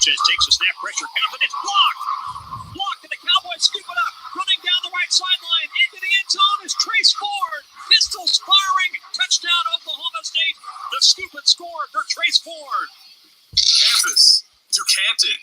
Sanchez takes a snap, pressure comes, and it's blocked. Blocked, and the Cowboys scoop it up. Running down the right sideline into the end zone is Trace Ford. Pistols firing. Touchdown, Oklahoma State. The scoop and score for Trace Ford. Campus to Canton.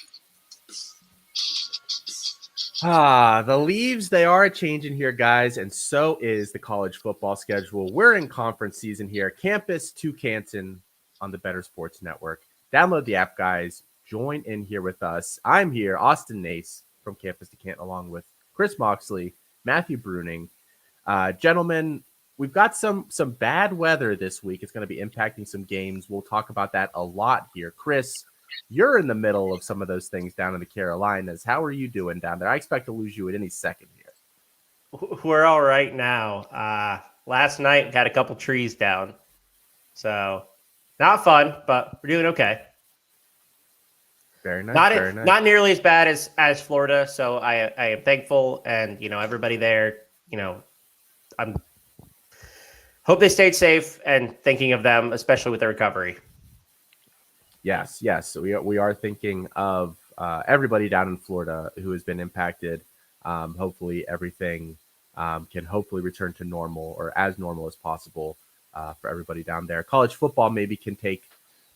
The leaves, they are changing here, guys, and so is the college football schedule. We're in conference season here. Campus to Canton on the Bettor Sports Network. Download the app, guys. Join in here with us. I'm here, Austin Nace from Campus to Canton, along with Chris Moxley, Matthew Bruning. Gentlemen, we've got some bad weather this week. It's going to be impacting some games. We'll talk about that a lot here. Chris, you're in the middle of some of those things down in the Carolinas. How are you doing down there? I expect to lose you at any second here. We're all right now. Last night we had a couple trees down. So not fun, but we're doing okay. Very nice. Not nearly as bad as Florida. So I am thankful, and everybody there, I'm hope they stayed safe and thinking of them, especially with their recovery. Yes. So we are thinking of everybody down in Florida who has been impacted. Hopefully everything can hopefully return to normal, or as normal as possible for everybody down there. College football maybe can take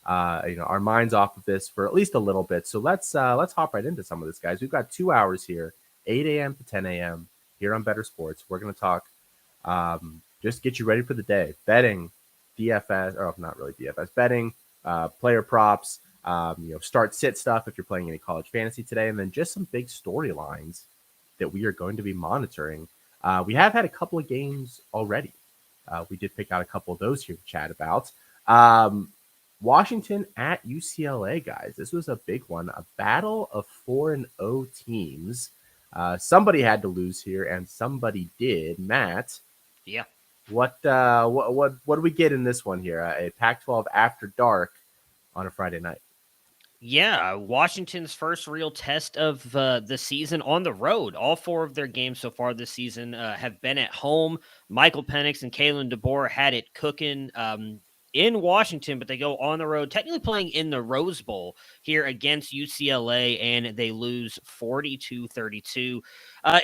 our minds off of this for at least a little bit. So let's hop right into some of this, guys. We've got 2 hours here, 8 a.m. to 10 a.m. here on Bettor Sports. We're going to talk, just get you ready for the day. Betting, DFS, or not really DFS, betting, player props, start sit stuff if you're playing any college fantasy today, and then just some big storylines that we are going to be monitoring. We have had a couple of games already. We did pick out a couple of those here to chat about. Washington at UCLA, guys. This was a big one, a battle of 4-0 teams. Somebody had to lose here, and somebody did. Matt, yeah. What do we get in this one here? A Pac-12 after dark on a Friday night. Yeah, Washington's first real test of the season on the road. All four of their games so far this season have been at home. Michael Penix and Kalen DeBoer had it cooking in Washington, but they go on the road, technically playing in the Rose Bowl here against UCLA, and they lose 42-32.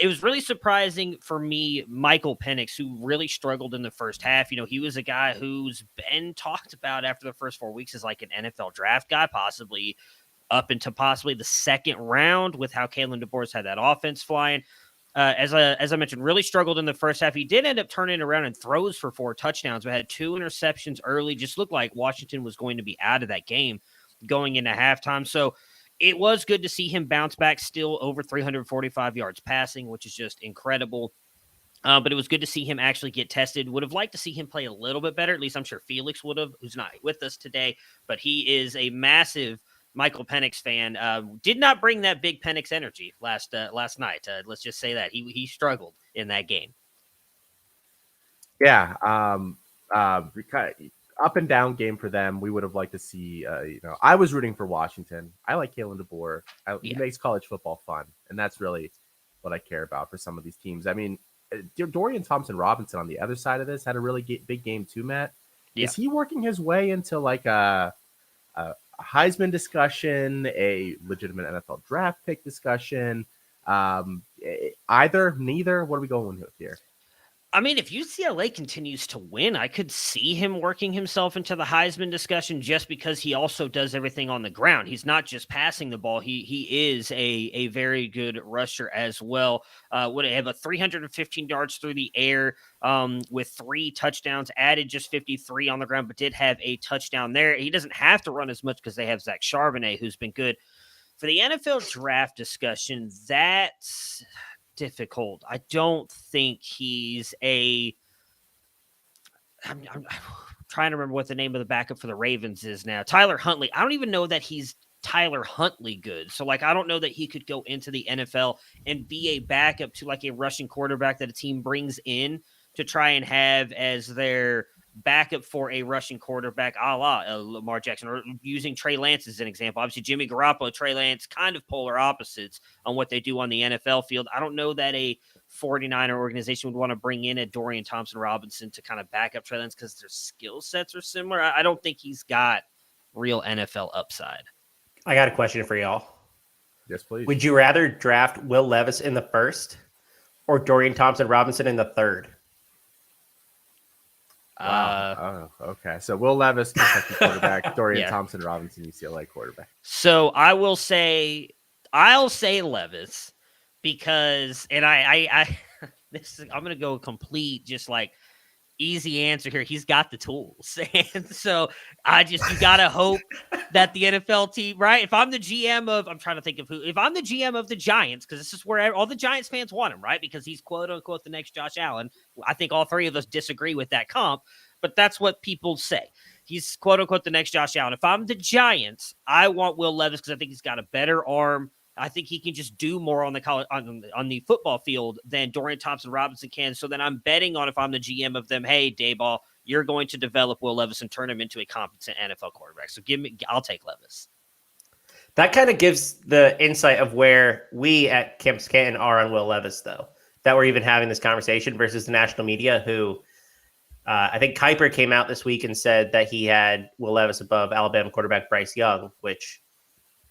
It was really surprising for me, Michael Penix, who really struggled in the first half. He was a guy who's been talked about after the first 4 weeks as like an NFL draft guy, possibly up into possibly the second round with how Kalen DeBoer's had that offense flying. As I mentioned, really struggled in the first half. He did end up turning around and throws for 4 touchdowns, but had 2 interceptions early. Just looked like Washington was going to be out of that game going into halftime. So it was good to see him bounce back, still over 345 yards passing, which is just incredible. But it was good to see him actually get tested. Would have liked to see him play a little bit better. At least I'm sure Felix would have, who's not with us today. But he is a massive Michael Penix fan. Did not bring that big Penix energy last night. Let's just say that he struggled in that game. Yeah, up and down game for them. We would have liked to see. I was rooting for Washington. I like Kalen DeBoer. He makes college football fun, and that's really what I care about for some of these teams. I mean, Dorian Thompson-Robinson on the other side of this had a really big game too, Matt. Yeah. Is he working his way into like a Heisman discussion, a legitimate NFL draft pick discussion? Either, neither? What are we going with here? I mean, if UCLA continues to win, I could see him working himself into the Heisman discussion just because he also does everything on the ground. He's not just passing the ball. He is a very good rusher as well. Would have a 315 yards through the air with 3 touchdowns, added just 53 on the ground, but did have a touchdown there. He doesn't have to run as much because they have Zach Charbonnet, who's been good. For the NFL draft discussion, that's difficult. I don't think he's I'm trying to remember what the name of the backup for the Ravens is now. Tyler Huntley. I don't even know that he's Tyler Huntley good. So, I don't know that he could go into the NFL and be a backup to, a rushing quarterback that a team brings in to try and have as their backup for a rushing quarterback, a la Lamar Jackson, or using Trey Lance as an example. Obviously, Jimmy Garoppolo, Trey Lance, kind of polar opposites on what they do on the NFL field. I don't know that a 49er organization would want to bring in a Dorian Thompson-Robinson to kind of back up Trey Lance because their skill sets are similar. I don't think he's got real NFL upside. I got a question for y'all. Yes, please. Would you rather draft Will Levis in the first or Dorian Thompson-Robinson in the third? Wow. Okay. So Will Levis, Kentucky quarterback. Dorian Yeah. Thompson Robinson, UCLA quarterback. So I'll say Levis because, and I I'm gonna go complete just like easy answer here. He's got the tools, and so you gotta hope that the NFL team, right? If I'm the GM of, I'm trying to think of who. If I'm the GM of the Giants, because this is where all the Giants fans want him, right? Because he's quote unquote the next Josh Allen. I think all three of us disagree with that comp, but that's what people say. He's quote unquote the next Josh Allen. If I'm the Giants, I want Will Levis because I think he's got a better arm. I think he can just do more on the college, on the football field than Dorian Thompson-Robinson can. So then I'm betting on, if I'm the GM of them, hey, Dayball, you're going to develop Will Levis and turn him into a competent NFL quarterback. So I'll take Levis. That kind of gives the insight of where we at Camp Canton are on Will Levis, though, that we're even having this conversation versus the national media, who I think Kuiper came out this week and said that he had Will Levis above Alabama quarterback Bryce Young, which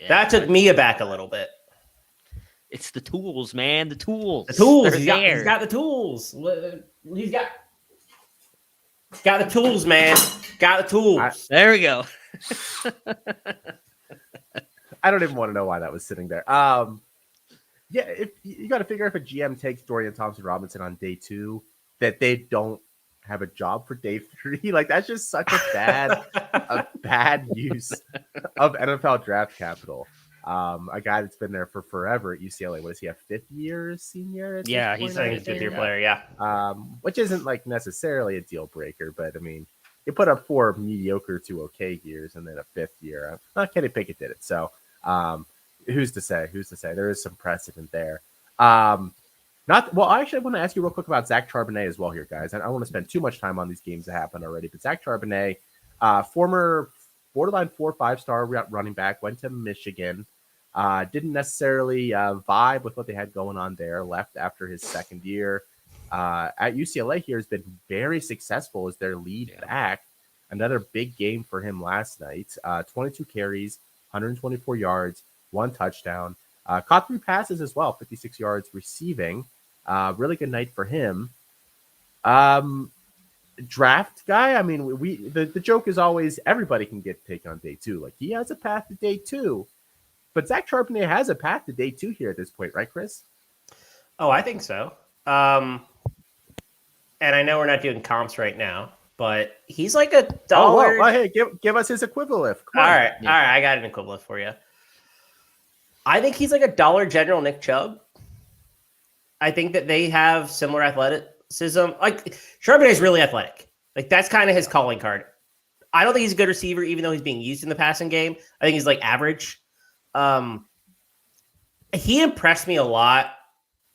that took me aback a little bit. It's the tools, man. The tools. The tools. He's got the tools. He's got the tools, man. Got the tools. There we go. I don't even want to know why that was sitting there. Yeah, if you got to figure if a GM takes Dorian Thompson-Robinson on day 2, that they don't have a job for day 3. Like, that's just such a bad use of NFL draft capital. A guy that's been there for forever at UCLA. What is he, a 5th year senior? Yeah, he's a 5th year player. Yeah. Which isn't like necessarily a deal breaker, but I mean, you put up 4 mediocre to okay years and then a 5th year. Kenny Pickett did it. So who's to say? There is some precedent there. I actually want to ask you real quick about Zach Charbonnet as well here, guys. I don't want to spend too much time on these games that happened already, but Zach Charbonnet, former borderline 4-5 star running back, went to Michigan. Didn't necessarily vibe with what they had going on there. Left after his 2nd year. At UCLA here has been very successful as their lead back. Another big game for him last night. 22 carries, 124 yards, 1 touchdown. Caught 3 passes as well, 56 yards receiving. Really good night for him. Draft guy, I mean, the joke is always everybody can get taken on day 2. Like, he has a path to day 2. But Zach Charbonnet has a path to day 2 here at this point, right, Chris? Oh, I think so. And I know we're not doing comps right now, but he's like $1. Well, hey, give us his equivalent. All right, I got an equivalent for you. I think he's like $1 General Nick Chubb. I think that they have similar athleticism. Like, Charbonnet is really athletic. Like, that's kind of his calling card. I don't think he's a good receiver, even though he's being used in the passing game. I think he's like average. He impressed me a lot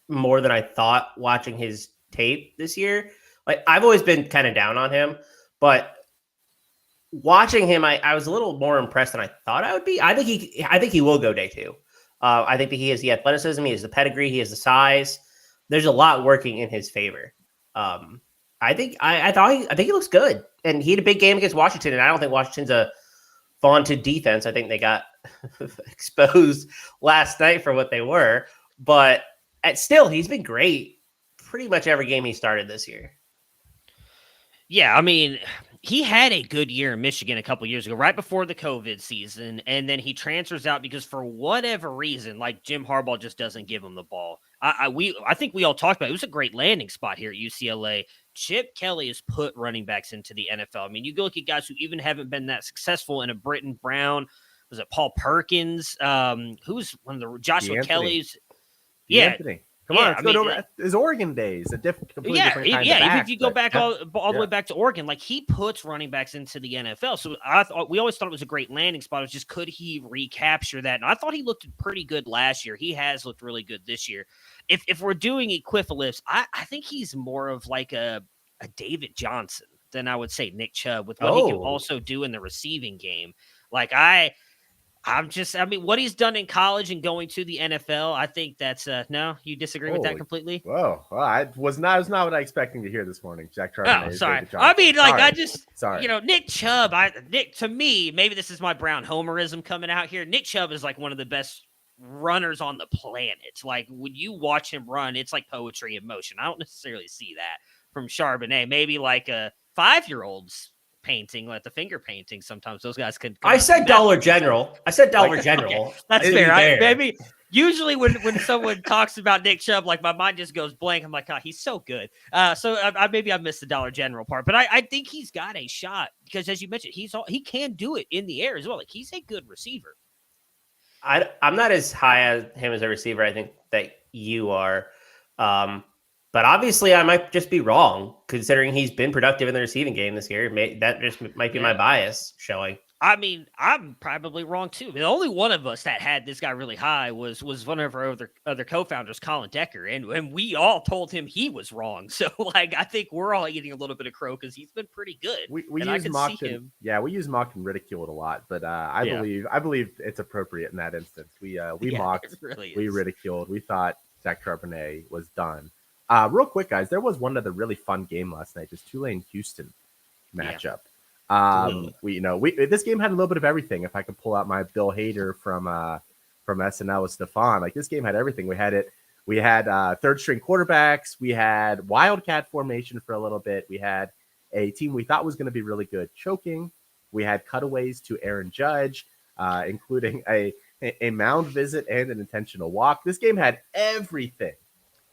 more than I thought watching his tape this year. Like, I've always been kind of down on him, but watching him, I was a little more impressed than I thought I would be. I think he will go day 2. I think that he has the athleticism, he has the pedigree, he has the size. There's a lot working in his favor. I think he looks good, and he had a big game against Washington, and I don't think Washington's a vaunted defense. I think they got exposed last night for what they were, but still, he's been great pretty much every game he started this year. Yeah, I mean, he had a good year in Michigan a couple years ago, right before the COVID season, and then he transfers out because for whatever reason, like Jim Harbaugh just doesn't give him the ball. I think we all talked about it. It was a great landing spot here at UCLA. Chip Kelly has put running backs into the NFL. I mean, you go look at guys who even haven't been that successful in a Britton Brown. Was it Paul Perkins? Who's one of the Joshua Kelly's? Yeah. Anthony. Come on, let's go to his Oregon days. Completely different kind of back, even if you go back all the way back to Oregon, like, he puts running backs into the NFL. So we always thought it was a great landing spot. It was just, could he recapture that? And I thought he looked pretty good last year. He has looked really good this year. If we're doing equivalents, I think he's more of like a David Johnson than I would say Nick Chubb with what he can also do in the receiving game. Like, I mean, what he's done in college and going to the NFL, I think that's no. You disagree with that Holy- completely? Whoa, well, I was not what I was expecting to hear this morning. Jack Charbonnet. Oh, is sorry. David I Johnson. mean, like, Sorry. I just, Sorry. Nick Chubb, Nick, to me, maybe this is my Brown homerism coming out here. Nick Chubb is like one of the best runners on the planet. Like, when you watch him run, it's like poetry in motion. I don't necessarily see that from Charbonnet. Maybe like a 5-year-old's painting, like the finger painting. Sometimes those guys can. I said Dollar General. I said Dollar General. Okay, that's To be fair. Maybe usually when someone talks about Nick Chubb, like my mind just goes blank. I'm like, oh, he's so good. So maybe I missed the Dollar General part, but I think he's got a shot because, as you mentioned, he can do it in the air as well. Like, he's a good receiver. I'm not as high as him as a receiver. I think that you are. But obviously, I might just be wrong, considering he's been productive in the receiving game this year. That just might be my bias showing. I mean, I'm probably wrong too. The only one of us that had this guy really high was one of our other co-founders, Colin Decker, and we all told him he was wrong. So, like, I think we're all eating a little bit of crow because he's been pretty good. We and use mocked and, we use mocked and ridiculed a lot, but I believe it's appropriate in that instance. We mocked, we ridiculed, we thought Zach Charbonnet was done. Real quick, guys, there was one other really fun game last night, just Tulane-Houston matchup. This game had a little bit of everything. If I could pull out my Bill Hader from SNL with Stefan, like, this game had everything. We had third string quarterbacks. We had wildcat formation for a little bit. We had a team we thought was going to be really good choking. We had cutaways to Aaron Judge, including a mound visit and an intentional walk. This game had everything.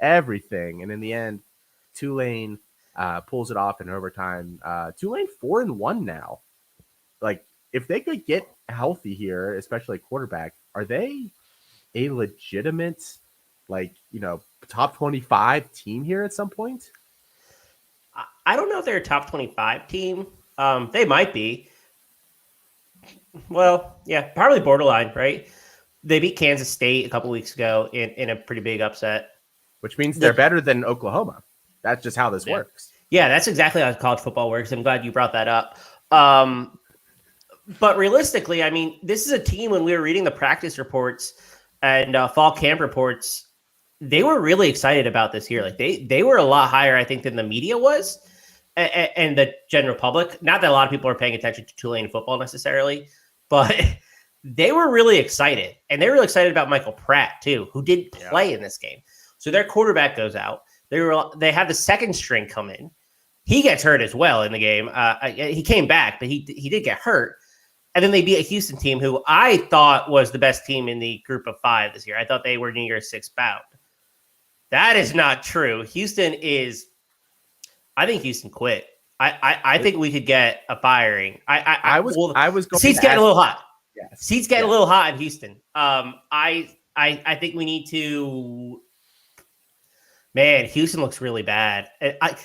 And in the end, Tulane pulls it off in overtime. Tulane 4-1 now. Like, if they could get healthy here, especially quarterback, are they a legitimate, top 25 team here at some point? I don't know if they're a top 25 team. They might be. Well, yeah, probably borderline, right? They beat Kansas State a couple weeks ago in a pretty big upset. Which means they're better than Oklahoma. That's just how this works. Yeah, that's exactly how college football works. I'm glad you brought that up. But realistically, I mean, this is a team, when we were reading the practice reports and fall camp reports, they were really excited about this year. Like, they were a lot higher, I think, than the media was and the general public. Not that a lot of people are paying attention to Tulane football necessarily, but they were really excited. And they were really excited about Michael Pratt, too, who didn't play in this game. So their quarterback goes out. They have the second string come in. He gets hurt as well in the game. He came back, but he did get hurt. And then they beat a Houston team who I thought was the best team in the group of 5 this year. I thought they were New Year's 6 bound. That is not true. I think Houston quit. I think we could get a firing. I was going. Seats getting a little hot. Yes. Seats getting a little hot in Houston. I think we need to. Man, Houston looks really bad.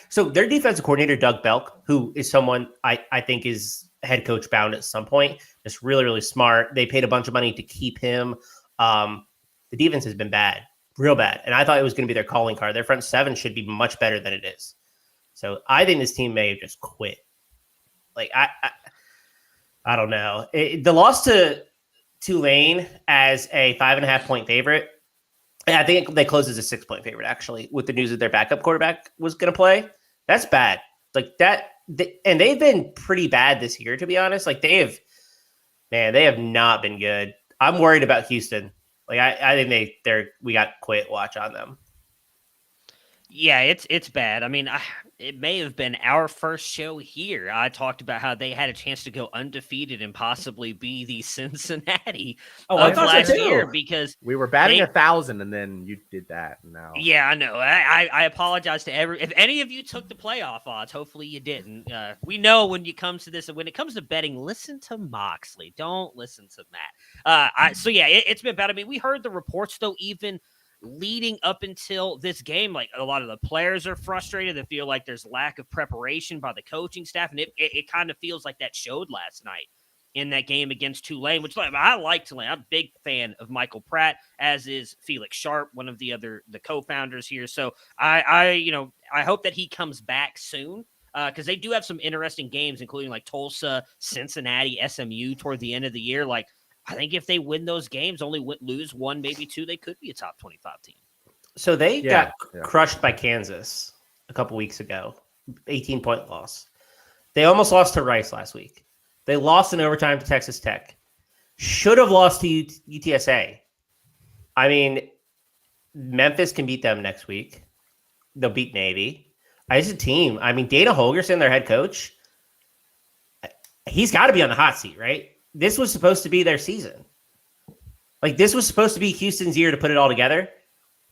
So their defensive coordinator, Doug Belk, who is someone I think is head coach bound at some point, just really, really smart. They paid a bunch of money to keep him. The defense has been bad, real bad. And I thought it was going to be their calling card. Their front 7 should be much better than it is. So I think this team may have just quit. Like, I don't know. The loss to Tulane as a 5.5-point favorite, I think they closed as a 6-point favorite, actually, with the news that their backup quarterback was going to play. That's bad. Like that. And they've been pretty bad this year, to be honest. Like, they have not been good. I'm worried about Houston. Like, I think we got quit watch on them. Yeah, it's bad. I mean, it may have been our first show here. I talked about how they had a chance to go undefeated and possibly be the Cincinnati of last year, because we were batting 1,000 and then you did that. Now, yeah, I know. I apologize to if any of you took the playoff odds. Hopefully you didn't. We know when it comes to betting, listen to Moxley. Don't listen to Matt. It's been bad. I mean, we heard the reports though, even leading up until this game, like, a lot of the players are frustrated. They feel like there's lack of preparation by the coaching staff, and it kind of feels like that showed last night in that game against Tulane, which, like, I like Tulane. I'm a big fan of Michael Pratt, as is Felix Sharp, one of the co-founders here. So I hope that he comes back soon, because they do have some interesting games, including like Tulsa, Cincinnati, SMU toward the end of the year. Like, I think if they win those games, lose one, maybe two, they could be a top 25 team. So they Yeah, got crushed by Kansas a couple weeks ago, 18-point loss. They almost lost to Rice last week. They lost in overtime to Texas Tech. Should have lost to UTSA. I mean, Memphis can beat them next week. They'll beat Navy. As a team, I mean, Dana Holgerson, their head coach, he's got to be on the hot seat, right? This was supposed to be their season. Like, this was supposed to be Houston's year to put it all together,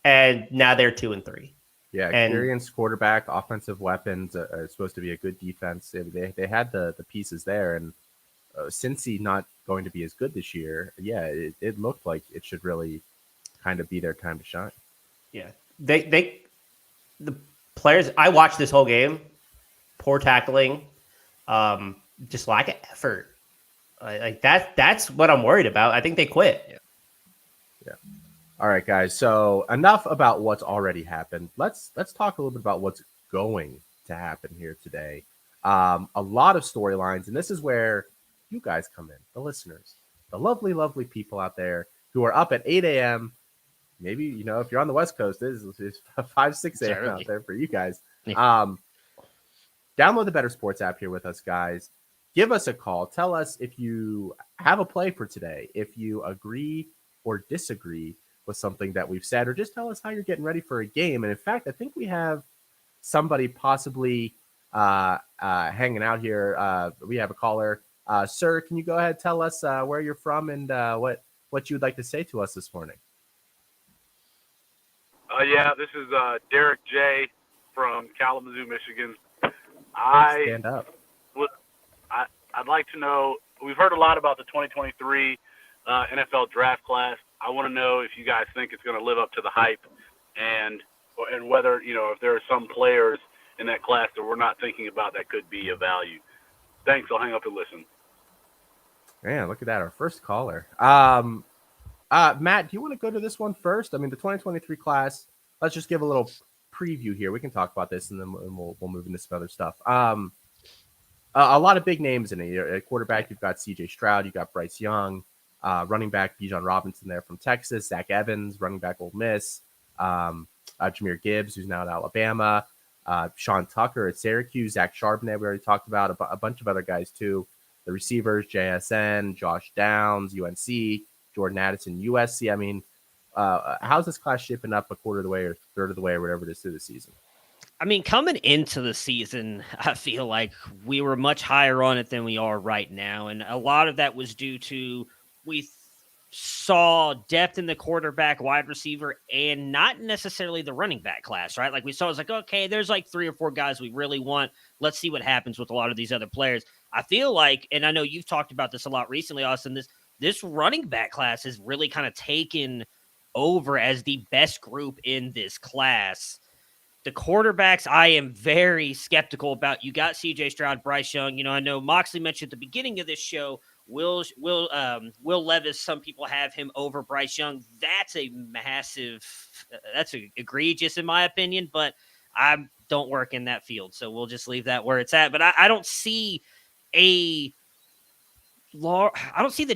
and now they're 2-3. Yeah, experienced quarterback, offensive weapons, are supposed to be a good defense. They had the pieces there, and Cincy not going to be as good this year. Yeah, it looked like it should really kind of be their time to shine. Yeah, the players. I watched this whole game. Poor tackling, just lack of effort. Like that. That's what I'm worried about. I think they quit. Yeah. All right, guys. So enough about what's already happened. Let's talk a little bit about what's going to happen here today. A lot of storylines, and this is where you guys come in, the listeners, the lovely, lovely people out there who are up at 8 a.m. Maybe, if you're on the West Coast, it's 5, 6 a.m. out there for you guys. Download the Bettor Sports app here with us, guys. Give us a call. Tell us if you have a play for today, if you agree or disagree with something that we've said, or just tell us how you're getting ready for a game. And in fact, I think we have somebody possibly hanging out here. We have a caller. Sir, can you go ahead and tell us where you're from and what you would like to say to us this morning? Yeah, this is Derek J. from Kalamazoo, Michigan. Stand up. I'd like to know, we've heard a lot about the 2023 NFL draft class. I want to know if you guys think it's going to live up to the hype, and whether, if there are some players in that class that we're not thinking about that could be of value. Thanks. I'll hang up and listen. Man, look at that. Our first caller. Matt, do you want to go to this one first? I mean, the 2023 class, let's just give a little preview here. We can talk about this, and then we'll move into some other stuff. A lot of big names in it. At quarterback, you've got C.J. Stroud. You've got Bryce Young. Running back, Bijan Robinson there from Texas. Zach Evans, running back, Ole Miss. Jahmyr Gibbs, who's now at Alabama. Sean Tucker at Syracuse. Zach Charbonnet, we already talked about. A bunch of other guys, too. The receivers, JSN, Josh Downs, UNC. Jordan Addison, USC. I mean, how's this class shaping up a quarter of the way or third of the way or whatever it is through the season? I mean, coming into the season, I feel like we were much higher on it than we are right now. And a lot of that was due to we saw depth in the quarterback, wide receiver, and not necessarily the running back class, right? Like we saw, it's like, okay, there's like 3 or 4 guys we really want. Let's see what happens with a lot of these other players. I feel like, and I know you've talked about this a lot recently, Austin, this running back class has really kind of taken over as the best group in this class. The quarterbacks, I am very skeptical about. You got C.J. Stroud, Bryce Young. I know Moxley mentioned at the beginning of this show, Will Levis, some people have him over Bryce Young. That's a massive, that's egregious in my opinion, but I don't work in that field, so we'll just leave that where it's at. But I don't see the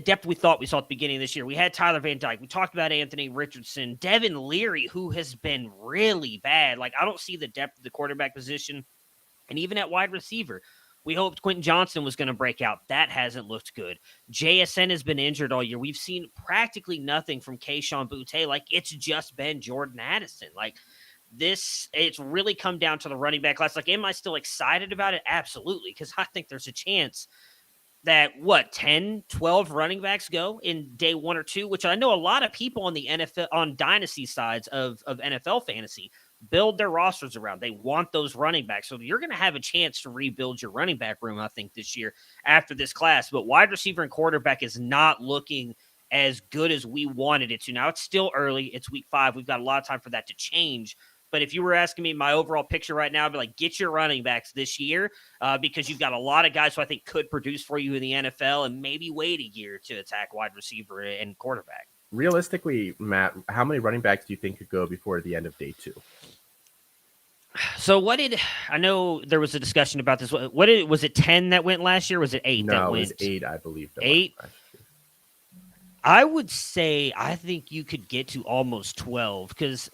depth we thought we saw at the beginning of this year. We had Tyler Van Dyke. We talked about Anthony Richardson, Devin Leary, who has been really bad. Like, I don't see the depth of the quarterback position. And even at wide receiver, we hoped Quentin Johnson was going to break out. That hasn't looked good. JSN has been injured all year. We've seen practically nothing from Kayshon Boutte. Like, it's just been Jordan Addison. Like, it's really come down to the running back class. Like, am I still excited about it? Absolutely, because I think there's a chance that 10, 12 running backs go in day 1 or 2, which I know a lot of people on the NFL, on dynasty sides of NFL fantasy, build their rosters around. They want those running backs. So you're going to have a chance to rebuild your running back room, I think, this year after this class. But wide receiver and quarterback is not looking as good as we wanted it to. Now, it's still early. It's week 5. We've got a lot of time for that to change. But if you were asking me my overall picture right now, I'd be like, get your running backs this year because you've got a lot of guys who I think could produce for you in the NFL, and maybe wait a year to attack wide receiver and quarterback. Realistically, Matt, how many running backs do you think could go before the end of day 2? So I know there was a discussion about this. Was it 10 that went last year? Was it 8 that went? No, it was 8, I believe. 8? I would say I think you could get to almost 12 because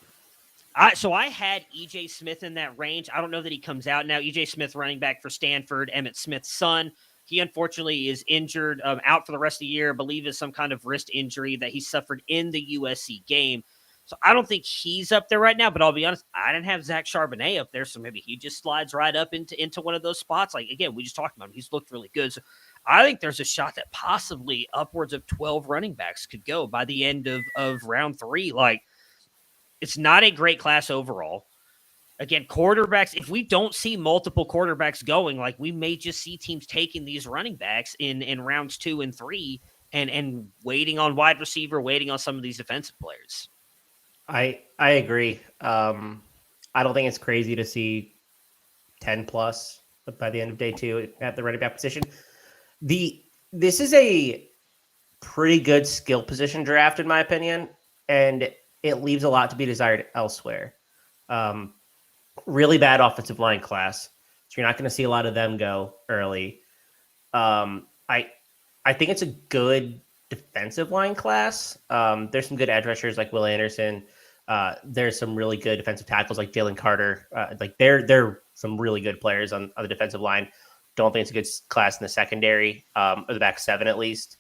I had EJ Smith in that range. I don't know that he comes out now. EJ Smith, running back for Stanford, Emmitt Smith's son. He unfortunately is injured, out for the rest of the year. I believe is some kind of wrist injury that he suffered in the USC game. So I don't think he's up there right now. But I'll be honest, I didn't have Zach Charbonnet up there, so maybe he just slides right up into one of those spots. Like again, we just talked about him; he's looked really good. So I think there's a shot that possibly upwards of 12 running backs could go by the end of round 3. Like it's not a great class overall. Again, quarterbacks, if we don't see multiple quarterbacks going, like we may just see teams taking these running backs in rounds 2 and 3 and waiting on wide receiver, waiting on some of these defensive players. I agree. I don't think it's crazy to see 10 plus by the end of day 2 at the running back position. This is a pretty good skill position draft, in my opinion, and it leaves a lot to be desired elsewhere. Really bad offensive line class, so you're not going to see a lot of them go early. I think it's a good defensive line class. There's some good edge rushers like Will Anderson. There's some really good defensive tackles like Jalen Carter. Like they're some really good players on the defensive line. Don't think it's a good class in the secondary, or the back 7 at least.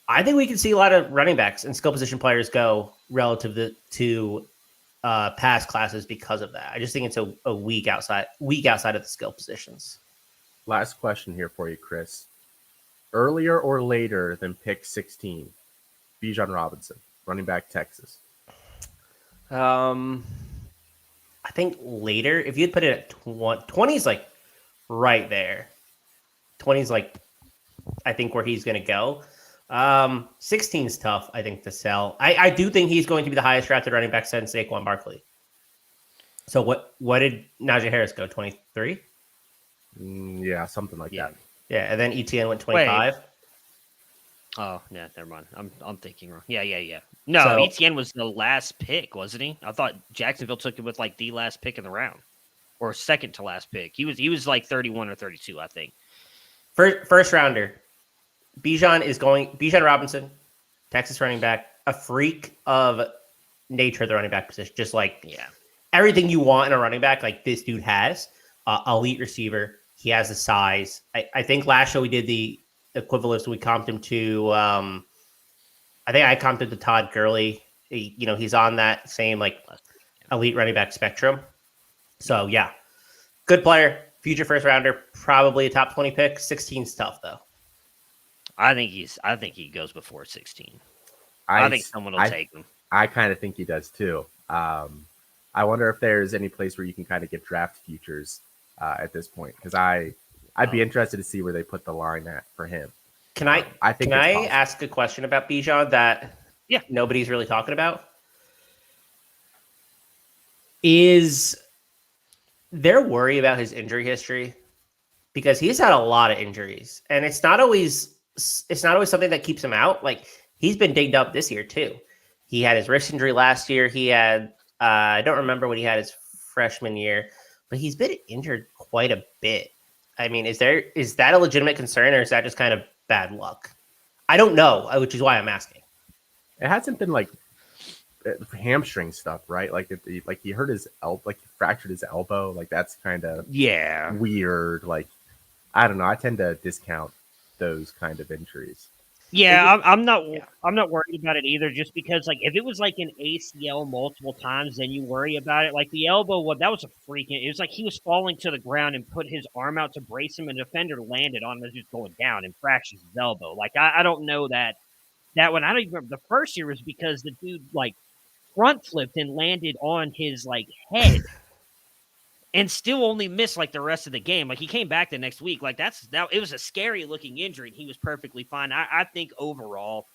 I think we can see a lot of running backs and skill position players go relative to past classes because of that. I just think it's a week outside of the skill positions. Last question here for you, Chris. Earlier or later than pick 16, Bijan Robinson, running back, Texas. I think later. If you'd put it at 20 is like right there. 20 is like, I think, where he's going to go. 16 is tough, I think, to sell. I do think he's going to be the highest drafted running back since Saquon Barkley. So what did Najee Harris go? 23? Yeah, something like that. Yeah, and then ETN went 25. Wait. Oh, yeah, never mind. I'm thinking wrong. Yeah. No, So- ETN was the last pick, wasn't he? I thought Jacksonville took it with like the last pick in the round, or second to last pick. He was like 31 or 32, I think. First rounder. Bijan Robinson, Texas running back, a freak of nature at the running back position. Just like everything you want in a running back, like this dude has. Elite receiver. He has the size. I think last show we did the equivalent, so we comped him to I think I comped him to Todd Gurley. He's on that same like elite running back spectrum. So yeah. Good player, future first rounder, probably a top 20 pick. 16's tough though. I think he goes before 16. I think someone will take him. I kind of think he does too. I wonder if there's any place where you can kind of get draft futures at this point, because I'd be interested to see where they put the line at for him. Can I ask a question about Bijan that nobody's really talking about? Is there worry about his injury history? Because he's had a lot of injuries, and it's not always something that keeps him out. Like he's been dinged up this year too. He had his wrist injury last year. He had I don't remember what he had his freshman year, but he's been injured quite a bit. I mean, is that a legitimate concern, or is that just kind of bad luck? I don't know, which is why I'm asking. It hasn't been like hamstring stuff, right? Like he hurt his elbow, like he fractured his elbow. Like that's kind of weird. Like I don't know. I tend to discount those kind of injuries. Yeah, I'm not worried about it either. Just because, like, if it was like an ACL multiple times, then you worry about it. Like the elbow, that was a freaking. It was like he was falling to the ground and put his arm out to brace him, and the defender landed on him as he was going down and fractures his elbow. Like I don't know that one. I don't even remember. The first year was because the dude like front flipped and landed on his like head. And still only missed like the rest of the game. Like he came back the next week. Like it was a scary looking injury. And he was perfectly fine. I think overall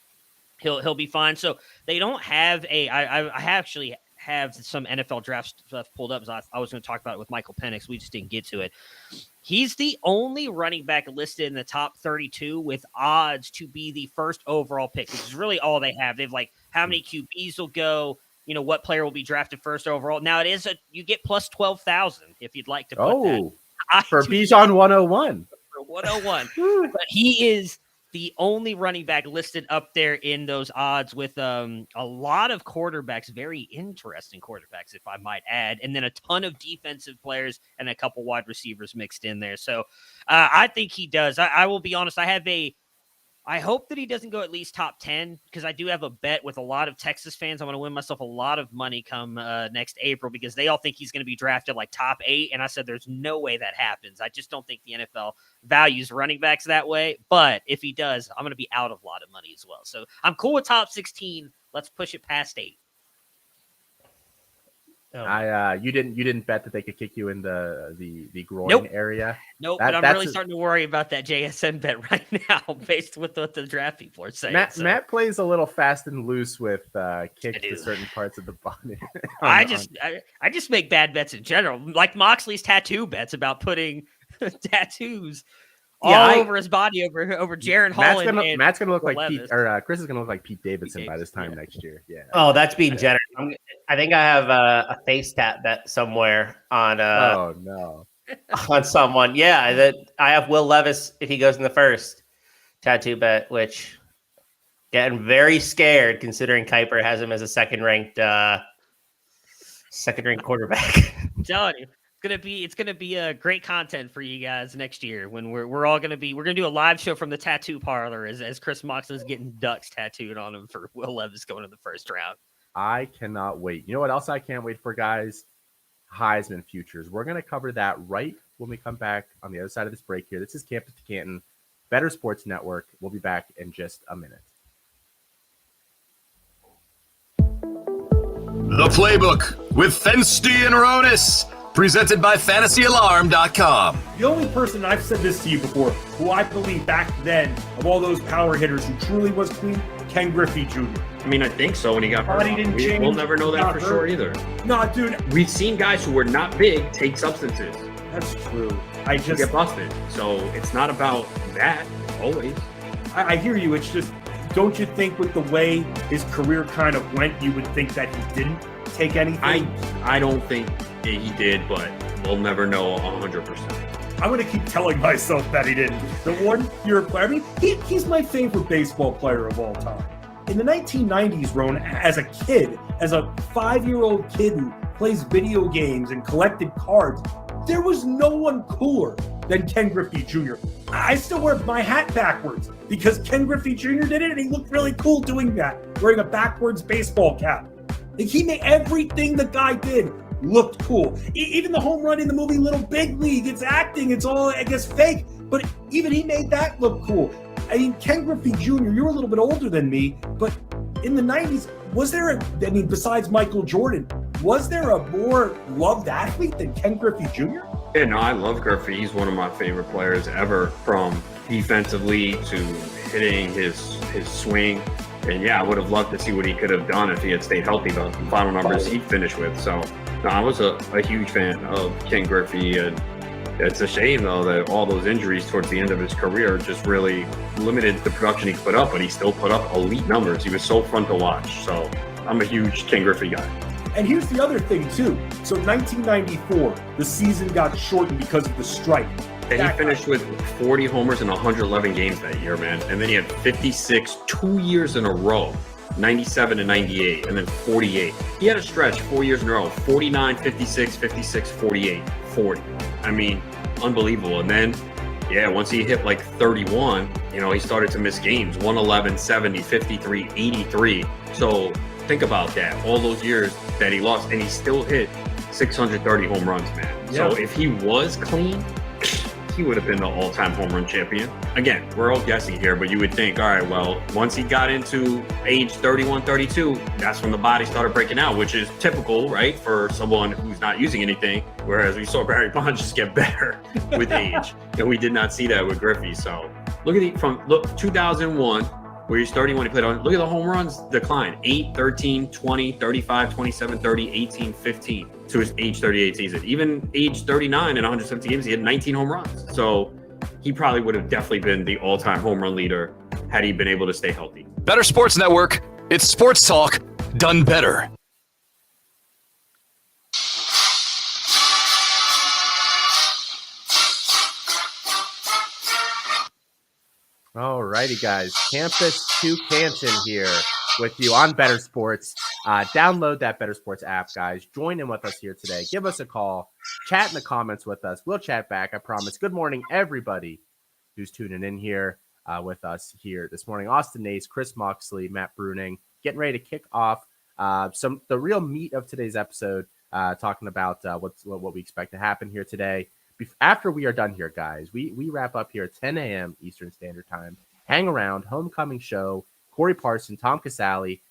he'll be fine. So they don't have I actually have some NFL draft stuff pulled up. I was going to talk about it with Michael Penix. We just didn't get to it. He's the only running back listed in the top 32 with odds to be the first overall pick, which is really all they have. They've like how many QBs will go. What player will be drafted first overall. Now, you get plus 12,000 if you'd like to put that. For Bijan 101. For 101. But he is the only running back listed up there in those odds with a lot of quarterbacks, very interesting quarterbacks, if I might add, and then a ton of defensive players and a couple wide receivers mixed in there. So I think he does. I will be honest. I hope that he doesn't go at least top 10 because I do have a bet with a lot of Texas fans. I'm going to win myself a lot of money come next April because they all think he's going to be drafted like top 8. And I said, there's no way that happens. I just don't think the NFL values running backs that way. But if he does, I'm going to be out of a lot of money as well. So I'm cool with top 16. Let's push it past 8. Oh. You didn't bet that they could kick you in the groin area. Nope, but I'm really starting to worry about that JSN bet right now, based with what the draft people are saying. Matt plays a little fast and loose with kicks to certain parts of the body. I just make bad bets in general, like Moxley's tattoo bets about putting tattoos all over his body over Jaron Hall. Matt's gonna look like Pete, or Chris is gonna look like Pete Davidson by this time next year. Yeah. Oh, that's being generous. I think I have a face tat bet somewhere on. Oh no. On someone, yeah. That I have Will Levis if he goes in the first tattoo bet, which getting very scared considering Kuiper has him as a second ranked quarterback. I'm telling you. It's gonna be a great content for you guys next year when we're gonna do a live show from the tattoo parlor as Chris Moxley's getting ducks tattooed on him for Will Levis going in the first round. I cannot wait. You know what else I can't wait for, guys? Heisman futures. We're gonna cover that right when we come back on the other side of this break here. This is Campus to Canton, Bettor Sports Network. We'll be back in just a minute. The Playbook with Fensty and Ronis. Presented by FantasyAlarm.com. The only person, I've said this to you before, who I believe back then, of all those power hitters who truly was clean, Ken Griffey Jr. I mean, I think so when he got hurt. Body didn't change. We'll never know that for sure either. No, dude. We've seen guys who were not big take substances. That's true. I just get busted. So it's not about that always. I hear you. It's just, don't you think with the way his career kind of went, you would think that he didn't take anything? I don't think he did, but we'll never know 100%. I'm going to keep telling myself that he didn't. The 1 year player, I mean, he's my favorite baseball player of all time. In the 1990s, Ron, as a kid, as a 5-year-old kid who plays video games and collected cards, there was no one cooler than Ken Griffey Jr. I still wear my hat backwards because Ken Griffey Jr. did it, and he looked really cool doing that, wearing a backwards baseball cap. Like, he made everything the guy did looked cool. Even the home run in the movie Little Big League, it's acting, it's all, I guess, fake, but even he made that look cool. I mean, Ken Griffey Jr., you're a little bit older than me, but in the 90s, besides Michael Jordan, was there a more loved athlete than Ken Griffey Jr.? Yeah, no, I love Griffey. He's one of my favorite players ever, from defensively to hitting his swing. And yeah, I would have loved to see what he could have done if he had stayed healthy, the final numbers he finished with. So no, I was a huge fan of Ken Griffey, and it's a shame though that all those injuries towards the end of his career just really limited the production he put up, but he still put up elite numbers. He was so fun to watch. So I'm a huge Ken Griffey guy. And here's the other thing too. So 1994, the season got shortened because of the strike. And he finished with 40 homers in 111 games that year, man. And then he had 56 2 years in a row, 97 and 98, and then 48. He had a stretch 4 years in a row, 49, 56, 56, 48, 40. I mean, unbelievable. And then, yeah, once he hit like 31, he started to miss games, 111, 70, 53, 83. So think about that, all those years that he lost, and he still hit 630 home runs, man. Yeah. So if he was clean, he would have been the all-time home run champion. Again, we're all guessing here, but you would think, all right, well, once he got into age 31, 32, that's when the body started breaking out, which is typical, right, for someone who's not using anything, whereas we saw Barry Bonds just get better with age, and we did not see that with Griffey. So look at 2001, where he's 31, he played on, look at the home runs decline, 8, 13, 20, 35, 27, 30, 18, 15 to his age 38 season. Even age 39 in 170 games, he had 19 home runs. So he probably would have definitely been the all-time home run leader had he been able to stay healthy. Bettor Sports Network. It's sports talk done better. All righty, guys. Campus to Canton here with you on Better Sports. Download that Better Sports app, guys. Join in with us here today. Give us a call. Chat in the comments with us. We'll chat back, I promise. Good morning, everybody who's tuning in here with us here this morning. Austin Nace, Chris Moxley, Matt Bruning, getting ready to kick off the real meat of today's episode, talking about what we expect to happen here today. After we are done here, guys, we wrap up here at 10 a.m. Eastern Standard Time. Hang around, homecoming show, Corey Parson, Tom Casale,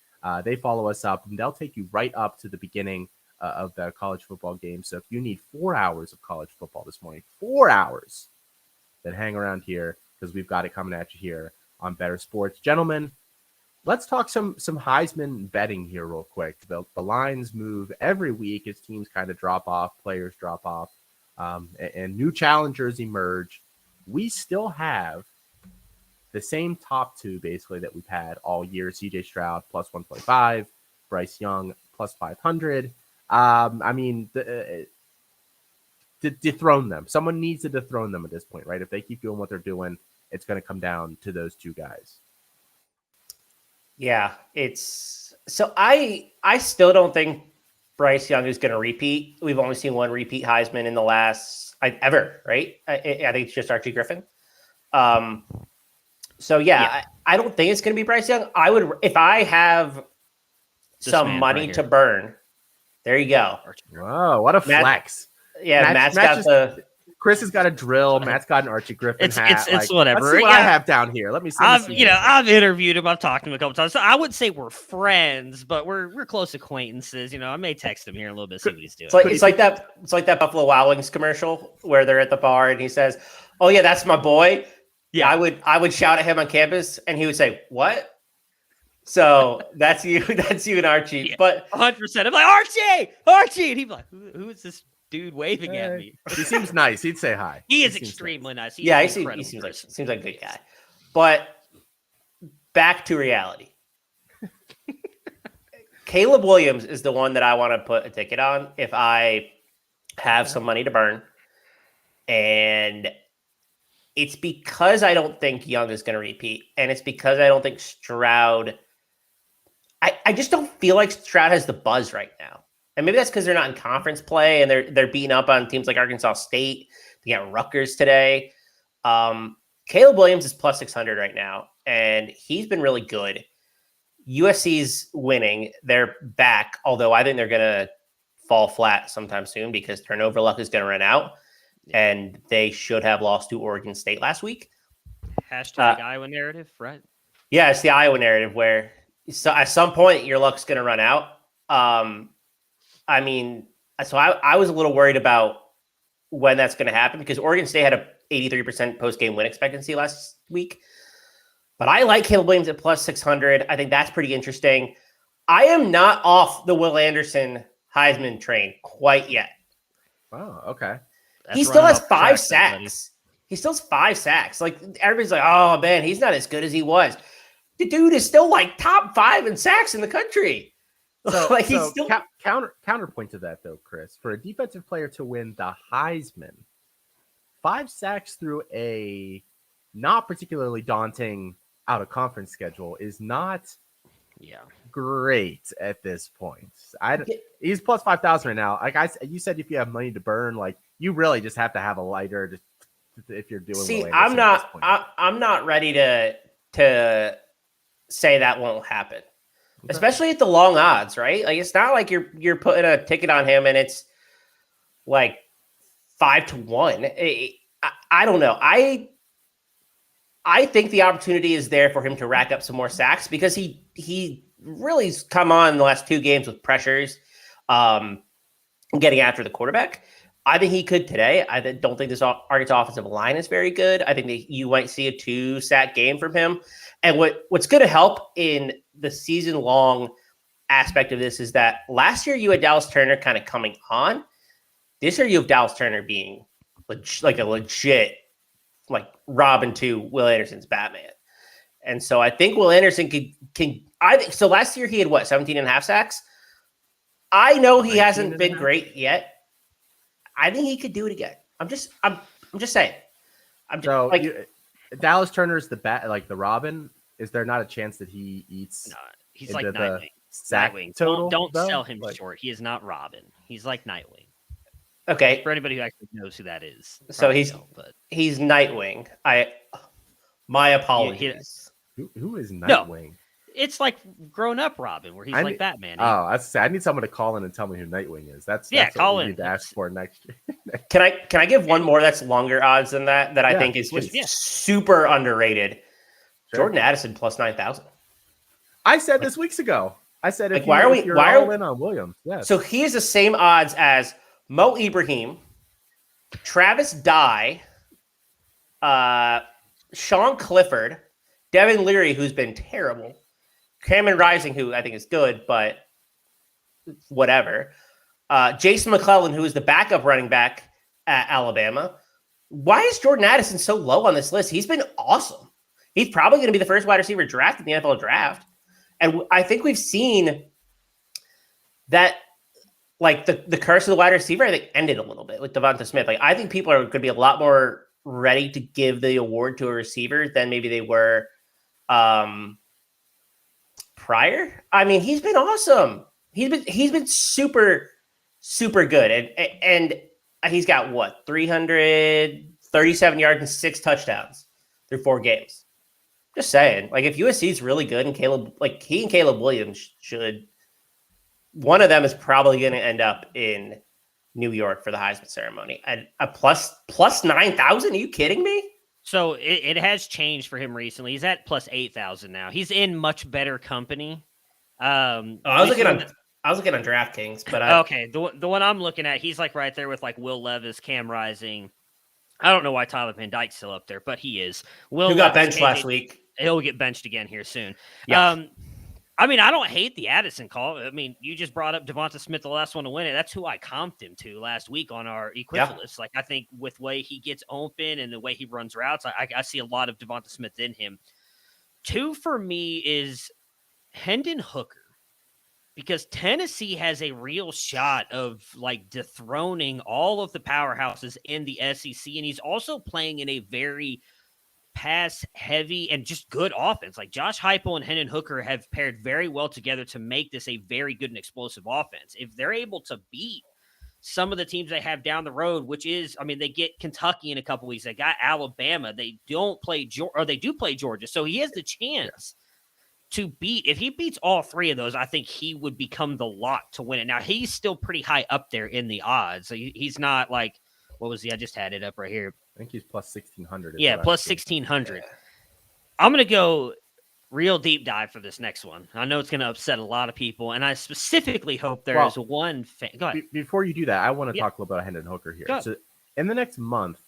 they follow us up, and they'll take you right up to the beginning of the college football game. So if you need 4 hours of college football this morning, 4 hours, then hang around here because we've got it coming at you here on Better Sports. Gentlemen, let's talk some Heisman betting here real quick. The lines move every week as teams kind of drop off, players drop off. And new challengers emerge. We still have the same top two, basically, that we've had all year. CJ Stroud, plus 125. Bryce Young, plus 500. Dethrone them. Someone needs to dethrone them at this point, right? If they keep doing what they're doing, it's going to come down to those two guys. Yeah, I still don't think Bryce Young is going to repeat. We've only seen one repeat Heisman in the last ever, right? I think it's just Archie Griffin. I don't think it's going to be Bryce Young. I would, if I have some money to burn. There you go. Whoa, what a flex! Yeah, Matt's got Chris has got a drill. Matt's got an Archie Griffin hat. It's whatever. Let's see what I have down here. Let me see. I've interviewed him. I've talked to him a couple times. So I would say we're friends, but we're close acquaintances. I may text him here in a little bit, see what he's doing. It's like that Buffalo Wild Wings commercial where they're at the bar and he says, "Oh yeah, that's my boy." Yeah, I would shout at him on campus and he would say, "What?" So that's you and Archie. Yeah, but 100%. I'm like, Archie, and he'd be like, "Who is this dude waving at me?" He seems nice. He'd say hi. He is extremely nice. He seems like a good guy. But back to reality. Caleb Williams is the one that I want to put a ticket on if I have some money to burn. And it's because I don't think Young is going to repeat. And it's because I don't think Stroud... I just don't feel like Stroud has the buzz right now. And maybe that's because they're not in conference play and they're beating up on teams like Arkansas State. They got Rutgers today. Caleb Williams is plus 600 right now, and he's been really good. USC's winning. They're back, although I think they're going to fall flat sometime soon because turnover luck is going to run out, and they should have lost to Oregon State last week. Hashtag Iowa narrative, right? Yeah, it's the Iowa narrative where at some point your luck's going to run out. So I was a little worried about when that's going to happen because Oregon State had a 83% post-game win expectancy last week. But I like Caleb Williams at plus 600. I think that's pretty interesting. I am not off the Will Anderson Heisman train quite yet. Oh, okay. He still has 5 sacks. He still has 5 sacks. Like, everybody's like, oh, man, he's not as good as he was. The dude is still like top 5 in sacks in the country. He's still counterpoint to that though, Chris. For a defensive player to win the Heisman, 5 sacks through a not particularly daunting out of conference schedule is not great at this point. He's plus 5,000 right now. Like you said, if you have money to burn, like you really just have to have a lighter if you're doing. See, I'm not ready to say that won't happen. Okay. Especially at the long odds, right? Like it's not like you're putting a ticket on him and it's like 5-1. I don't know. I think the opportunity is there for him to rack up some more sacks because he really's come on in the last 2 games with pressures, getting after the quarterback. I think he could today. I don't think this Arkansas offensive line is very good. I think that you might see a 2-sack game from him. And what's going to help in the season-long aspect of this is that last year you had Dallas Turner kind of coming on. This year you have Dallas Turner being like a legit like Robin to Will Anderson's Batman. And so I think Will Anderson can so last year he had 17.5 sacks. I know he hasn't been great yet. I think he could do it again. I'm just saying. Dallas Turner's the bat, like the Robin. Is there not a chance that he eats No, he's into like the Nightwing. sack Nightwing. total? Don't though? sell him Like, short. He is not Robin. He's like Nightwing. Okay, For anybody who actually knows who that is, so probably he's don't, but he's Nightwing. My apologies. who is No. Nightwing? it's like grown up Robin, where he's I like need- Batman. Oh, I need someone to call in and tell me who Nightwing is. That's Yeah, what call we in. need to ask for next year. Can I give one more that's longer odds than that I Yeah, think is just please. Yeah. super underrated? Sure. Jordan Addison plus 9,000. I said this weeks ago. I said Like, why are we- you're why all are- in on Williams. Yes. So he is the same odds as Mo Ibrahim, Travis Dye, Sean Clifford, Devin Leary, who's been terrible, Cameron Rising, who I think is good, but whatever. Jason McClellan, who is the backup running back at Alabama. Why is Jordan Addison so low on this list? He's been awesome. He's probably going to be the first wide receiver drafted in the NFL draft. And I think we've seen that, like, the curse of the wide receiver, I think, ended a little bit with Devonta Smith. Like, I think people are going to be a lot more ready to give the award to a receiver than maybe they were prior. I mean, he's been awesome. He's been super, super good. And he's got, what, 337 yards and 6 touchdowns through 4 games. Just saying, like, if USC is really good and Caleb Williams should, one of them is probably going to end up in New York for the Heisman ceremony. And a plus 9,000? Are you kidding me? So it has changed for him recently. He's at plus 8,000 now. He's in much better company. I was looking on DraftKings, but okay, the one I'm looking at, he's like right there with like Will Levis, Cam Rising. I don't know why Tyler Van Dyke's still up there, but he is. Who got benched last week? He'll get benched again here soon. Yeah. I mean, I don't hate the Addison call. I mean, you just brought up Devonta Smith, the last one to win it. That's who I comped him to last week on our Equivalence. Like, I think with the way he gets open and the way he runs routes, I see a lot of Devonta Smith in him. 2 for me is Hendon Hooker, because Tennessee has a real shot of like dethroning all of the powerhouses in the SEC. And he's also playing in a very pass heavy and just good offense. Like Josh Heupel and Hendon Hooker have paired very well together to make this a very good and explosive offense. If they're able to beat some of the teams they have down the road, which is, I mean, they get Kentucky in a couple weeks. They got Alabama. They don't play or they do play Georgia. So he has the chance to beat. If he beats all 3 of those, I think he would become the lock to win it. Now he's still pretty high up there in the odds. So he's not like, what was he? I just had it up right here. I think he's plus 1,600. Yeah, plus 1,600. I'm going to go real deep dive for this next one. I know it's going to upset a lot of people, and I specifically hope there is one fan. Go ahead. Before you do that, I want to talk a little about Hendon Hooker here. So in the next month,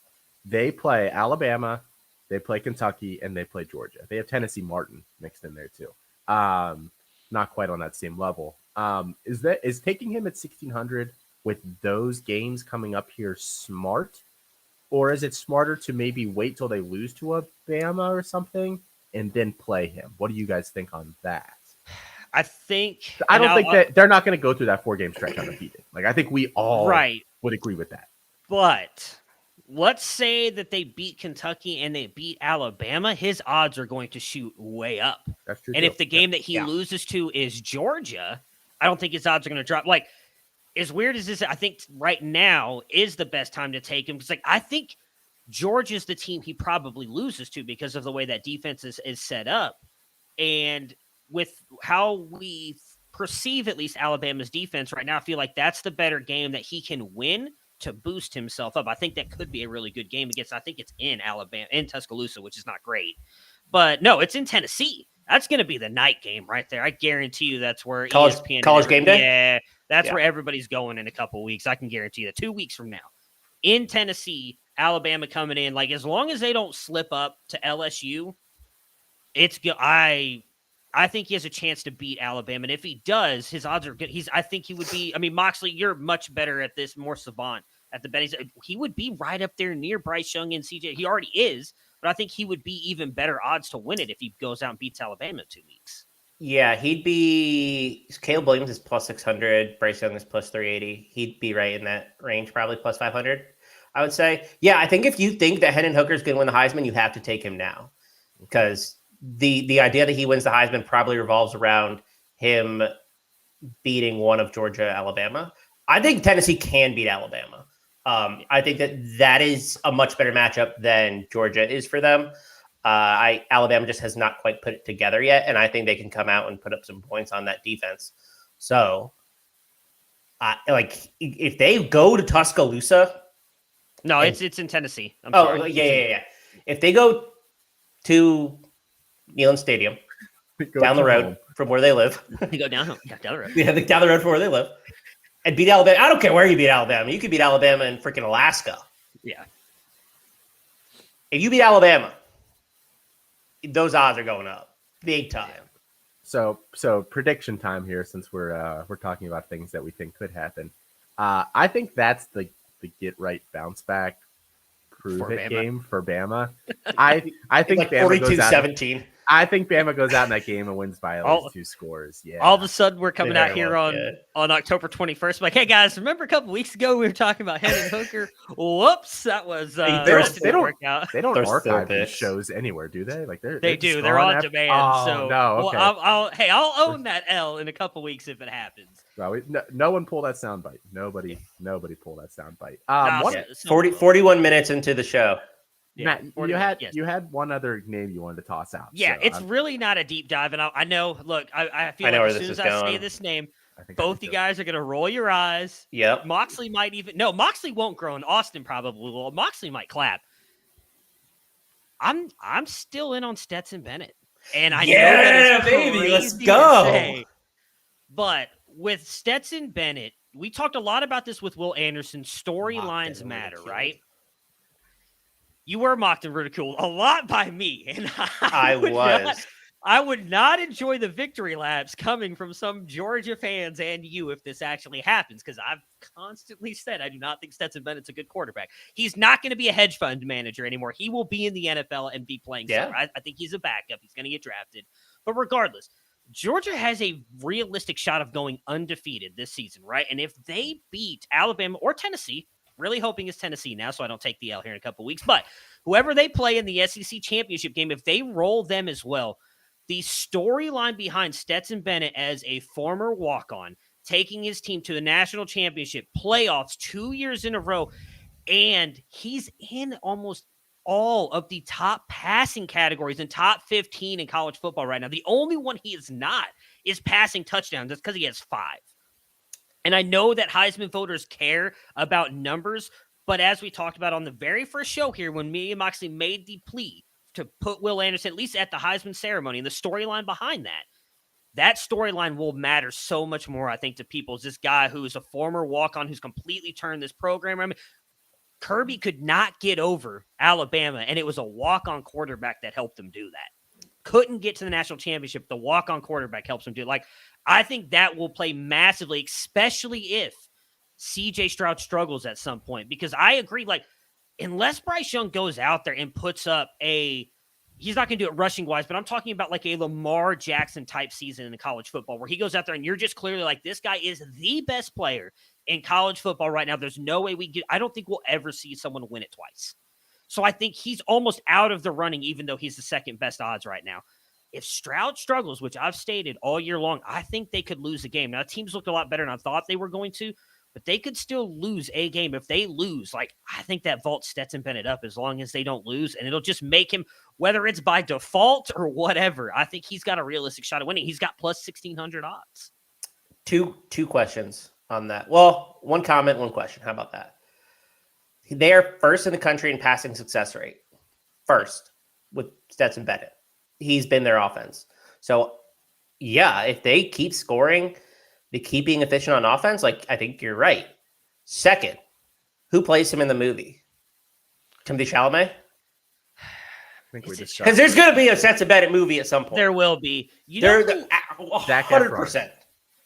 they play Alabama, they play Kentucky, and they play Georgia. They have Tennessee Martin mixed in there too. Not quite on that same level. Is taking him at 1,600 with those games coming up here smart? Or is it smarter to maybe wait till they lose to a Bama or something and then play him? What do you guys think on that? I think that they're not going to go through that 4-game stretch undefeated. Like, I think we all would agree with that. But let's say that they beat Kentucky and they beat Alabama, his odds are going to shoot way up. That's true. And if the game that he loses to is Georgia, I don't think his odds are going to drop. Like, as weird as this, I think right now is the best time to take him. Because, like, I think Georgia's the team he probably loses to because of the way that defense is set up. And with how we perceive at least Alabama's defense right now, I feel like that's the better game that he can win to boost himself up. I think that could be a really good game against, I think it's in Alabama, in Tuscaloosa, which is not great. But no, it's in Tennessee. That's going to be the night game right there. I guarantee you that's where ESPN college game day? Yeah, that's where everybody's going in a couple of weeks. I can guarantee that 2 weeks from now. In Tennessee, Alabama coming in. Like, as long as they don't slip up to LSU, it's good. I think he has a chance to beat Alabama. And if he does, his odds are good. I think he would be, I mean, Moxley, you're much better at this, more savant at the betting. He would be right up there near Bryce Young and CJ. He already is, but I think he would be even better odds to win it if he goes out and beats Alabama in 2 weeks. Yeah, he'd be. Caleb Williams is plus 600. Bryce Young is plus 380. He'd be right in that range, probably plus 500. I would say. Yeah, I think if you think that Hendon Hooker is going to win the Heisman, you have to take him now, because the idea that he wins the Heisman probably revolves around him beating one of Georgia, Alabama. I think Tennessee can beat Alabama. I think that is a much better matchup than Georgia is for them. Alabama just has not quite put it together yet, and I think they can come out and put up some points on that defense. So, if they go to Tuscaloosa, No, it's in Tennessee. I'm sorry. Yeah. If they go to Neyland Stadium, down the road from where they live, You go down the road. yeah, down the road from where they live, and beat Alabama. I don't care where you beat Alabama. You could beat Alabama in freaking Alaska. Yeah. If you beat Alabama, those odds are going up big time. So prediction time here, since we're talking about things that we think could happen. I think that's the get right bounce back prove it game for Bama. I think like Bama goes out. 42-17. I think Bama goes out in that game and wins by at least 2 scores. Yeah. All of a sudden, we're coming out here good. on October 21st. Like, hey guys, remember a couple weeks ago we were talking about Hendon Hooker? Whoops, that was they didn't work out. don't They're archive still these bitch. shows anywhere, do they? Like They do. just They're gone on demand. So no, okay. I'll own that L in a couple weeks if it happens. Well, no one pull that soundbite. Nobody pull that soundbite. Nah, One, so- so- 41 minutes into the show. yeah, Matt, 41, you had one other name you wanted to toss out. Yeah, so it's really not a deep dive, and I know. Look, I feel I know like where as this soon is as I say going. this name, I think both you guys are gonna roll your eyes. Yep. Moxley might even Moxley won't grow, and Austin probably will. Moxley might clap. I'm still in on Stetson Bennett, and I know that it's baby, let's crazy to go. say, but with Stetson Bennett, we talked a lot about this with Will Anderson. Storylines and matter, ridiculed. right? You were mocked and ridiculed a lot by me, and I was. I would not enjoy the victory laps coming from some Georgia fans and you if this actually happens, because I've constantly said I do not think Stetson Bennett's a good quarterback. He's not going to be a hedge fund manager anymore. He will be in the NFL and be playing. Yeah. I think he's a backup. He's going to get drafted. But regardless, Georgia has a realistic shot of going undefeated this season, right? And if they beat Alabama or Tennessee, really hoping it's Tennessee now so I don't take the L here in a couple weeks, but whoever they play in the SEC championship game, if they roll them as well, the storyline behind Stetson Bennett as a former walk-on, taking his team to the national championship playoffs 2 years in a row, and he's in almost all of the top passing categories and top 15 in college football right now. The only one he is not is passing touchdowns. That's because he has 5. And I know that Heisman voters care about numbers, but as we talked about on the very first show here, when me and Moxley made the plea to put Will Anderson at least at the Heisman ceremony and the storyline behind that storyline will matter so much more, I think, to people. Is this guy who is a former walk-on who's completely turned this program. I mean, Kirby could not get over Alabama, and it was a walk-on quarterback that helped them do that. Couldn't get to the national championship. The walk-on quarterback helps him do it. Like, I think that will play massively, especially if CJ Stroud struggles at some point, because I agree, like, unless Bryce Young goes out there and puts up he's not going to do it rushing wise, but I'm talking about like a Lamar Jackson type season in college football where he goes out there and you're just clearly like, this guy is the best player in college football right now. There's no way I don't think we'll ever see someone win it twice. So I think he's almost out of the running, even though he's the second best odds right now. If Stroud struggles, which I've stated all year long, I think they could lose the game. Now, teams looked a lot better than I thought they were going to, but they could still lose a game. If they lose, like, I think that vaults Stetson Bennett up as long as they don't lose, and it'll just make him, whether it's by default or whatever, I think he's got a realistic shot of winning. He's got plus 1,600 odds. Two questions on that. Well, one comment, one question. How about that? They are first in the country in passing success rate. First with Stetson Bennett. He's been their offense. So, yeah, if they keep scoring, they keep being efficient on offense, like, I think you're right. Second, who plays him in the movie? Timothy Chalamet? I think we discussed Because there's going to be a Stetson Bennett movie at some point. There will be. You know, Zac 100%.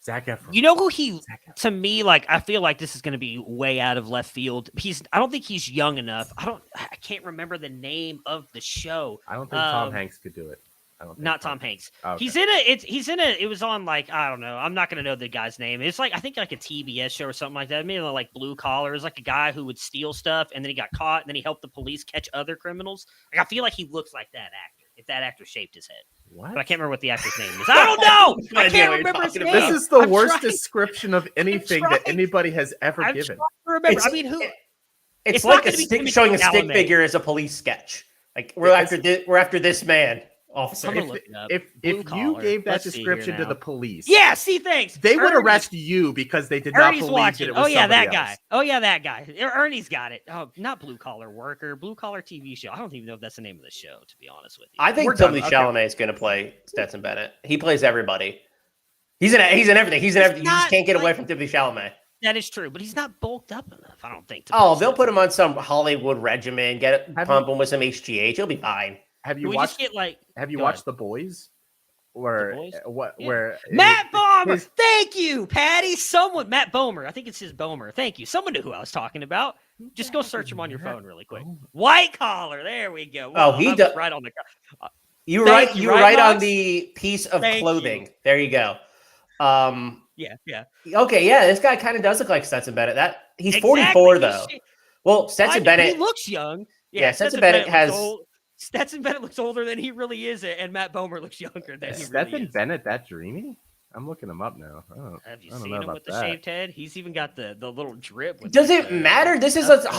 Zac Efron. You know who to me, like, I feel like this is going to be way out of left field. I don't think he's young enough. I can't remember the name of the show. I don't think Tom Hanks could do it. I don't think Not Tom Hanks. Okay. He's in a. It was on like I don't know. I'm not gonna know the guy's name. It's like I think like a TBS show or something like that. Maybe like Blue Collar. It's like a guy who would steal stuff and then he got caught and then he helped the police catch other criminals. Like I feel like he looks like that actor. If that actor shaped his head. What? But I can't remember what the actor's name is. I don't know. I can't remember his name. This is the I'm worst trying- description of anything that anybody has ever I'm given. trying to remember. It's- I mean, who? It's It's not like a gonna be stick Timothy showing a stick Chalamet. figure as a police sketch. Like we're after this man, officer. I'm gonna look it up. If Blue you collar. gave that Let's see here description to now. the police, Yeah, see, thanks. they would Ernie's- arrest you because they did not Ernie's believe watching. that it was Oh yeah, that somebody guy. else. Oh yeah, that guy. Ernie's got it. Oh, not blue collar worker, blue collar TV show. I don't even know if that's the name of the show. To be honest with you, I think We're done. Timothy Okay. Chalamet is going to play Stetson Bennett. He plays everybody. He's in everything. He's in everything. You just not can't get away like- from Timothy Chalamet. that is true, but he's not bulked up enough. I don't think. To Oh, play they'll put Stetson. him on some Hollywood regimen. Have Pump him with some HGH. He'll be fine. Have Can you we just watched? get like Have you go watched ahead. The Boys? Where The Boys? what? Yeah. Where Matt Bomer? his- Thank you, Patty. Someone, Matt Bomer. I think it's his Bomer. Thank you. Someone knew who I was talking about. Just go search him on your phone really quick. White collar. There we go. Oh, Whoa, he I was does- right on the. You were Thank right. you, You were right, right on Mox? the piece of Thank clothing. you. There you go. Yeah. Okay, yeah, this guy kind of does look like Stetson Bennett. He's Exactly. 44 though. Well, Stetson He Bennett. looks young. Yeah, Stetson Bennett looks has- old. Stetson Bennett looks older than he really is, and Matt Bomer looks younger than Is he Stetson really is. Bennett that dreamy? I'm looking him up now. Have you I don't seen know him about with the that. shaved head? He's even got the little drip. With Does like it the- matter? This is stuff a on it.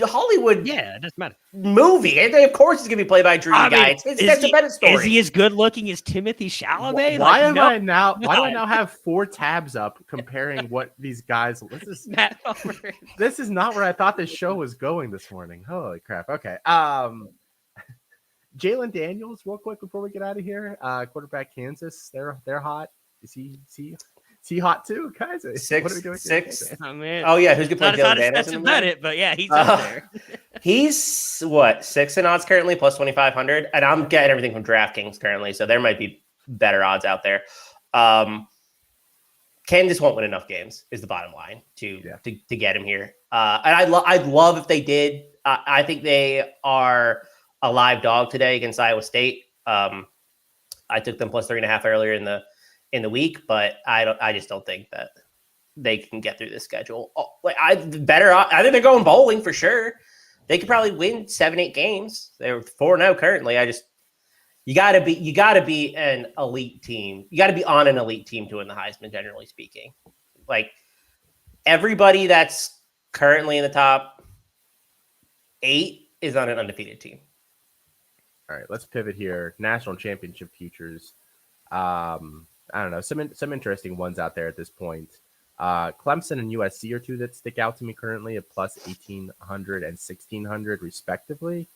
Hollywood Yeah, it doesn't matter. movie. And of course, it's gonna be played by a dreamy I mean, guy. It's is Stetson he- Bennett's story. Is he as good looking as Timothy Chalamet? Why Like, am no, I now? Why do I no. now have 4 tabs up comparing what these guys? Matt Bomer. This is not where I thought this show was going this morning. Holy crap! Okay, Jalen Daniels, real quick before we get out of here. Quarterback Kansas, they're hot. Is he hot too, guys? What are we doing? Six. Oh man. Oh yeah, who's gonna play Not as hot Jalen as Daniels? Stetson in the movie? Bennett, but yeah, he's up there. He's what 6 in odds currently, plus 2,500, and I'm getting everything from DraftKings currently, so there might be better odds out there. Kansas won't win enough games, is the bottom line to get him here. And I'd love if they did. I think they are a live dog today against Iowa State. I took them plus 3.5 earlier in the week, but I just don't think that they can get through this schedule. I think they're going bowling for sure. They could probably win 7-8 games. They're 4-0 currently. You gotta be an elite team. You gotta be on an elite team to win the Heisman, generally speaking. Like everybody that's currently in the top 8 is on an undefeated team. All right, let's pivot here. National championship futures. I don't know, some interesting ones out there at this point. Clemson and USC are two that stick out to me currently at plus 1,800 and 1,600 respectively.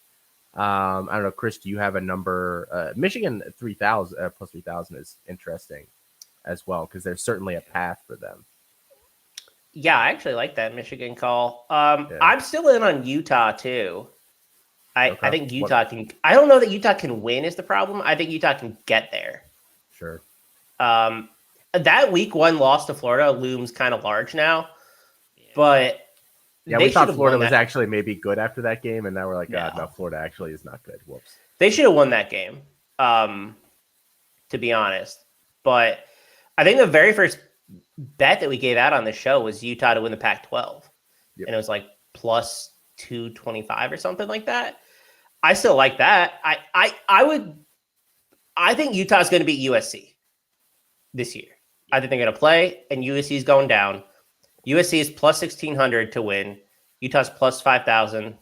I don't know, Chris, do you have a number? Michigan 3,000 plus 3,000 is interesting as well because there's certainly a path for them. Yeah, I actually like that Michigan call. I'm still in on Utah too. I think Utah can. I don't know that Utah can win is the problem. I think Utah can get there. Sure. That week 1 loss to Florida looms kind of large now, but yeah, they we thought should've Florida won was that. actually maybe good after that game, and now we're like, No. no, Florida actually is not good. Whoops. They should have won that game, to be honest. But I think the very first bet that we gave out on the show was Utah to win the Pac-12, Yep. and it was like plus 225 or something like that. I still like that. I think Utah's going to beat USC this year. I think they're going to play, and USC is going down. USC is plus 1,600 to win. Utah's plus 5,000.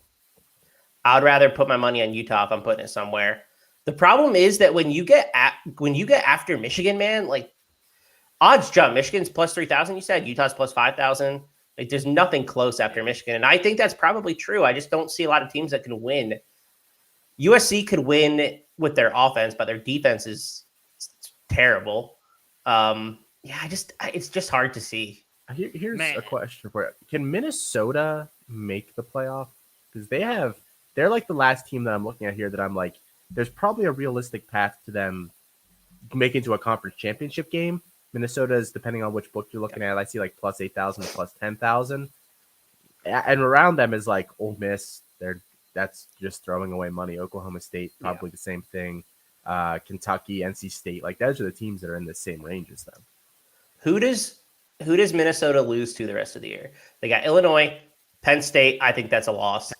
I'd rather put my money on Utah if I'm putting it somewhere. The problem is that when you get after Michigan, man, like odds jump. Michigan's plus 3,000. You said Utah's plus 5,000. Like there's nothing close after Michigan, and I think that's probably true. I just don't see a lot of teams that can win. USC could win with their offense, but their defense is terrible. It's just hard to see. Here's Man. a question for you. Can Minnesota make the playoff? Because they're like the last team that I'm looking at here that I'm like, there's probably a realistic path to them making to a conference championship game. Minnesota's, depending on which book you're looking at, I see like plus 8,000 to plus 10,000. And around them is like Ole Miss. That's just throwing away money. Oklahoma State, probably the same thing. Kentucky, NC State. Like those are the teams that are in the same range as them. Who does Minnesota lose to the rest of the year? They got Illinois, Penn State. I think that's a loss.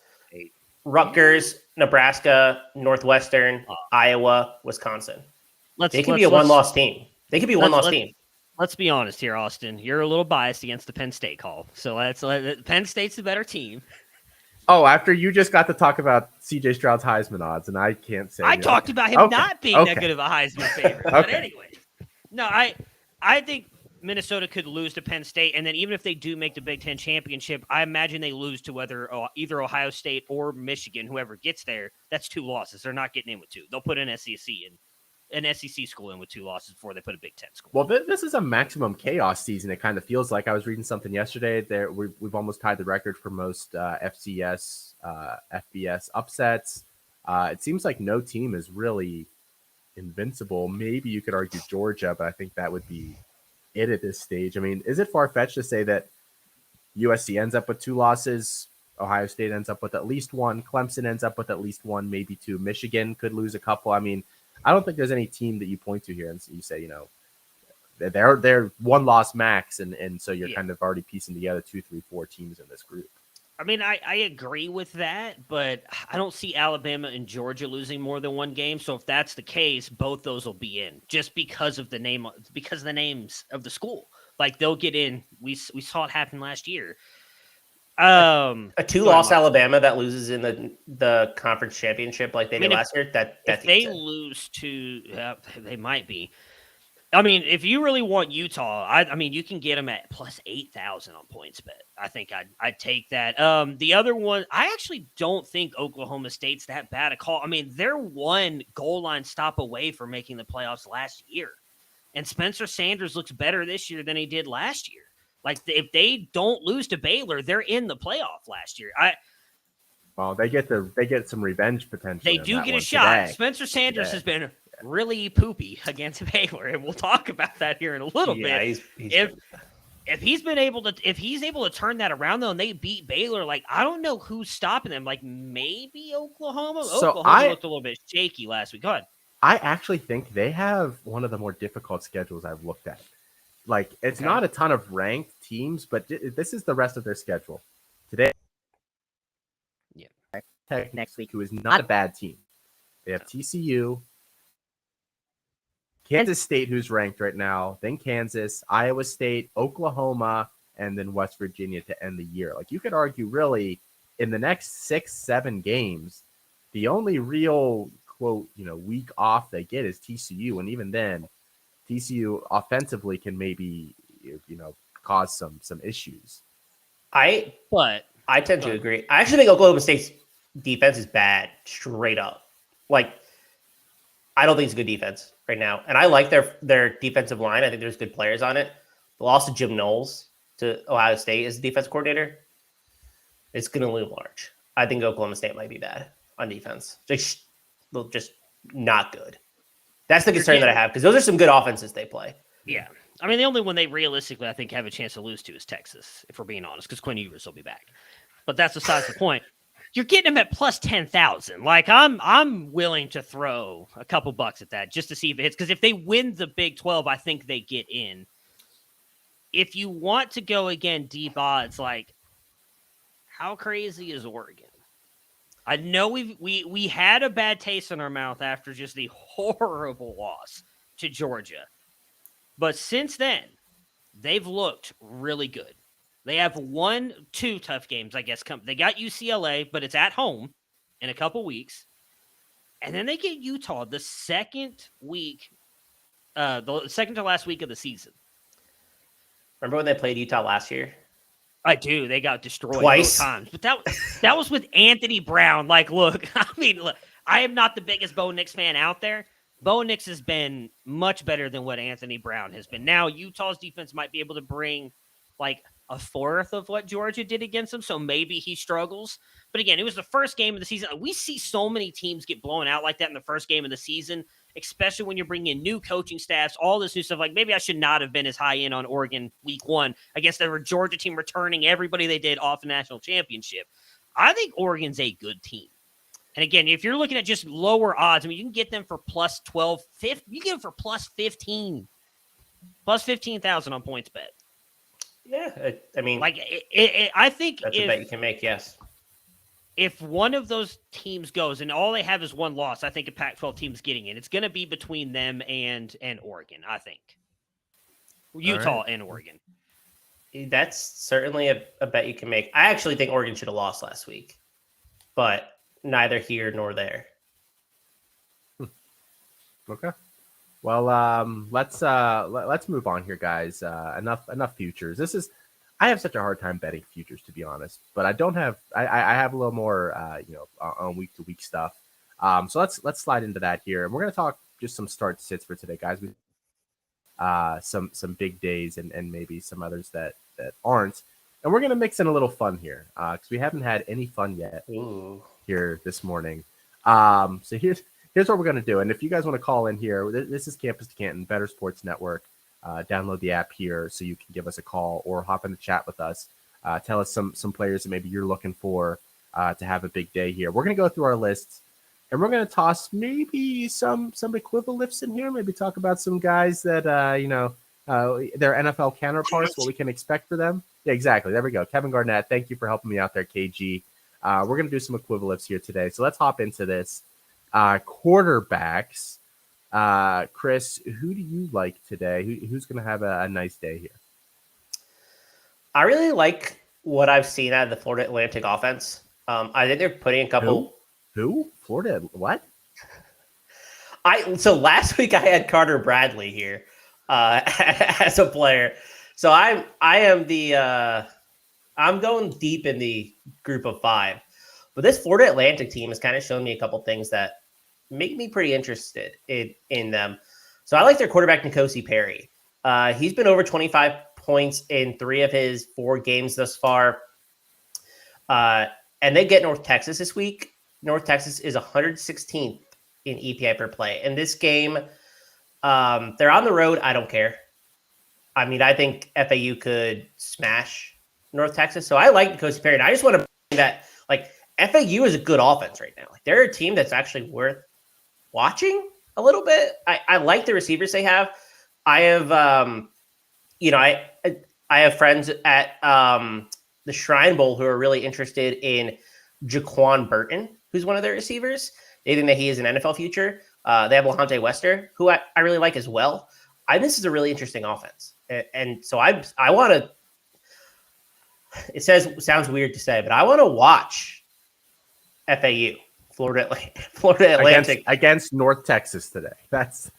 Rutgers, Nebraska, Northwestern, Iowa, Wisconsin. They could be a one-loss team. They could be a one-loss team. Let's be honest here, Austin. You're a little biased against the Penn State call. So Penn State's the better team. Oh, after you just got to talk about CJ Stroud's Heisman odds, and I can't say. I talked about him not being that good of a Heisman favorite. But anyway, no, I think Minnesota could lose to Penn State, and then even if they do make the Big Ten championship, I imagine they lose to either Ohio State or Michigan. Whoever gets there, that's 2 losses. They're not getting in with 2. They'll put an SEC school in with 2 losses before they put a Big Ten school. Well, this is a maximum chaos season. It kind of feels like. I was reading something yesterday. There, we've almost tied the record for most FCS, FBS upsets. It seems like no team is really invincible. Maybe you could argue Georgia, but I think that would be it at this stage. I mean, is it far-fetched to say that USC ends up with 2 losses, Ohio State ends up with at least 1, Clemson ends up with at least 1, maybe 2, Michigan could lose a couple? I mean, I don't think there's any team that you point to here and you say, they're 1 loss max, and so you're kind of already piecing together 2, 3, 4 teams in this group. I mean, I agree with that, but I don't see Alabama and Georgia losing more than 1 game. So if that's the case, both those will be in just because of the names of the school. Like they'll get in. We saw it happen last year. A 2-loss Alabama that loses in the conference championship like they did last year. If they lose to, they might be. I mean, if you really want Utah, I mean, you can get them at plus 8,000 on PointsBet. I think I'd take that. The other one, I actually don't think Oklahoma State's that bad a call. I mean, they're 1 goal line stop away from making the playoffs last year, and Spencer Sanders looks better this year than he did last year. Like if they don't lose to Baylor, they're in the playoff last year. Well, they get some revenge potential. They do get a shot. Today. Spencer Sanders has been really poopy against Baylor, and we'll talk about that here in a little bit. If he's able to turn that around though, and they beat Baylor, like I don't know who's stopping them. Like maybe Oklahoma. Oklahoma looked a little bit shaky last week. Go ahead. I actually think they have one of the more difficult schedules I've looked at. Like it's not a ton of ranked teams, but this is the rest of their schedule today. Yeah, Tech next week, who is not a bad team. They have TCU. Kansas State, who's ranked right now, then Kansas, Iowa State, Oklahoma, and then West Virginia to end the year. Like you could argue really in the next 6-7 games, the only real quote, week off they get is TCU. And even then TCU offensively can maybe, cause some issues. I tend to agree. I actually think Oklahoma State's defense is bad straight up. Like, I don't think it's a good defense right now. And I like their defensive line. I think there's good players on it. The loss of Jim Knowles to Ohio State as defense coordinator, it's going to loom large. I think Oklahoma State might be bad on defense. Just not good. That's the concern that I have because those are some good offenses they play. Yeah. I mean, the only one they realistically, I think, have a chance to lose to is Texas, if we're being honest, because Quinn Ewers will be back. But that's besides the point. You're getting him at plus 10,000. Like I'm willing to throw a couple bucks at that just to see if it hits. Because if they win the Big 12, I think they get in. If you want to go again deep odds, like how crazy is Oregon? I know we had a bad taste in our mouth after just the horrible loss to Georgia, but since then they've looked really good. They have 1-2 tough games, I guess. They got UCLA, but it's at home in a couple weeks. And then they get Utah the second to last week of the season. Remember when they played Utah last year? I do. They got destroyed twice both times. But that was with Anthony Brown. Like, look, I am not the biggest Bo Nix fan out there. Bo Nix has been much better than what Anthony Brown has been. Now, Utah's defense might be able to bring like a fourth of what Georgia did against him, so maybe he struggles. But again, it was the first game of the season. We see so many teams get blown out like that in the first game of the season, especially when you're bringing in new coaching staffs, all this new stuff. Like maybe I should not have been as high in on Oregon week 1 against the Georgia team returning everybody they did off the national championship. I think Oregon's a good team. And again, if you're looking at just lower odds, I mean, you can get them for plus 12, 15, you get them for plus 15, plus 15,000 on PointsBet. Yeah, I mean, like I think that's a bet you can make. Yes. If one of those teams goes and all they have is one loss, I think a Pac-12 team's getting it. It's going to be between them and Oregon, I think. Utah and Oregon. That's certainly a bet you can make. I actually think Oregon should have lost last week, but neither here nor there. Okay. Well, let's move on here, guys. Enough futures. I have such a hard time betting futures, to be honest, but I don't have. I have a little more, on week to week stuff. So let's slide into that here, and we're gonna talk just some start sits for today, guys. Some big days and maybe some others that aren't, and we're gonna mix in a little fun here because we haven't had any fun yet here this morning. So here's what we're gonna do, and if you guys want to call in here, this is Campus to Canton, Bettor Sports Network. Download the app here so you can give us a call or hop in the chat with us. Tell us some players that maybe you're looking for to have a big day here. We're gonna go through our lists. And we're going to toss maybe some equivalents in here. Maybe talk about some guys that, their NFL counterparts, what we can expect for them. Yeah, exactly. There we go. Kevin Garnett, thank you for helping me out there, KG. We're going to do some equivalents here today. So let's hop into this. Quarterbacks. Chris, who do you like today? Who's going to have a nice day here? I really like what I've seen out of the Florida Atlantic offense. I think they're putting a couple... Who? Florida? What? So last week I had Carter Bradley here as a player. So I'm going deep in the group of 5. But this Florida Atlantic team has kind of shown me a couple things that make me pretty interested in them. So I like their quarterback, N'Kosi Perry. He's been over 25 points in 3 of his 4 games thus far. And they get North Texas this week. North Texas is 116th in EPI per play. In this game, they're on the road. I don't care. I mean, I think FAU could smash North Texas. So I like N'Kosi Perry. And I just want to bring that, like, FAU is a good offense right now. Like, they're a team that's actually worth watching a little bit. I like the receivers they have. I have, I have friends at the Shrine Bowl who are really interested in Jaquan Burton, who's one of their receivers. They think that he is an NFL future. They have LaHonte Wester, who I really like as well. This is a really interesting offense. And so I want to, it sounds weird to say, but I want to watch FAU, Florida Atlantic. Against North Texas today. That's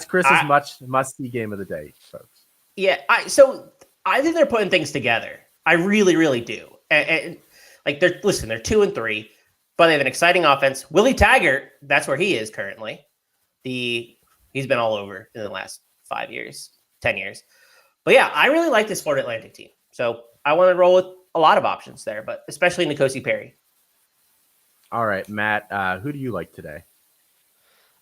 Chris's must-see game of the day, folks. Yeah, so I think they're putting things together. I really, really do. And like they're 2-3. But they have an exciting offense. Willie Taggart, that's where he is currently. He's been all over in the last 5 years, 10 years. But yeah, I really like this Florida Atlantic team. So I want to roll with a lot of options there, but especially N'Kosi Perry. All right, Matt, who do you like today?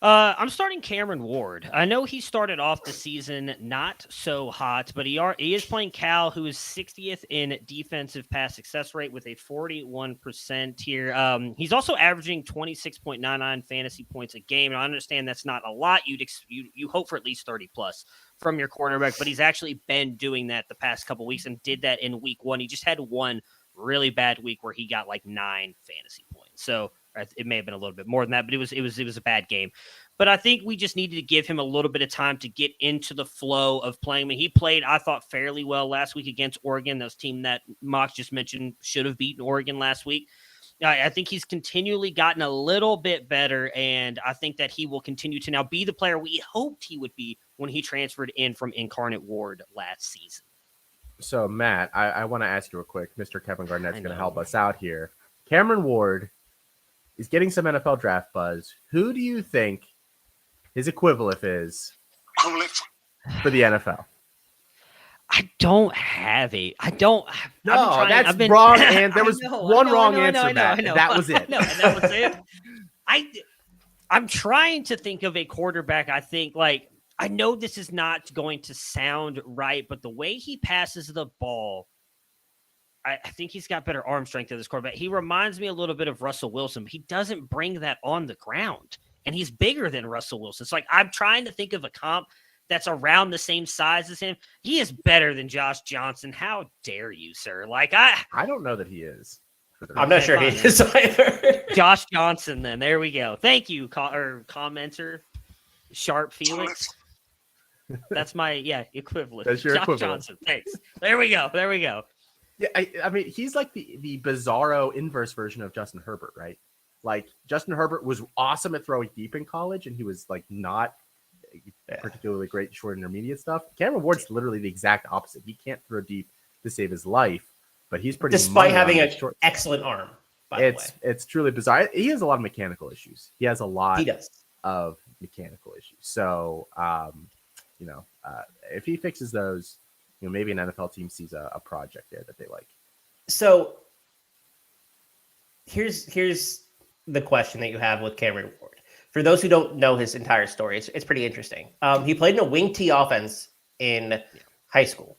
I'm starting Cameron Ward. I know he started off the season not so hot, but he is playing Cal, who is 60th in defensive pass success rate with a 41% here. He's also averaging 26.99 fantasy points a game. And I understand that's not a lot. You hope for at least 30 plus from your quarterback, but he's actually been doing that the past couple weeks and did that in week 1. He just had one really bad week where he got like 9 fantasy points. So it may have been a little bit more than that, but it was a bad game. But I think we just needed to give him a little bit of time to get into the flow of playing. I mean, he played, I thought, fairly well last week against Oregon. That was a team that Mox just mentioned should have beaten Oregon last week. I think he's continually gotten a little bit better, and I think that he will continue to now be the player we hoped he would be when he transferred in from Incarnate Ward last season. So, Matt, I want to ask you real quick. Mr. Kevin Garnett's going to help us out here. Cameron Ward is getting some NFL draft buzz. Who do you think his equivalent is for the NFL? I don't have a. I don't. No, that's wrong. And there was one wrong answer, Matt. That was it. No, that was it. I'm trying to think of a quarterback. I think, like, I know this is not going to sound right, but the way he passes the ball I think he's got better arm strength than this quarterback. He reminds me a little bit of Russell Wilson, but he doesn't bring that on the ground. And he's bigger than Russell Wilson. It's like I'm trying to think of a comp that's around the same size as him. He is better than Josh Johnson. How dare you, sir? Like I don't know that he is. I'm not sure he is either. Josh Johnson, then. There we go. Thank you, commenter. Sharp Felix. That's my equivalent. That's your Josh equivalent. Johnson. Thanks. There we go. Yeah, I mean, he's like the bizarro inverse version of Justin Herbert, right? Like Justin Herbert was awesome at throwing deep in college, and he was like not particularly great at short intermediate stuff. Cameron Ward's literally the exact opposite. He can't throw deep to save his life, but he's pretty despite having an short. excellent arm. By the way, it's truly bizarre. He has a lot of mechanical issues. He has a lot he does. of mechanical issues. So, if he fixes those, maybe an NFL team sees a project there that they like. So here's the question that you have with Cameron Ward. For those who don't know his entire story, it's pretty interesting. He played in a wing T offense in high school.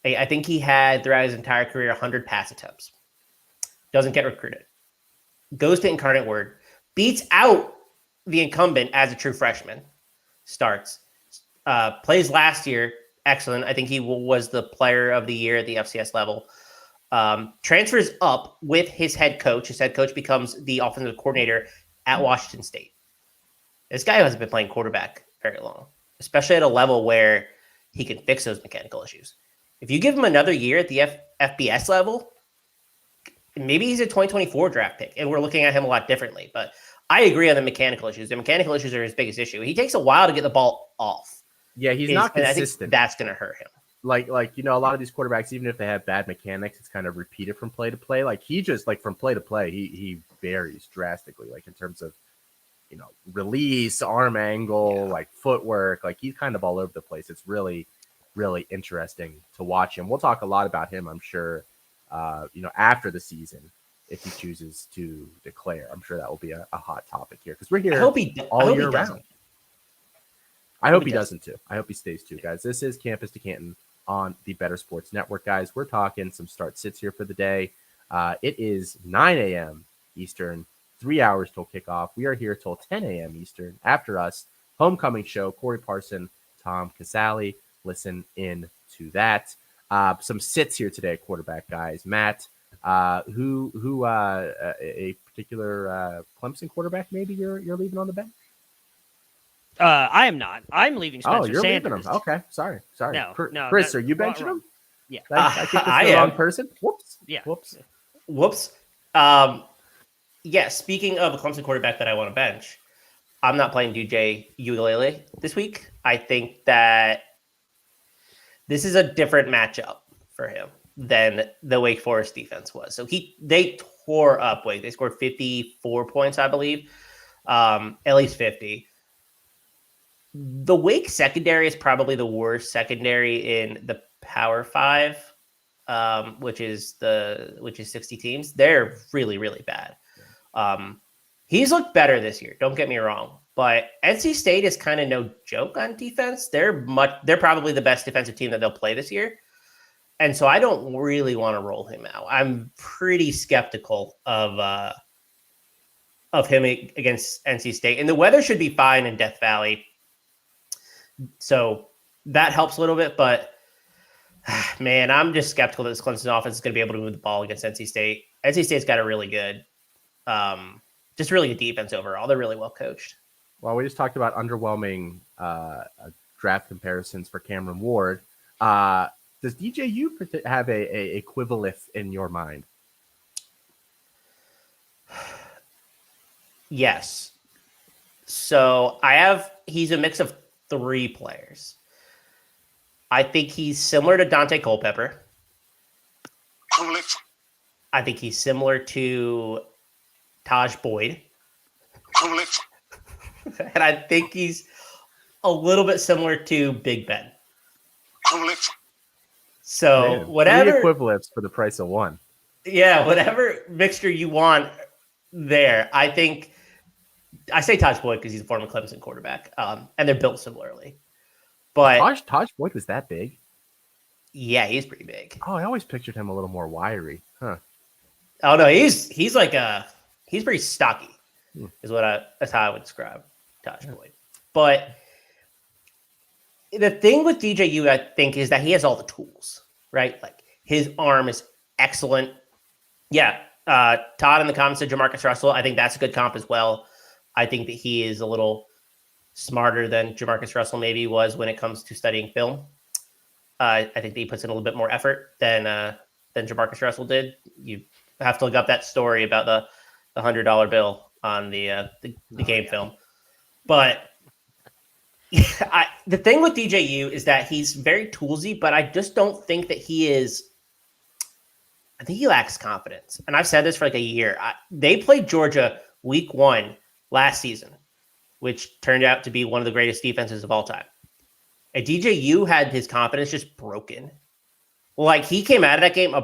I think he had throughout his entire career 100 pass attempts. Doesn't get recruited. Goes to Incarnate Word. Beats out the incumbent as a true freshman. Starts. Plays last year. Excellent. I think he was the player of the year at the FCS level. Transfers up with his head coach. His head coach becomes the offensive coordinator at Washington State. This guy hasn't been playing quarterback very long, especially at a level where he can fix those mechanical issues. If you give him another year at the FBS level, maybe he's a 2024 draft pick, and we're looking at him a lot differently. But I agree on the mechanical issues. The mechanical issues are his biggest issue. He takes a while to get the ball off. Yeah, he's not consistent. I think that's going to hurt him. Like a lot of these quarterbacks, even if they have bad mechanics, it's kind of repeated from play to play. Like he just from play to play, he varies drastically. Like in terms of release, arm angle, like footwork. Like he's kind of all over the place. It's really, really interesting to watch him. We'll talk a lot about him, I'm sure. After the season, if he chooses to declare, I'm sure that will be a hot topic here because we're here all year round. I hope he doesn't too. I hope he stays too, guys. This is Campus to Canton on the Bettor Sports Network, guys. We're talking some start sits here for the day. It is 9 a.m. Eastern, 3 hours till kickoff. We are here till 10 a.m. Eastern. After us, homecoming show, Corey Parson, Tom Casale. Listen in to that. Some sits here today, quarterback guys. Matt, who a particular Clemson quarterback maybe you're leaving on the bench? I am not. I'm leaving Spencer you're Sanders. leaving him. Okay, sorry. No, Chris, are you benching him? Yeah. I think that's the wrong person. Whoops. Yeah. Whoops. Speaking of a Clemson quarterback that I want to bench, I'm not playing DJ Uiagalelei this week. I think that this is a different matchup for him than the Wake Forest defense was. So they tore up Wake. They scored 54 points, I believe, at least 50. The Wake secondary is probably the worst secondary in the Power Five, which is 60 teams. They're really, really bad. He's looked better this year. Don't get me wrong, but NC State is kind of no joke on defense. They're probably the best defensive team that they'll play this year, and so I don't really want to roll him out. I'm pretty skeptical of him against NC State, and the weather should be fine in Death Valley. So that helps a little bit, but man, I'm just skeptical that this Clemson offense is going to be able to move the ball against NC State. NC State's got a really good, just really good defense overall. They're really well coached. Well, we just talked about underwhelming draft comparisons for Cameron Ward. Does DJU have a equivalent in your mind? Yes. So he's a mix of 3 players. I think he's similar to Dante Culpepper. I think he's similar to Taj Boyd. And I think he's a little bit similar to Big Ben. So whatever 3 equivalents for the price of 1. Yeah, whatever mixture you want there. I say Taj Boyd because he's a former Clemson quarterback, and they're built similarly. But Taj Boyd was that big? Yeah, he's pretty big. Oh, I always pictured him a little more wiry. Huh. Oh no, he's pretty stocky, Hmm. that's how I would describe Tosh Boyd. But the thing with DJU, I think, is that he has all the tools, right? Like his arm is excellent. Yeah, Todd in the comments said Jamarcus Russell. I think that's a good comp as well. I think that he is a little smarter than Jamarcus Russell maybe was when it comes to studying film. I think that he puts in a little bit more effort than Jamarcus Russell did. You have to look up that story about the $100 bill on the game film. But the thing with DJU is that he's very toolsy, but I just don't think that he is. I think he lacks confidence. And I've said this for like a year. They played Georgia week 1 last season, which turned out to be one of the greatest defenses of all time. And DJU had his confidence just broken. Like he came out of that game,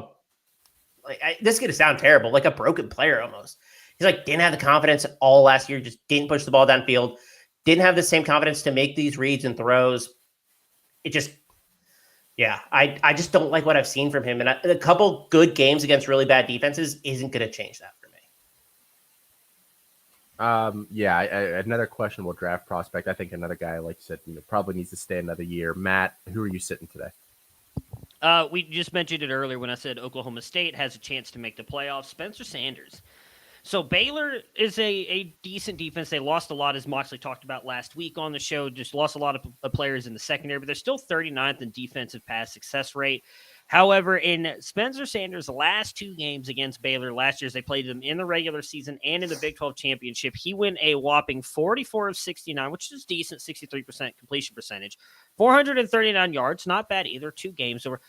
this is going to sound terrible, like a broken player almost. He's like, didn't have the confidence all last year, just didn't push the ball downfield, didn't have the same confidence to make these reads and throws. It just, yeah, I just don't like what I've seen from him. And a couple good games against really bad defenses isn't going to change that for me. Yeah, another questionable draft prospect. I think another guy, like you said, probably needs to stay another year. Matt, who are you sitting today? We just mentioned it earlier when I said Oklahoma State has a chance to make the playoffs. Spencer Sanders. So Baylor is a decent defense. They lost a lot, as Moxley talked about last week on the show. Just lost a lot of players in the secondary, but they're still 39th in defensive pass success rate. However, in Spencer Sanders' last 2 games against Baylor last year, as they played them in the regular season and in the Big 12 championship, he went a whopping 44 of 69, which is decent, 63% completion percentage, 439 yards, not bad either, 2 games over,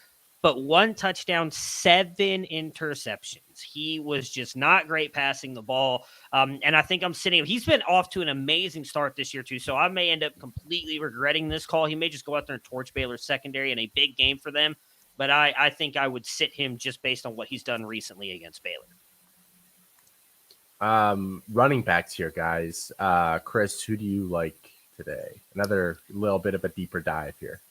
but 1 touchdown, 7 interceptions. He was just not great passing the ball. And I think he's been off to an amazing start this year too. So I may end up completely regretting this call. He may just go out there and torch Baylor's secondary in a big game for them. But I think I would sit him just based on what he's done recently against Baylor. Running backs here, guys. Chris, who do you like today? Another little bit of a deeper dive here.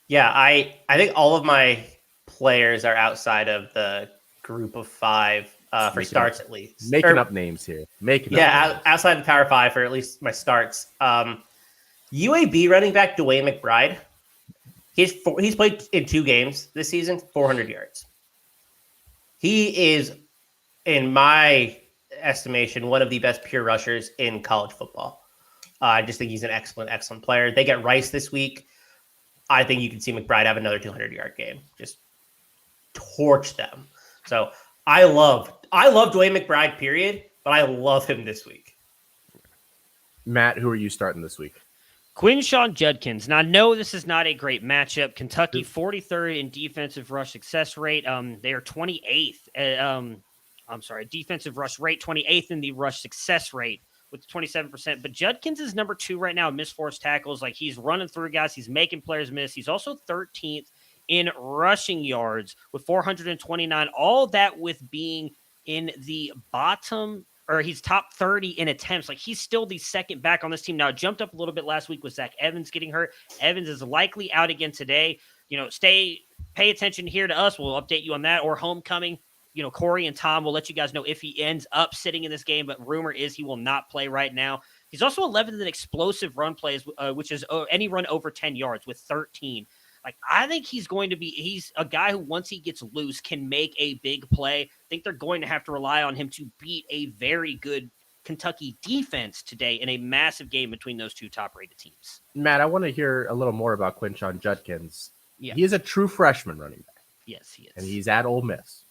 Yeah, I think all of my players are outside of the group of 5 for starts at least. Making up names here. Outside the Power 5 for at least my starts. UAB running back Dwayne McBride. He's played in 2 games this season, 400 yards. He is, in my estimation, one of the best pure rushers in college football. I just think he's an excellent player. They get Rice this week. I think you can see McBride have another 200-yard game. Just torch them. So I love Dwayne McBride, period, but I love him this week. Matt, who are you starting this week? Quinshawn Judkins. Now, no, this is not a great matchup. Kentucky, 43rd in defensive rush success rate. They are 28th. Defensive rush rate, 28th in the rush success rate with 27%. But Judkins is number 2 right now in missed forced tackles. Like, he's running through guys. He's making players miss. He's also 13th in rushing yards with 429. All that with being in the bottom, or he's top 30 in attempts. Like, he's still the second back on this team. Now, it jumped up a little bit last week with Zach Evans getting hurt. Evans is likely out again today. Pay attention here to us. We'll update you on that. Or homecoming, Corey and Tom will let you guys know if he ends up sitting in this game, but rumor is he will not play right now. He's also 11th in explosive run plays, which is any run over 10 yards with 13. Like, I think he's a guy who, once he gets loose, can make a big play. I think they're going to have to rely on him to beat a very good Kentucky defense today in a massive game between those 2 top-rated teams. Matt, I want to hear a little more about Quinshawn Judkins. Yeah. He is a true freshman running back. Yes, he is. And he's at Ole Miss.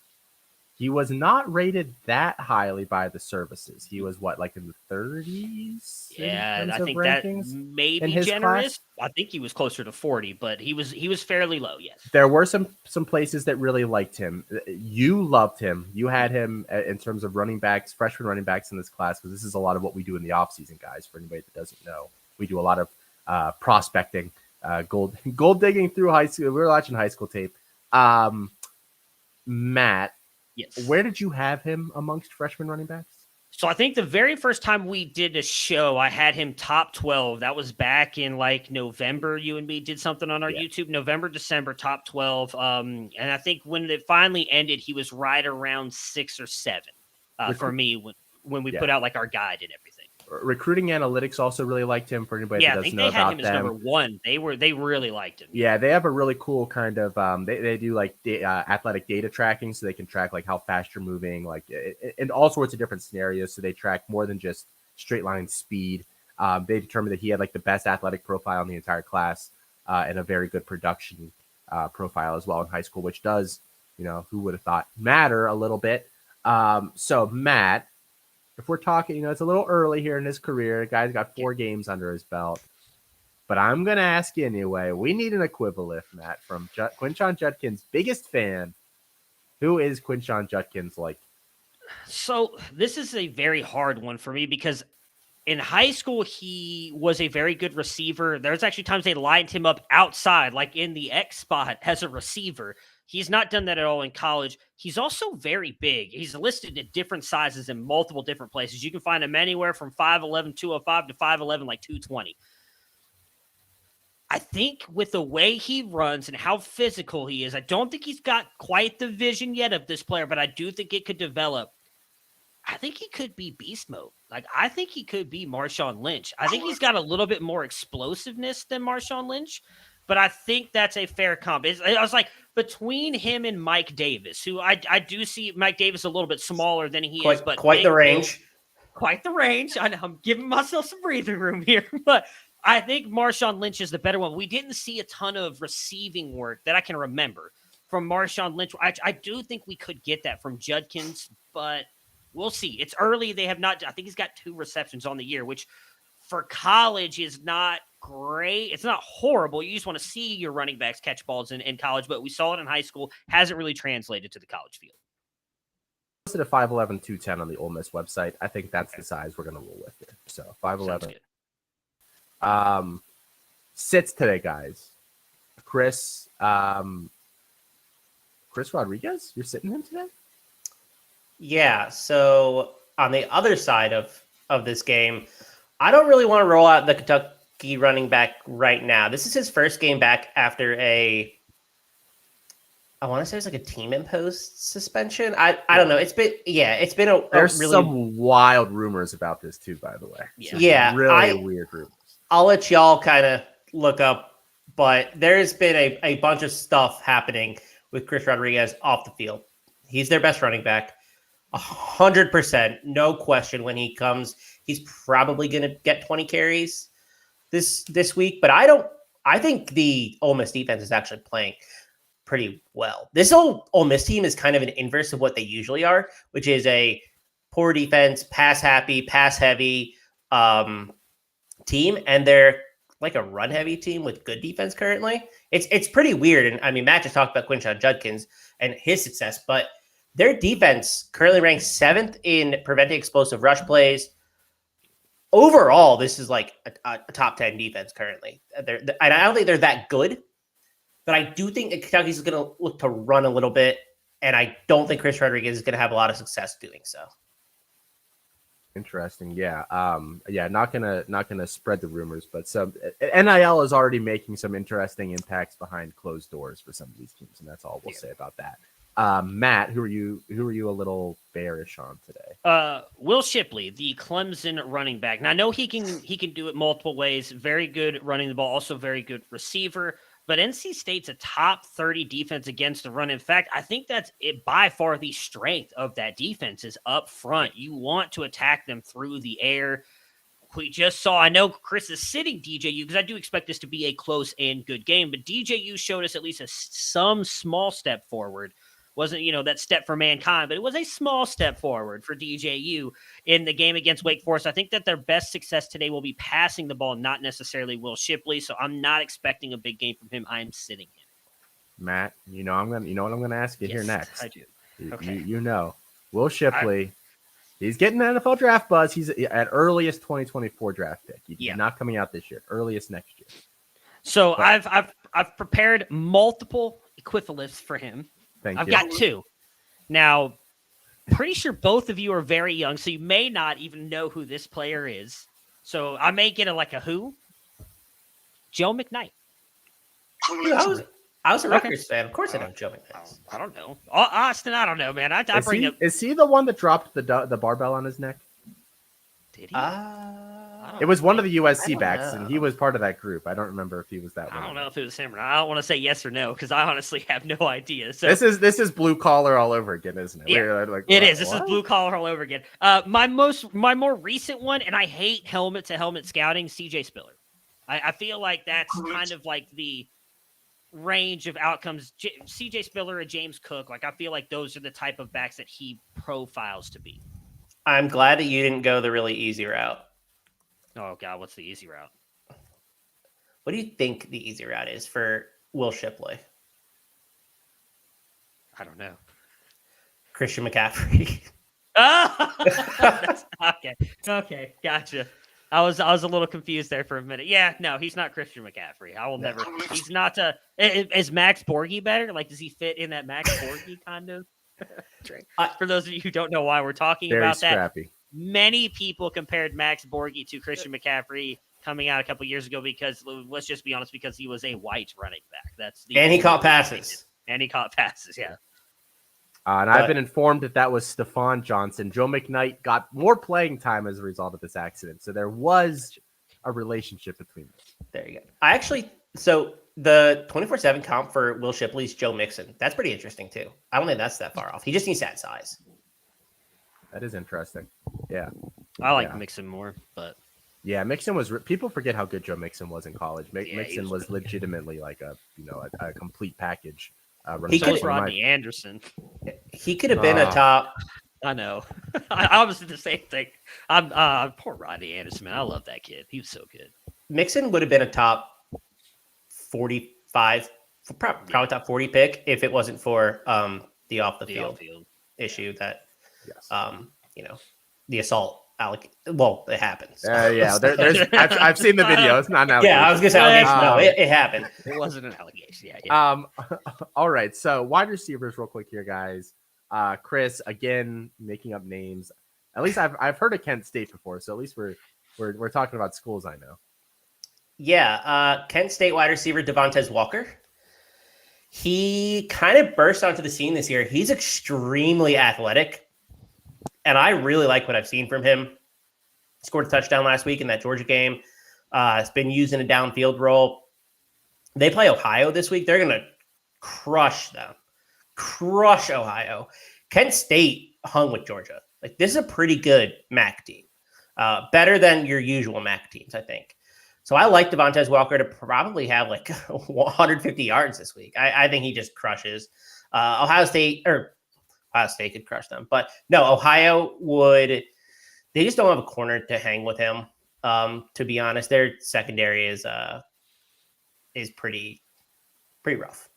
He was not rated that highly by the services. He was in the 30s? Yeah, I think that may be generous. Class? I think he was closer to 40, but he was fairly low, yes. There were some places that really liked him. You loved him. You had him in terms of running backs, freshman running backs in this class, because this is a lot of what we do in the offseason, guys, for anybody that doesn't know. We do a lot of prospecting, gold digging through high school. We were watching high school tape. Matt, yes. Where did you have him amongst freshman running backs? So I think the very first time we did a show, I had him top 12. That was back in like November. You and me did something on our YouTube, November, December, top 12. And I think when it finally ended, he was right around 6 or 7 for me when we put out like our guide and everything. Recruiting Analytics also really liked him. For anybody that doesn't know about them, I think they had him as number 1. They really liked him. Yeah, they have a really cool kind of they do like athletic data tracking, so they can track like how fast you're moving, like in all sorts of different scenarios. So they track more than just straight line speed. They determined that he had like the best athletic profile in the entire class and a very good production profile as well in high school, which does, who would have thought, matter a little bit. So Matt, if we're talking, it's a little early here in his career. The guy's got 4 games under his belt. But I'm going to ask you anyway. We need an equivalent, Matt, from Quinshon Judkins' biggest fan. Who is Quinshon Judkins like? So this is a very hard one for me because in high school, he was a very good receiver. There's actually times they lined him up outside, like in the X spot as a receiver. He's not done that at all in college. He's also very big. He's listed at different sizes in multiple different places. You can find him anywhere from 5'11", 205 to 5'11", like 220. I think with the way he runs and how physical he is, I don't think he's got quite the vision yet of this player, but I do think it could develop. I think he could be beast mode. Like, I think he could be Marshawn Lynch. I think he's got a little bit more explosiveness than Marshawn Lynch, but I think that's a fair comp. I was like, between him and Mike Davis, who I do see Mike Davis a little bit smaller than he is, but quite the range. Quite the range. I know I'm giving myself some breathing room here, but I think Marshawn Lynch is the better one. We didn't see a ton of receiving work that I can remember from Marshawn Lynch. I do think we could get that from Judkins, but we'll see. It's early. They have not. I think he's got 2 receptions on the year, which for college is not great. It's not horrible. You just want to see your running backs catch balls in college, but we saw it in high school. Hasn't really translated to the college field. Listed at 5'11", 210 on the Ole Miss website. I think that's the size we're going to roll with here. So 5'11". Sits today, guys. Chris Rodriguez, you're sitting him today? Yeah. So on the other side of this game, I don't really want to roll out the Kentucky running back right now. This is his first game back after I want to say it's like a team imposed suspension. I don't know. It's been There's really some wild rumors about this too, by the way. Yeah. Really weird rumors. I'll let y'all kind of look up, but there's been a bunch of stuff happening with Chris Rodriguez off the field. He's their best running back. 100%, no question. When he comes, he's probably going to get 20 carries this week. But I think the Ole Miss defense is actually playing pretty well. This Ole Miss team is kind of an inverse of what they usually are, which is a poor defense, pass happy, pass heavy team, and they're like a run heavy team with good defense currently. It's pretty weird. And I mean, Matt just talked about Quinshon Judkins and his success, but their defense currently ranks 7th in preventing explosive rush plays. Overall, this is like a top 10 defense currently. And I don't think they're that good, but I do think that Kentucky's going to look to run a little bit, and I don't think Chris Rodriguez is going to have a lot of success doing so. Interesting. Yeah. Not gonna spread the rumors, but some NIL is already making some interesting impacts behind closed doors for some of these teams, and that's all we'll say about that. Matt, who are you a little bearish on today? Will Shipley, the Clemson running back. Now I know he can do it multiple ways. Very good running the ball, also very good receiver. But NC State's a top 30 defense against the run. In fact, I think that's it by far the strength of that defense is up front. You want to attack them through the air. We just saw, I know Chris is sitting DJU because I do expect this to be a close and good game, but DJU showed us at least some small step forward. Wasn't, that step for mankind, but it was a small step forward for DJU in the game against Wake Forest. I think that their best success today will be passing the ball, not necessarily Will Shipley. So I'm not expecting a big game from him. I'm sitting him. Matt, what I'm gonna ask you here next. I do. Okay. Will Shipley. He's getting NFL draft buzz. He's at earliest 2024 draft pick. He's not coming out this year. Earliest next year. So I've prepared multiple equivalents for him. I've got 2. Now, pretty sure both of you are very young, so you may not even know who this player is. So I may get a who? Joe McKnight. Dude, I was a Rutgers fan. Of course I know Joe McKnight. I don't know. Austin, I don't know, man. I bring up. Is he the one that dropped the barbell on his neck? Did he? It was one of the I USC don't backs, know. and he was part of that group. I don't remember if he was that one. I don't know if it was him or not. I don't want to say yes or no because I honestly have no idea. So This is blue collar all over again, isn't it? Yeah, We're like, it what- is. This what? is blue collar all over again. My more recent one, and I hate helmet to helmet scouting. CJ Spiller. I feel like that's kind of like the range of outcomes. CJ Spiller and James Cook. Like I feel like those are the type of backs that he profiles to be. I'm glad that you didn't go the really easy route. Oh God, what's the easy route? What do you think the easy route is for Will Shipley? I don't know. Christian McCaffrey. Oh, okay, gotcha. I was a little confused there for a minute. Yeah, no, he's not Christian McCaffrey. I will never. He's not. Is Max Borghi better? Like, does he fit in that Max Borghi kind of? For those of you who don't know why we're talking Very about scrappy. that, many people compared Max Borghi to Christian McCaffrey coming out a couple years ago because let's just be honest, because he was a white running back. That's the And he only caught reason passes. And he caught passes. Yeah. And I've been informed that was Stephon Johnson. Joe McKnight got more playing time as a result of this accident. So there was a relationship between them. There you go. So the 24/7 comp for Will Shipley's Joe Mixon. That's pretty interesting too. I don't think that's that far off. He just needs that size. That is interesting. Yeah. I like Yeah. Mixon more, but Yeah, Mixon was. People forget how good Joe Mixon was in college. Yeah, he Mixon was was legitimately like a complete package. He so could- was Rodney Anderson. He could have been a Ah. top. I know. I was the same thing. I'm poor Rodney Anderson, man. I love that kid. He was so good. Mixon would have been a top 45, probably top 40 pick if it wasn't for the off the field outfield. issue that Yes. the assault. Well, it happens. Yeah. There's. I've seen the video. It's not an Yeah, I was gonna say allegation. No, Um, it happened. It wasn't an allegation. Yeah. All right. So wide receivers, real quick here, guys. Chris again making up names. At least I've heard of Kent State before, so at least we're talking about schools I know. Yeah, Kent State wide receiver Devontae Walker. He kind of burst onto the scene this year. He's extremely athletic, and I really like what I've seen from him. Scored a touchdown last week in that Georgia game. It's been used in a downfield role. They play Ohio this week. They're going to crush them. Crush Ohio. Kent State hung with Georgia. Like, this is a pretty good MAC team. Better than your usual MAC teams, I think. So I like Devontae Walker to probably have like 150 yards this week. I think he just crushes. Ohio State could crush them. But no, Ohio would. They just don't have a corner to hang with him. To be honest, their secondary is pretty rough.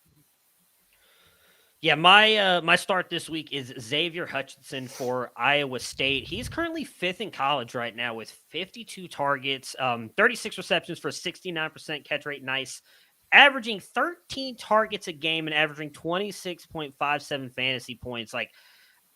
Yeah, my start this week is Xavier Hutchinson for Iowa State. He's currently 5th in college right now with 52 targets, 36 receptions for a 69% catch rate. Nice. Averaging 13 targets a game and averaging 26.57 fantasy points. Like,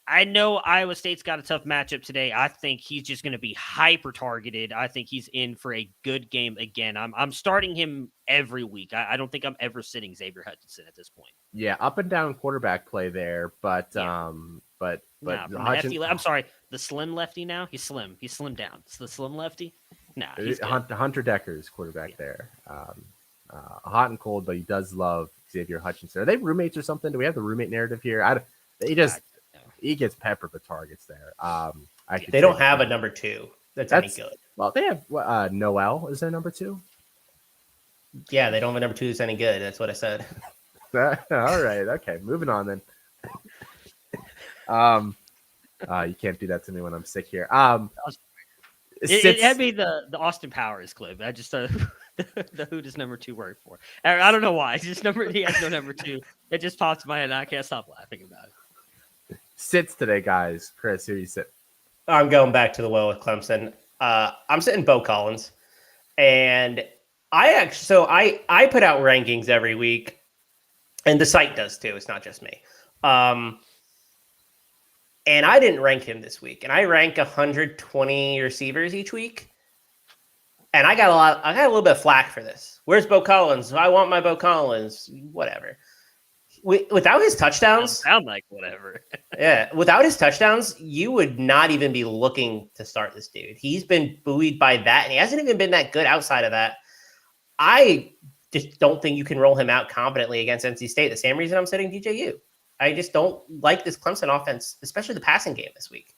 I know Iowa State's got a tough matchup today. I think he's just going to be hyper targeted. I think he's in for a good game again. I'm starting him every week. I don't think I'm ever sitting Xavier Hutchinson at this point. Yeah, up and down quarterback play there, but Yeah. but Nah, from the hefty I'm sorry, the slim lefty now. He's slim. He's slimmed down. It's the slim lefty. Nah, he's good. Hunter Decker's quarterback there. Hot and cold, but he does love Xavier Hutchinson. Are they roommates or something? Do we have the roommate narrative here? He gets peppered with targets there. They don't have a number 2 that's any good. Well, they have Noel. Is their number 2? Yeah, they don't have a number 2 that's any good. That's what I said. All right. Okay. Moving on then. You can't do that to me when I'm sick here. It had me the Austin Powers clip. I just the who does number 2 work for? I don't know why. It's just he has no number 2. It just pops in my head and I can't stop laughing about it. Sits today, guys. Chris, who you sit? I'm going back to the well with Clemson. I'm sitting Bo Collins, and I put out rankings every week, and the site does too. It's not just me. And I didn't rank him this week. And I rank 120 receivers each week. And I got a little bit of flack for this. Where's Bo Collins? I want my Bo Collins. Whatever. Without his touchdowns, sound like whatever. Yeah, without his touchdowns, you would not even be looking to start this dude. He's been buoyed by that, and he hasn't even been that good outside of that. I just don't think you can roll him out competently against NC State. The same reason I'm sitting DJU. I just don't like this Clemson offense, especially the passing game this week.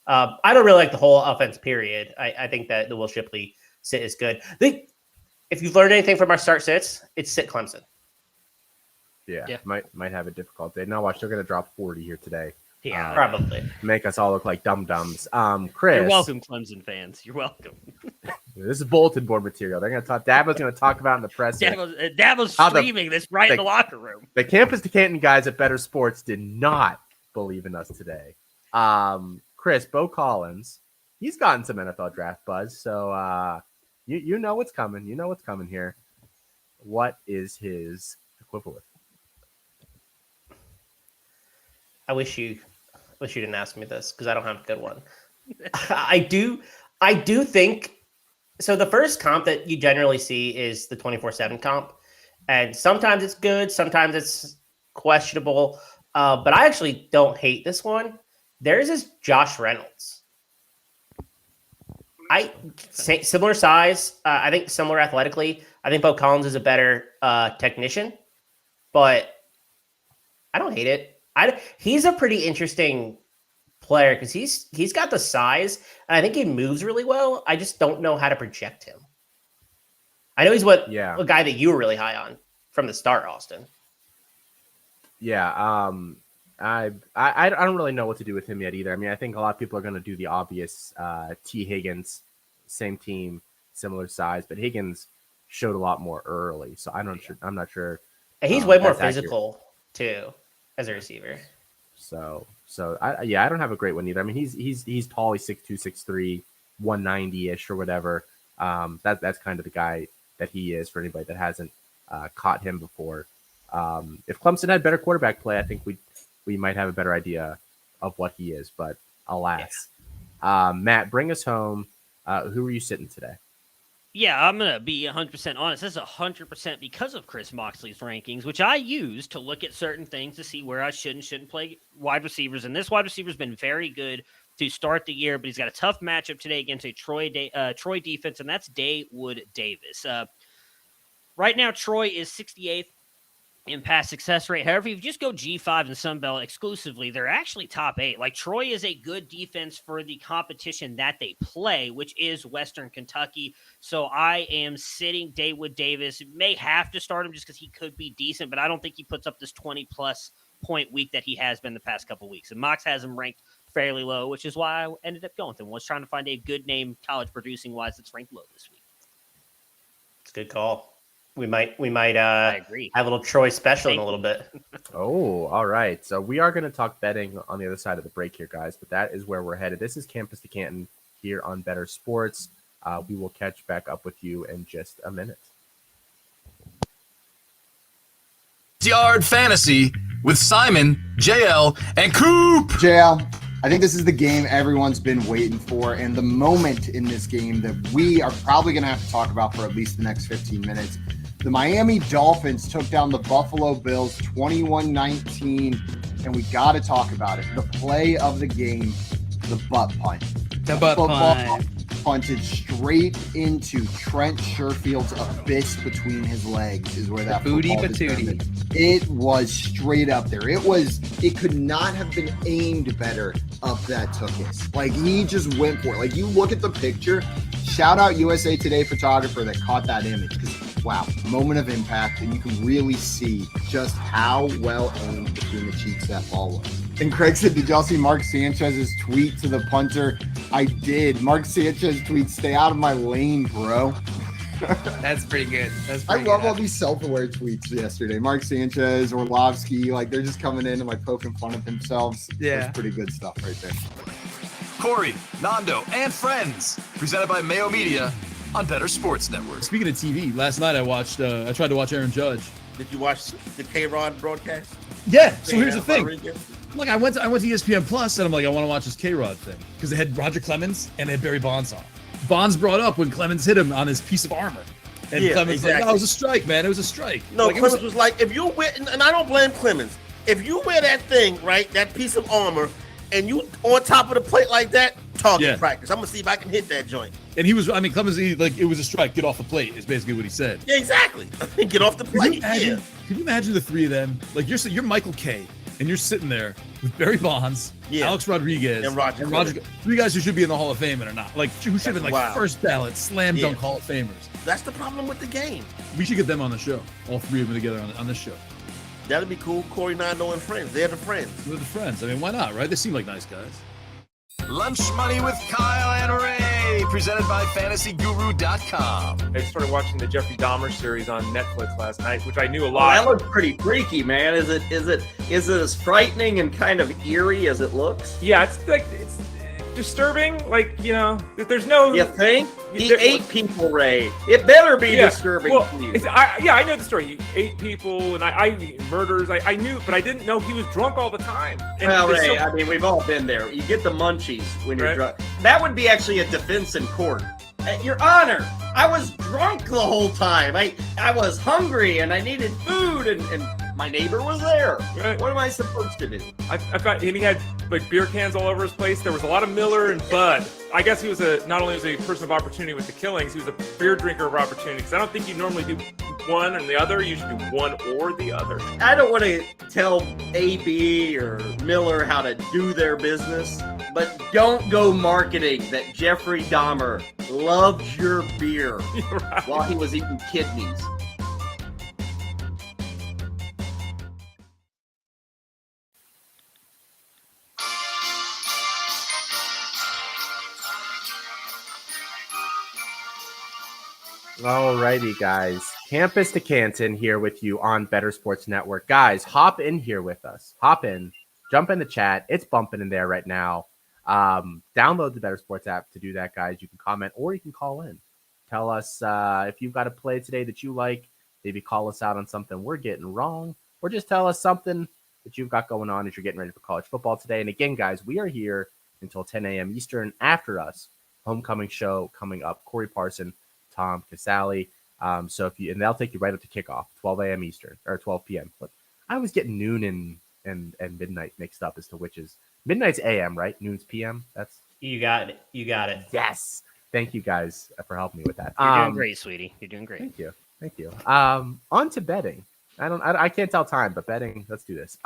I don't really like the whole offense, period. I think that the Will Shipley sit is good. If you've learned anything from our start sits, it's sit Clemson. Yeah. Might have a difficult day. Now watch, they're going to drop 40 here today. Yeah, probably. Make us all look like dum-dums. Chris. You're welcome, Clemson fans. You're welcome. This is bulletin board material. They're going to talk. Dabo's going to talk about in the press. Dabo's streaming this right in the locker room. The Campus to Canton guys at Bettor Sports did not believe in us today. Chris, Bo Collins, he's gotten some NFL draft buzz. So you know what's coming. You know what's coming here. What is his equivalent? I wish you didn't ask me this because I don't have a good one. I do think so. The first comp that you generally see is the 24/7 comp, and sometimes it's good, sometimes it's questionable. But I actually don't hate this one. Theirs is Josh Reynolds. Similar size. I think similar athletically. I think Bo Collins is a better technician, but I don't hate it. He's a pretty interesting player because he's got the size and I think he moves really well. I just don't know how to project him. I know he's a guy that you were really high on from the start, Austin. Yeah, I don't really know what to do with him yet either. I mean, I think a lot of people are going to do the obvious. T. Higgins, same team, similar size, but Higgins showed a lot more early, so I'm not sure. And he's way more physical too. As a receiver. So I don't have a great one either. I mean, he's tall, he's 6'2", 6'3", 190-ish or whatever. That's kind of the guy that he is for anybody that hasn't caught him before. If Clemson had better quarterback play, I think we might have a better idea of what he is, but alas. Yeah. Matt, bring us home. Who are you sitting today? Yeah, I'm going to be 100% honest. This is 100% because of Chris Moxley's rankings, which I use to look at certain things to see where I should and shouldn't play wide receivers. And this wide receiver's been very good to start the year, but he's got a tough matchup today against a Troy defense, and that's Daewood Davis. Right now, Troy is 68th in pass success rate. However, if you just go G5 and Sunbelt exclusively, they're actually top 8. Like, Troy is a good defense for the competition that they play, which is Western Kentucky. So I am sitting Daewood Davis. May have to start him just because he could be decent, but I don't think he puts up this 20-plus point week that he has been the past couple weeks. And Mox has him ranked fairly low, which is why I ended up going with him. I was trying to find a good name college producing-wise that's ranked low this week. It's a good call. We might I agree. Have a little Troy special in a little bit. Oh, all right. So we are going to talk betting on the other side of the break here, guys, but that is where we're headed. This is Campus to Canton here on Bettor Sports. We will catch back up with you in just a minute. Yard Fantasy with Simon, JL, and Coop. JL, I think this is the game everyone's been waiting for, and the moment in this game that we are probably going to have to talk about for at least the next 15 minutes. The Miami Dolphins took down the Buffalo Bills 21-19, and we got to talk about it. The play of the game, the butt punt. The butt punt. Punted straight into Trent Sherfield's abyss between his legs is where that booty football patootie. It was straight up there. It could not have been aimed better up that Tookus. Like, he just went for it. Like, you look at the picture, shout out USA Today photographer that caught that image, because wow, moment of impact, and you can really see just how well aimed between the cheeks that ball was. And Craig said, did y'all see Mark Sanchez's tweet to the punter? I did. Mark Sanchez tweet, stay out of my lane, bro. That's pretty good. I love all these self-aware tweets yesterday. Mark Sanchez, Orlovsky, like, they're just coming in and like poking fun of themselves. Yeah. That's pretty good stuff right there. Corey, Nando, and friends. Presented by Mayo Media on Bettor Sports Network. Speaking of TV, last night I tried to watch Aaron Judge. Did you watch the K-Rod broadcast? Yeah, so here's the thing. Look, I went to ESPN Plus and I'm like, I want to watch this K-Rod thing because they had Roger Clemens and they had Barry Bonds on. Bonds brought up when Clemens hit him on his piece of armor. And Clemens was like, no, it was a strike, man. It was a strike. No, like, Clemens was like, if you wear, and I don't blame Clemens, if you wear that thing, right, that piece of armor, and you on top of the plate like that, target practice. I'm going to see if I can hit that joint. And Clemens, it was a strike. Get off the plate is basically what he said. Yeah, exactly. Get off the plate. Can you imagine the three of them? Like, you're Michael Kay, and you're sitting there with Barry Bonds, Alex Rodriguez, and Roger. Three guys who should be in the Hall of Fame and are not. Like, who should have been like first ballot, slam dunk Hall of Famers. That's the problem with the game. We should get them on the show. All three of them together on this show. That'd be cool. Corey Nando and friends. They're the friends. They're the friends. I mean, why not, right? They seem like nice guys. Lunch Money with Kyle and Ray, presented by FantasyGuru.com. I started watching the Jeffrey Dahmer series on Netflix last night, which I knew a lot. That looked pretty freaky, man. Is it as frightening and kind of eerie as it looks? Yeah, it's disturbing. Like, you know, there's no. You think? He ate people, Ray. It better be disturbing to you. I know the story. He ate people and murders. I knew, but I didn't know he was drunk all the time. And well, Ray, I mean, we've all been there. You get the munchies when you're drunk. That would be actually a defense in court. Your Honor, I was drunk the whole time. I was hungry and I needed food and my neighbor was there. Right. What am I supposed to do? I found he had like beer cans all over his place. There was a lot of Miller and Bud. I guess he was not only was he a person of opportunity with the killings, he was a beer drinker of opportunity. Because I don't think you normally do one and the other. You should do one or the other. I don't want to tell AB or Miller how to do their business, but don't go marketing that Jeffrey Dahmer loved your beer while he was eating kidneys. Alrighty, guys. Campus to Canton here with you on Bettor Sports Network. Guys, hop in here with us. Hop in. Jump in the chat. It's bumping in there right now. Download the Bettor Sports app to do that, guys. You can comment or you can call in. Tell us if you've got a play today that you like. Maybe call us out on something we're getting wrong. Or just tell us something that you've got going on as you're getting ready for college football today. And again, guys, we are here until 10 a.m. Eastern. After us, homecoming show coming up. Corey Parson, Tom Casale. So if you, and they'll take you right up to kickoff, 12 a.m. Eastern or 12 p.m. But I was getting noon and midnight mixed up as to which is midnight's a.m., right? Noon's p.m. That's you got it. You got it. Yes. Thank you guys for helping me with that. You're doing great, sweetie. You're doing great. Thank you. On to betting. I can't tell time, but betting. Let's do this.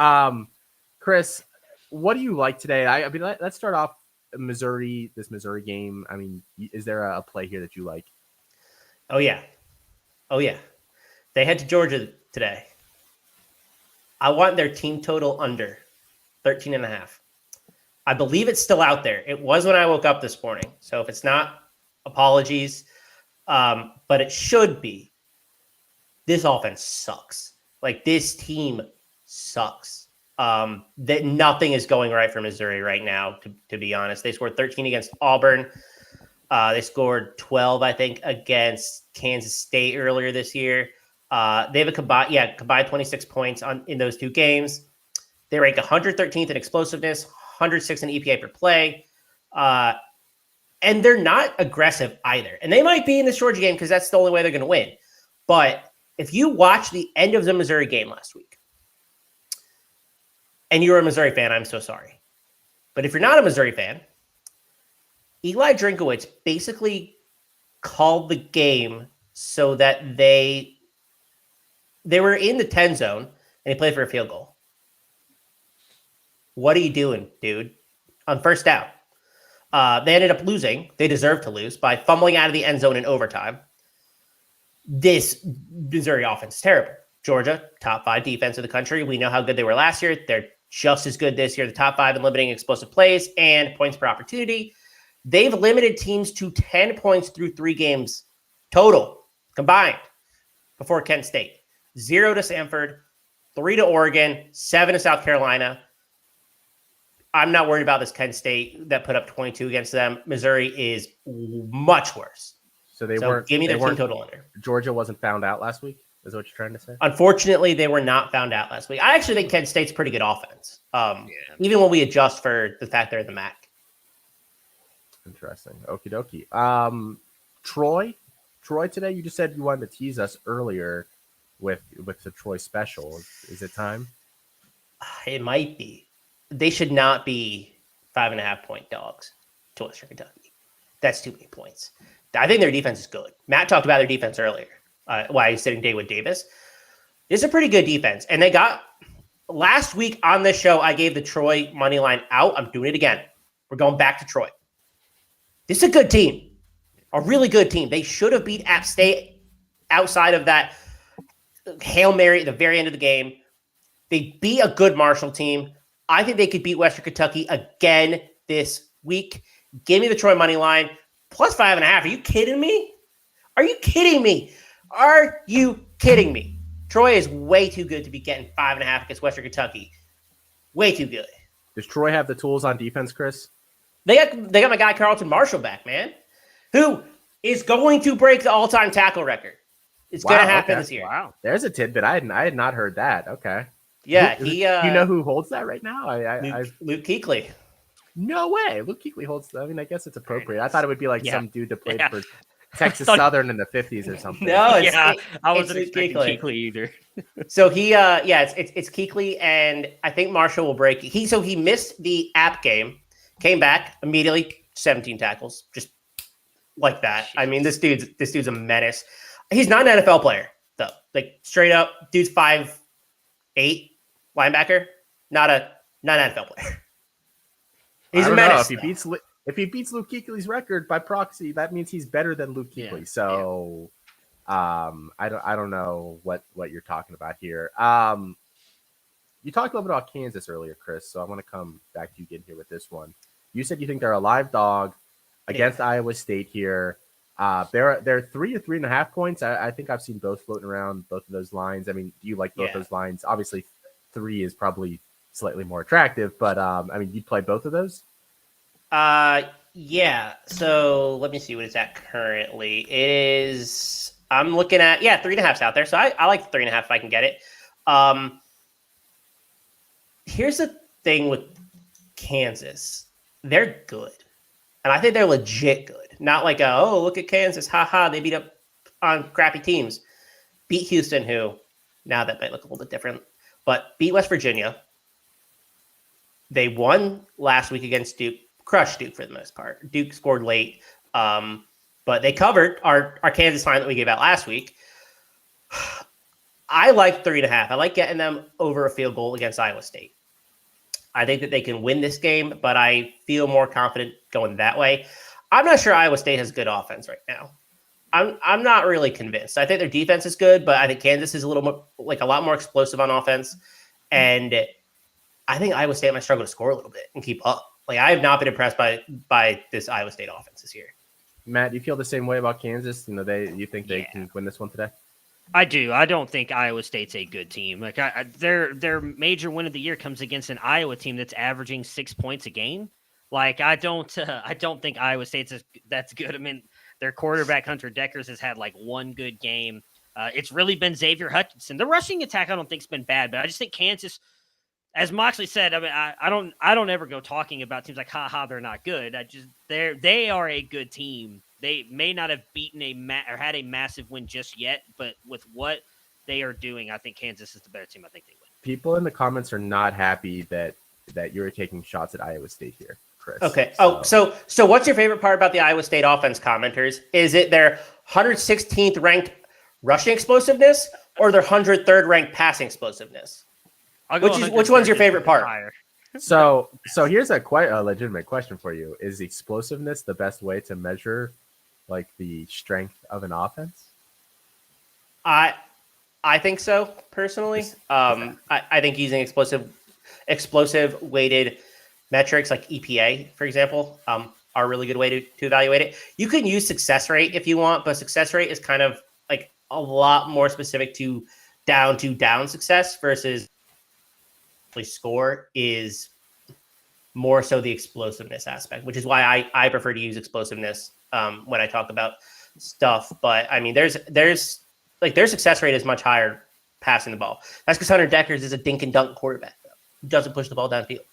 Chris, what do you like today? I mean, let's start off Missouri. This Missouri game. I mean, is there a play here that you like? Oh yeah. They head to Georgia today. I want their team total under 13.5. I believe it's still out there. It was when I woke up this morning. So if it's not, apologies. But it should be. This offense sucks. Like, this team sucks. That nothing is going right for Missouri right now, to be honest. They scored 13 against Auburn. They scored 12, I think, against Kansas State earlier this year. They have a combined 26 points in those two games. They rank 113th in explosiveness, 106 in EPA per play. And they're not aggressive either. And they might be in this Georgia game because that's the only way they're going to win. But if you watch the end of the Missouri game last week, and you're a Missouri fan, I'm so sorry. But if you're not a Missouri fan, Eli Drinkowitz basically called the game so that they were in the 10 zone and he played for a field goal. What are you doing, dude? On first down. They ended up losing. They deserved to lose by fumbling out of the end zone in overtime. This Missouri offense is terrible. Georgia, top 5 defense of the country. We know how good they were last year. They're just as good this year. The top 5 in limiting explosive plays and points per opportunity. They've limited teams to 10 points through 3 games total combined before Kent State. 0 to Samford, 3 to Oregon, 7 to South Carolina. I'm not worried about this Kent State that put up 22 against them. Missouri is much worse. So they weren't. Give me their team total under. Georgia wasn't found out last week? Is what you're trying to say? Unfortunately, they were not found out last week. I actually think Kent State's pretty good offense, even when we adjust for the fact they're in the MAC. Interesting. Okie dokie. Troy today, you just said you wanted to tease us earlier with the Troy special. Is it time? It might be. They should not be 5.5 point dogs to Western Kentucky. That's too many points. I think their defense is good. Matt talked about their defense earlier while he's sitting David Davis. This is a pretty good defense. And they got last week on this show, I gave the Troy money line out. I'm doing it again. We're going back to Troy. This is a good team. A really good team. They should have beat App State outside of that Hail Mary at the very end of the game. They beat a good Marshall team. I think they could beat Western Kentucky again this week. Give me the Troy money line plus 5.5. Are you kidding me? Are you kidding me? Are you kidding me? Troy is way too good to be getting 5.5 against Western Kentucky. Way too good. Does Troy have the tools on defense, Chris? They got my guy Carlton Marshall back, man, who is going to break the all-time tackle record. It's going to happen this year. Wow, there's a tidbit. I had not heard that. Okay. Yeah, do you know who holds that right now? Luke Kuechly. No way. Luke Kuechly holds. I mean, I guess it's appropriate. I thought it would be like some dude that played for Texas Southern in the 50s or something. No, I wasn't expecting Kuechly either. So it's Kuechly, and I think Marshall will break. He missed the App game, came back immediately, 17 tackles, just like that. I mean, this dude's a menace. He's not an NFL player though. Like straight up, dude's 5'8" linebacker, not an NFL player. He's a menace. If he beats Luke Kuechly's record by proxy, that means he's better than Luke Kuechly. Yeah, so, I don't know what you're talking about here. You talked a little bit about Kansas earlier, Chris. So I want to come back to you again here with this one. You said you think they're a live dog against Iowa State here. They're 3 to 3.5 points. I think I've seen both floating around both of those lines. I mean, do you like both those lines? Obviously, 3 is probably slightly more attractive, but I mean, you'd play both of those. Yeah. So let me see what it's at currently. It is. I'm looking at 3.5's out there. So I like 3.5 if I can get it. Here's the thing with Kansas. They're good. And I think they're legit good. Not like, look at Kansas. Ha, they beat up on crappy teams. Beat Houston, who, now that might look a little bit different, but beat West Virginia. They won last week against Duke. Crushed Duke for the most part. Duke scored late. But they covered our Kansas line that we gave out last week. I like 3.5. I like getting them over a field goal against Iowa State. I think that they can win this game, but I feel more confident going that way. I'm not sure Iowa State has good offense right now. I'm not really convinced. I think their defense is good, but I think Kansas is a little more, like a lot more explosive on offense. And I think Iowa State might struggle to score a little bit and keep up. Like, I have not been impressed by this Iowa State offense this year. Matt, do you feel the same way about Kansas? You know, you think they can win this one today? I do. I don't think Iowa State's a good team. Like their major win of the year comes against an Iowa team that's averaging 6 points a game. Like I don't think Iowa State's that's good. I mean, their quarterback Hunter Deckers has had like one good game. It's really been Xavier Hutchinson. The rushing attack I don't think's been bad, but I just think Kansas, as Moxley said, I mean, I don't ever go talking about teams like they're not good. They are a good team. They may not have beaten or had a massive win just yet, but with what they are doing, I think Kansas is the better team. I think they win. People in the comments are not happy that you're taking shots at Iowa State here, Chris. Okay. So what's your favorite part about the Iowa State offense, commenters? Is it their 116th ranked rushing explosiveness or their 103rd ranked passing explosiveness? Which one's your favorite part? So here's a quite a legitimate question for you. Is explosiveness the best way to measure like the strength of an offense? I think so, personally. I think using explosive weighted metrics like EPA, for example, are a really good way to evaluate it. You can use success rate if you want, but success rate is kind of like a lot more specific to down success versus score is more so the explosiveness aspect, which is why I prefer to use explosiveness when I talk about stuff. But I mean, there's like their success rate is much higher passing the ball. That's because Hunter Deckers is a dink and dunk quarterback, though, who doesn't push the ball downfield.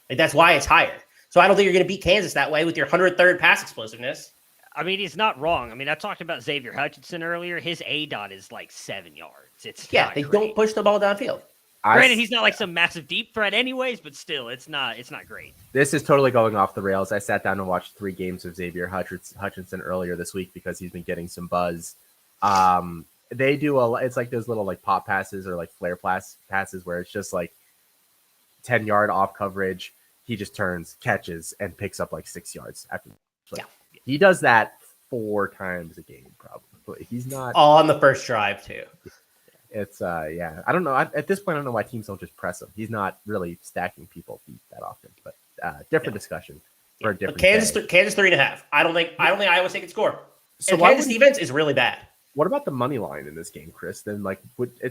Like that's why it's higher. So I don't think you're going to beat Kansas that way with your 103rd pass explosiveness. I mean, he's not wrong. I mean, I talked about Xavier Hutchinson earlier. His ADOT is like 7 yards. It's they don't push the ball downfield. Granted, he's not like some massive deep threat anyways, but still, it's not great. This is totally going off the rails. I sat down and watched 3 games of Xavier Hutchinson earlier this week because he's been getting some buzz. They do it's like those little like pop passes or like flare passes where it's just like 10-yard off coverage. He just turns, catches, and picks up like 6 yards after. He does that 4 times a game, probably. He's not all on the first drive too. It's I don't know. At this point, I don't know why teams don't just press him. He's not really stacking people that often, but different discussion for a different. Kansas 3.5. I don't think Iowa State can score. So and Kansas defense is really bad. What about the money line in this game, Chris? Then like,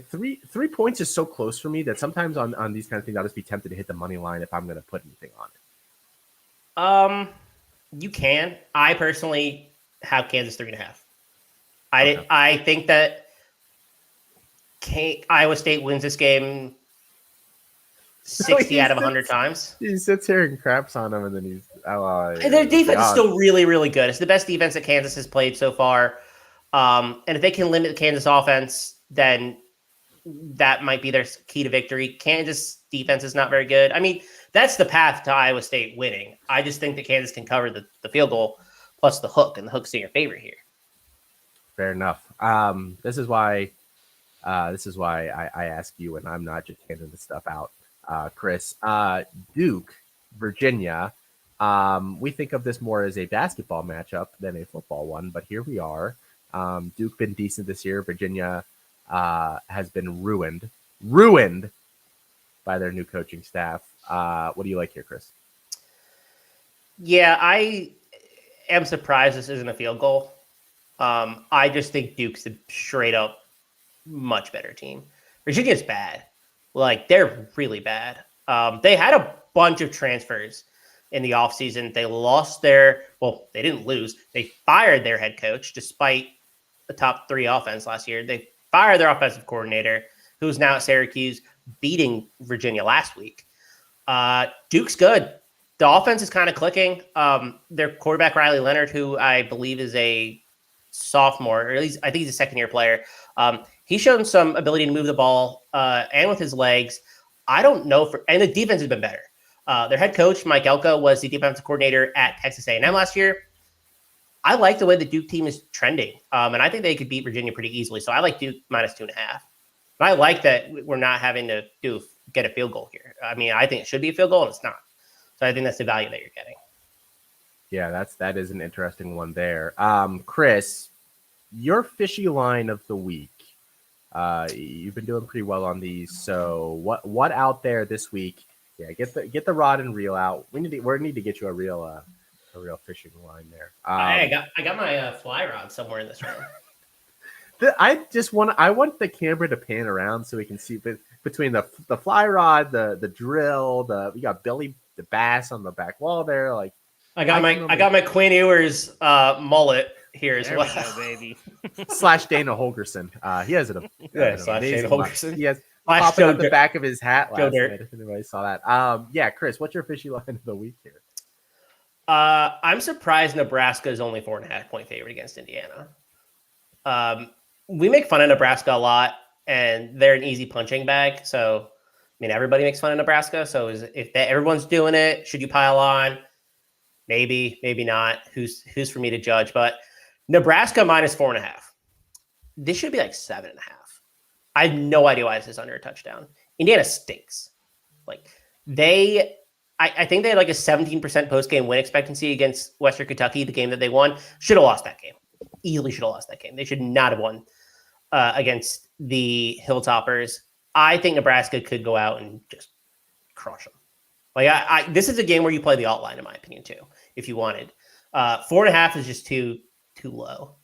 three points is so close for me that sometimes on these kind of things, I'll just be tempted to hit the money line if I'm going to put anything on it. You can. I personally have Kansas 3.5. I think that Iowa State wins this game 60 out of 100 times. He sits here and craps on them, and then he's their defense is still really, really good. It's the best defense that Kansas has played so far. And if they can limit the Kansas offense, then that might be their key to victory. Kansas defense is not very good. I mean, that's the path to Iowa State winning. I just think that Kansas can cover the field goal plus the hook, and the hook's in your favor here. Fair enough. This is why I ask you, and I'm not just handing this stuff out, Chris. Duke, Virginia. We think of this more as a basketball matchup than a football one, but here we are. Duke been decent this year. Virginia has been ruined by their new coaching staff. What do you like here, Chris? Yeah, I am surprised this isn't a field goal. I just think Duke's a straight up much better team. Virginia's bad. Like, they're really bad. They had a bunch of transfers in the offseason. They lost they didn't lose. They fired their head coach despite the top 3 offense last year. They fired their offensive coordinator, who's now at Syracuse, beating Virginia last week. Duke's good. The offense is kind of clicking. Their quarterback, Riley Leonard, who I believe is a sophomore, or at least I think he's a second-year player. He's shown some ability to move the ball and with his legs. I don't know and the defense has been better. Their head coach, Mike Elko, was the defensive coordinator at Texas A&M last year. I like the way the Duke team is trending, and I think they could beat Virginia pretty easily. So I like Duke minus 2.5. But I like that we're not having to get a field goal here. I mean, I think it should be a field goal, and it's not. So I think that's the value that you're getting. Yeah, that is an interesting one there. Chris, your fishy line of the week. You've been doing pretty well on these. So what out there this week? Yeah, get the rod and reel out. We need to get you a real fishing line there. I got my fly rod somewhere in this room. I want the camera to pan around so we can see between the fly rod, the drill, we got Billy the bass on the back wall there. Like I got my Quinn Ewers mullet here as well, baby. / Dana Holgerson. He has an Dana Holgerson. He has popping out the back of his hat last night. If anybody saw that. Yeah, Chris, what's your fishy line of the week here? I'm surprised Nebraska is only 4.5 point favorite against Indiana. We make fun of Nebraska a lot, and they're an easy punching bag. So, I mean, everybody makes fun of Nebraska. So, everyone's doing it, should you pile on? Maybe, maybe not. Who's for me to judge? But Nebraska minus 4.5. This should be like 7.5. I have no idea why this is under a touchdown. Indiana stinks. Like I think they had like a 17% post-game win expectancy against Western Kentucky, the game that they won. Should have lost that game. Easily should have lost that game. They should not have won against the Hilltoppers. I think Nebraska could go out and just crush them. Like this is a game where you play the alt line, in my opinion, too, if you wanted. 4.5 is just too low.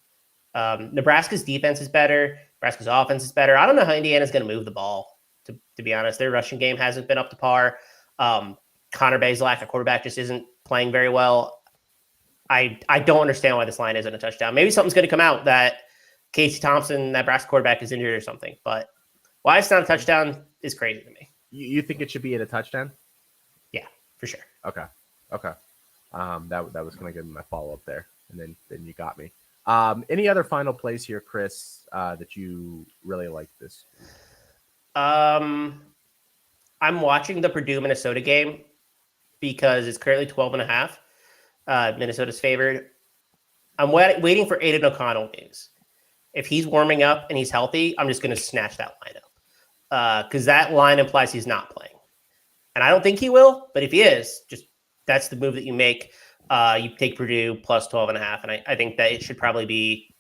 Nebraska's defense is better. Nebraska's offense is better. I don't know how Indiana's going to move the ball, to be honest. Their rushing game hasn't been up to par. Connor Bazelak, a quarterback, just isn't playing very well. I don't understand why this line isn't a touchdown. Maybe something's going to come out that Casey Thompson, Nebraska quarterback, is injured or something. But why it's not a touchdown is crazy to me. You think it should be at a touchdown? Yeah, for sure. Okay. That was kind of my follow up there, and then you got me. Any other final plays here, Chris, that you really like this? I'm watching the Purdue Minnesota game because it's currently 12.5. Minnesota's favored. I'm waiting for Aiden O'Connell news. If he's warming up and he's healthy, I'm just going to snatch that line up because that line implies he's not playing. And I don't think he will, but if he is, just that's the move that you make. You take Purdue plus 12.5, and I think that it should probably be,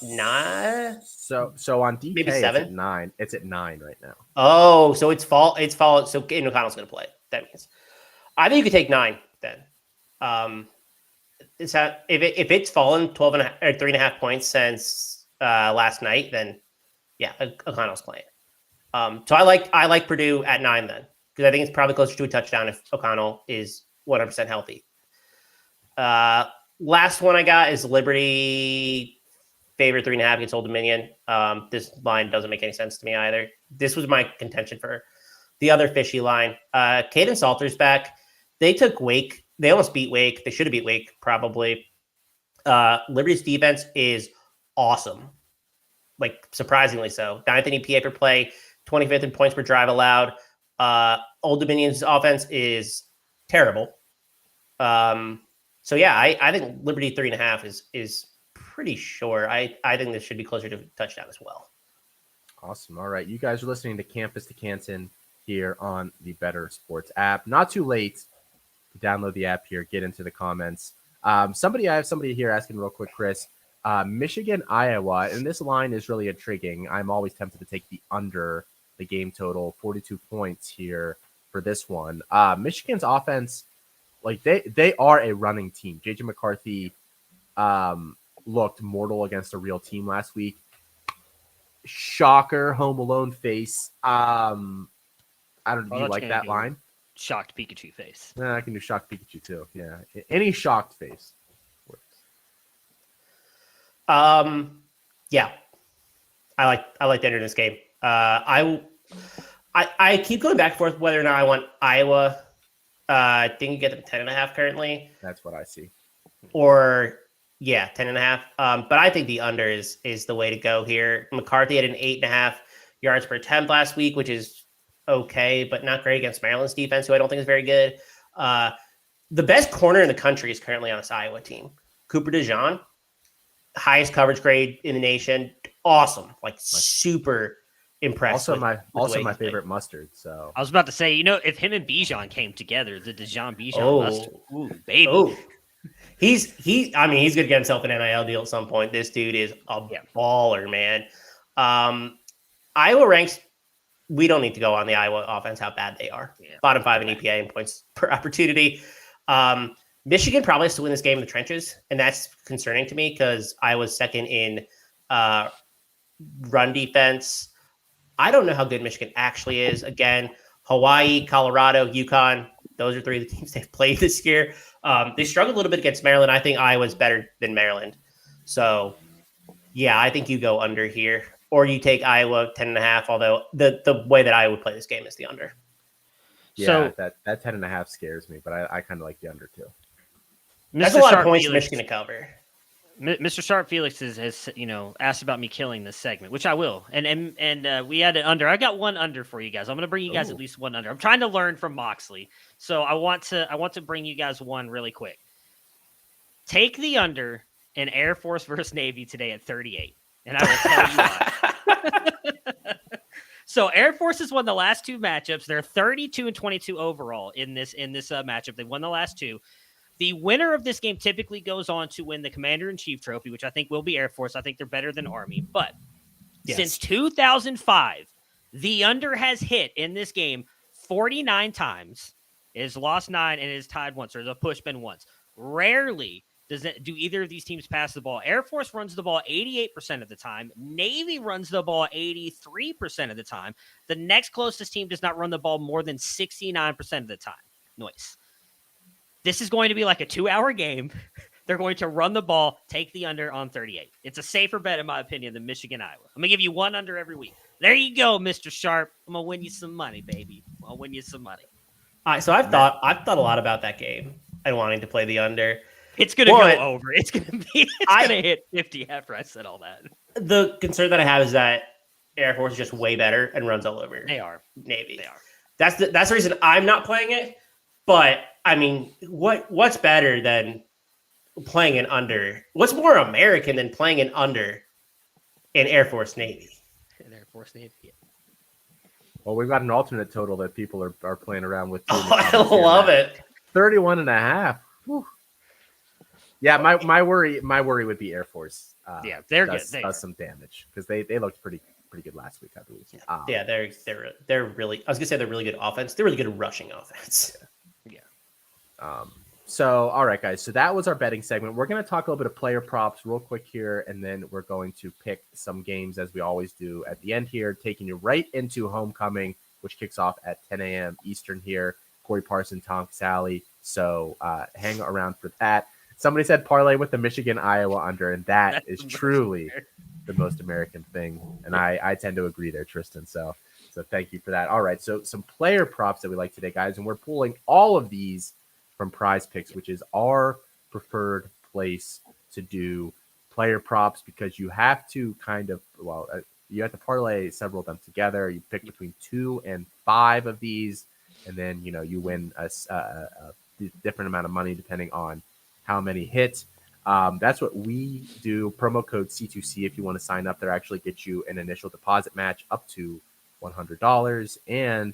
9? So on DK, maybe 7? It's at 9. It's at 9 right now. Oh, so it's fall. So Aiden O'Connell's going to play. That means I think you could take 9 then. If it's fallen 12.5 or 3.5 points since last night, then yeah, O'Connell's playing. So I like Purdue at 9 then because I think it's probably closer to a touchdown if O'Connell is 100% healthy. Last one I got is Liberty favorite 3.5 against Old Dominion. This line doesn't make any sense to me either. This was my contention for the other fishy line. Caden Salter's back. They took Wake. They almost beat Wake. They should have beat Wake, probably. Liberty's defense is awesome. Surprisingly so. 9th in EPA per play, 25th in points per drive allowed. Old Dominion's offense is terrible. So, yeah, I think Liberty 3.5 is pretty sure. I think this should be closer to a touchdown as well. Awesome. All right. You guys are listening to Campus to Canton here on the Bettor Sports app. Not too late to download the app here, get into the comments. I have somebody here asking real quick, Chris. Michigan, Iowa, and this line is really intriguing. I'm always tempted to take the under the game total, 42 points here for this one. Michigan's offense, they are a running team. JJ McCarthy looked mortal against a real team last week. Shocker, Home Alone face. I don't know. Do you like that line? Shocked Pikachu face. I can do shocked Pikachu too. Yeah, any shocked face works. Yeah, I like the under in this game. I keep going back and forth whether or not I want Iowa. I think you get them 10.5 currently. That's what I see. Or 10.5. But I think the under is the way to go here. McCarthy had an 8.5 yards per attempt last week, which is okay, but not great against Maryland's defense, who I don't think is very good. The best corner in the country is currently on this Iowa team. Cooper DeJean, highest coverage grade in the nation. Awesome. Super impressed. Also my favorite mustard. So I was about to say, if him and Bijan came together, the Bijan mustard. Ooh, baby. Oh. He's going to get himself an NIL deal at some point. This dude is a baller, man. Iowa ranks, we don't need to go on the Iowa offense, how bad they are. Yeah. Bottom 5 in EPA and points per opportunity. Michigan probably has to win this game in the trenches, and that's concerning to me because Iowa's second in run defense. I don't know how good Michigan actually is. Again, Hawaii, Colorado, UConn, those are 3 of the teams they've played this year. They struggled a little bit against Maryland. I think Iowa's better than Maryland. So, yeah, I think you go under here. Or you take Iowa 10.5, although the way that I would play this game is the under. Yeah, that 10.5 scares me, but I kind of like the under too. That's a lot of points for Michigan to cover. Mr. Sharp Felix has asked about me killing this segment, which I will. And we had an under. I got one under for you guys. I'm going to bring you guys at least one under. I'm trying to learn from Moxley, so I want to bring you guys one really quick. Take the under in Air Force versus Navy today at 38, and I will tell you why. So Air Force has won the last 2 matchups. They're 32-22 overall in this matchup. They've won the last 2. The winner of this game typically goes on to win the Commander-in-Chief trophy, which I think will be Air Force. I think they're better than Army. But since 2005, the under has hit in this game 49 times. It has lost 9 and it has tied once, or the push been once. Rarely do either of these teams pass the ball. Air Force runs the ball 88% of the time. Navy runs the ball 83% of the time. The next closest team does not run the ball more than 69% of the time. Nice. This is going to be like a 2-hour game. They're going to run the ball, take the under on 38. It's a safer bet, in my opinion, than Michigan, Iowa. I'm going to give you one under every week. There you go, Mr. Sharp. I'm going to win you some money, baby. I'll win you some money. All right, so I've thought a lot about that game and wanting to play the under. It's going to go over. It's going to be. It's going to hit 50 after I said all that. The concern that I have is that Air Force is just way better and runs all over. They are. Navy. They are. That's the reason I'm not playing it. But I mean, what's better than playing an under? What's more American than playing an under in Air Force Navy? In Air Force Navy. Yeah. Well, we've got an alternate total that people are playing around with. Oh, I love it. 31.5. Whew. Yeah, my worry would be Air Force. Yeah, they're does, good. Does some damage because they looked pretty good last week, I believe. Yeah, they're really. I was gonna say they're really good offense. They're really good rushing offense. Yeah. So, all right, guys. So that was our betting segment. We're going to talk a little bit of player props real quick here, and then we're going to pick some games as we always do at the end here, taking you right into homecoming, which kicks off at 10 a.m. Eastern here. Corey Parson, Tom Sally. So hang around for that. Somebody said parlay with the Michigan Iowa under, and that's is truly the most American thing. And I tend to agree there, Tristan. So thank you for that. All right. So some player props that we like today, guys, and we're pulling all of these from Prize Picks, which is our preferred place to do player props because you have to you have to parlay several of them together. You pick between 2 and 5 of these, and then you win a different amount of money depending on how many hit. That's what we do. Promo code C2C if you want to sign up. There actually gets you an initial deposit match up to $100 and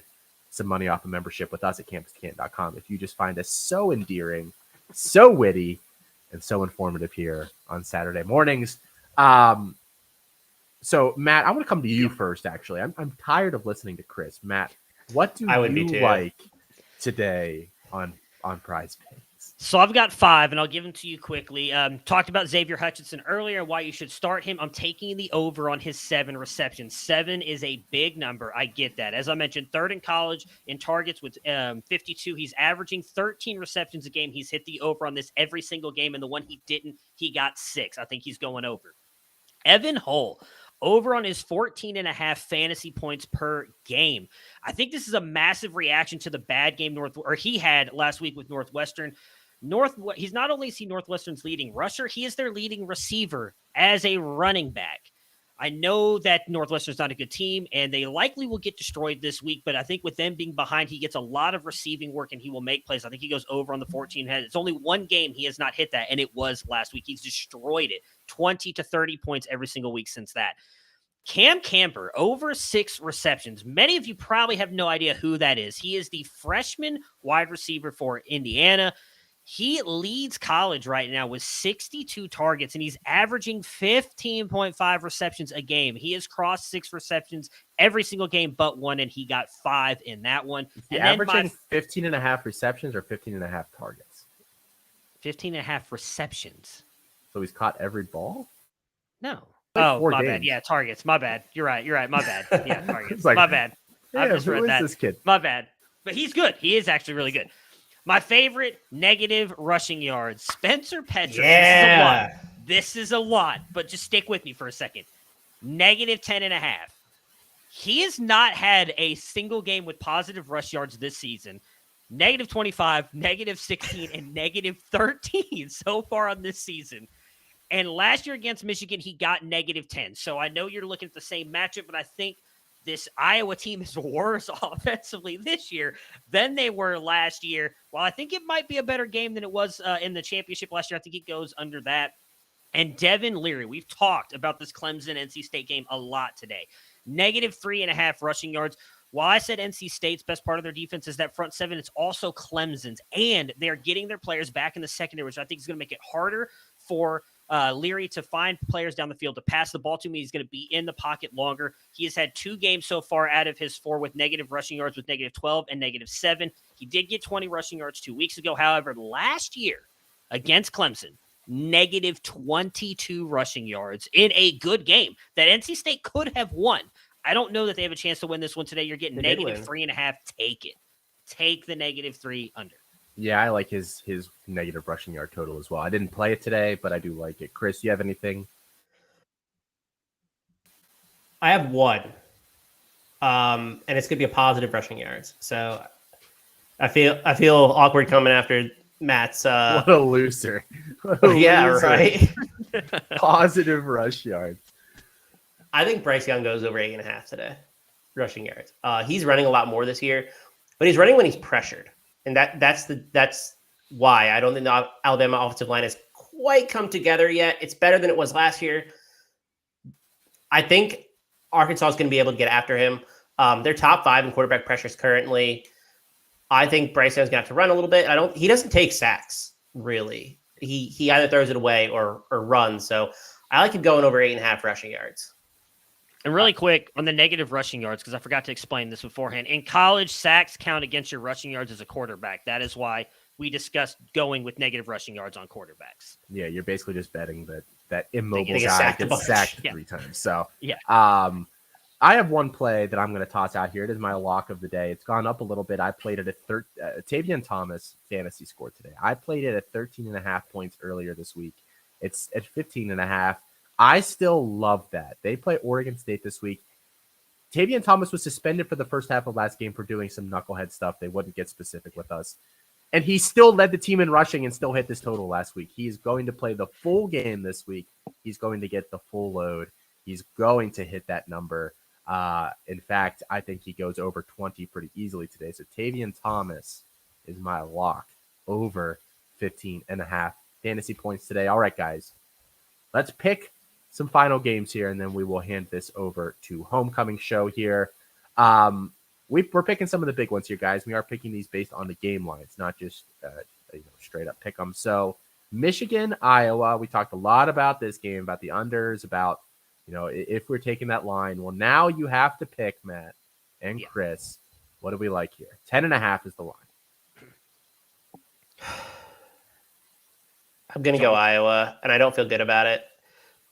some money off a membership with us at campuscant.com. If you just find us so endearing, so witty, and so informative here on Saturday mornings. So Matt, I want to come to you first. Actually, I'm tired of listening to Chris. Matt, what do you like today on Prize Picks? So I've got 5, and I'll give them to you quickly. Talked about Xavier Hutchinson earlier, why you should start him. I'm taking the over on his 7 receptions. 7 is a big number. I get that. As I mentioned, 3rd in college in targets with 52. He's averaging 13 receptions a game. He's hit the over on this every single game, and the one he didn't, he got 6. I think he's going over. Evan Hull, over on his 14.5 fantasy points per game. I think this is a massive reaction to the bad game he had last week with Northwestern. He's not only is he Northwestern's leading rusher, he is their leading receiver as a running back. I know that Northwestern's not a good team, and they likely will get destroyed this week, but I think with them being behind, he gets a lot of receiving work, and he will make plays. I think he goes over on the 14 head. It's only one game he has not hit that, and it was last week. He's destroyed it, 20 to 30 points every single week since that. Cam Camper, over 6 receptions. Many of you probably have no idea who that is. He is the freshman wide receiver for Indiana. He leads college right now with 62 targets, and he's averaging 15.5 receptions a game. He has crossed 6 receptions every single game but one, and he got 5 in that one. Is he averaging 15.5 receptions or 15.5 targets? 15.5 receptions. So he's caught every ball? No. Like my games. bad. Yeah, targets. My bad. You're right. My bad. Yeah, targets. Like, my bad. I just read that. This kid? My bad. But he's good. He is actually really good. My favorite negative rushing yards, Spencer Petras. Yeah. This is a lot, but just stick with me for a second. Negative 10.5. He has not had a single game with positive rush yards this season. Negative 25, negative 16, and negative 13 so far on this season. And last year against Michigan, he got negative 10. So I know you're looking at the same matchup, but I think this Iowa team is worse offensively this year than they were last year. While I think it might be a better game than it was in the championship last year, I think it goes under that. And Devin Leary, we've talked about this Clemson-NC State game a lot today. Negative 3.5 rushing yards. While I said NC State's best part of their defense is that front 7, it's also Clemson's. And they're getting their players back in the secondary, which I think is going to make it harder for Leary to find players down the field to pass the ball to me. He's going to be in the pocket longer. He has had 2 games so far out of his 4 with negative rushing yards with negative 12 and negative 7. He did get 20 rushing yards 2 weeks ago. However, last year against Clemson, negative 22 rushing yards in a good game that NC State could have won. I don't know that they have a chance to win this one today. You're getting negative 3.5. Take it. Take the negative 3 under. Yeah, I like his negative rushing yard total as well. I didn't play it today, but I do like it. Chris, you have anything? I have one, and it's gonna be a positive rushing yards. So I feel awkward coming after Matt's. What a loser! What a yeah, loser. right. Positive rush yards. I think Bryce Young goes over 8.5 today, rushing yards. He's running a lot more this year, but he's running when he's pressured, and that's why I don't think the Alabama offensive line has quite come together yet. It's better than it was last year. I think Arkansas is going to be able to get after him. They're top 5 in quarterback pressures currently. I think Bryce Young's going to have to run a little bit. He doesn't take sacks really. He either throws it away or runs. So I like him going over 8.5 rushing yards. And really quick on the negative rushing yards, because I forgot to explain this beforehand. In college, sacks count against your rushing yards as a quarterback. That is why we discussed going with negative rushing yards on quarterbacks. Yeah, you're basically just betting that immobile get guy gets sacked Yeah. 3 times. So Yeah. I have one play that I'm going to toss out here. It is my lock of the day. It's gone up a little bit. I played it at Tavian Thomas fantasy score today. I played it at 13.5 points earlier this week. It's at 15.5. I still love that. They play Oregon State this week. Tavian Thomas was suspended for the first half of last game for doing some knucklehead stuff. They wouldn't get specific with us. And he still led the team in rushing and still hit this total last week. He is going to play the full game this week. He's going to get the full load. He's going to hit that number. In fact, I think he goes over 20 pretty easily today. So Tavian Thomas is my lock over 15.5 fantasy points today. All right, guys, let's pick some final games here, and then we will hand this over to Homecoming Show here. We're picking some of the big ones here, guys. We are picking these based on the game lines, not just straight up pick them. So Michigan, Iowa, we talked a lot about this game, about the unders, about if we're taking that line. Well, now you have to pick, Matt and Chris. What do we like here? 10.5 is the line. I'm going to go Iowa, and I don't feel good about it.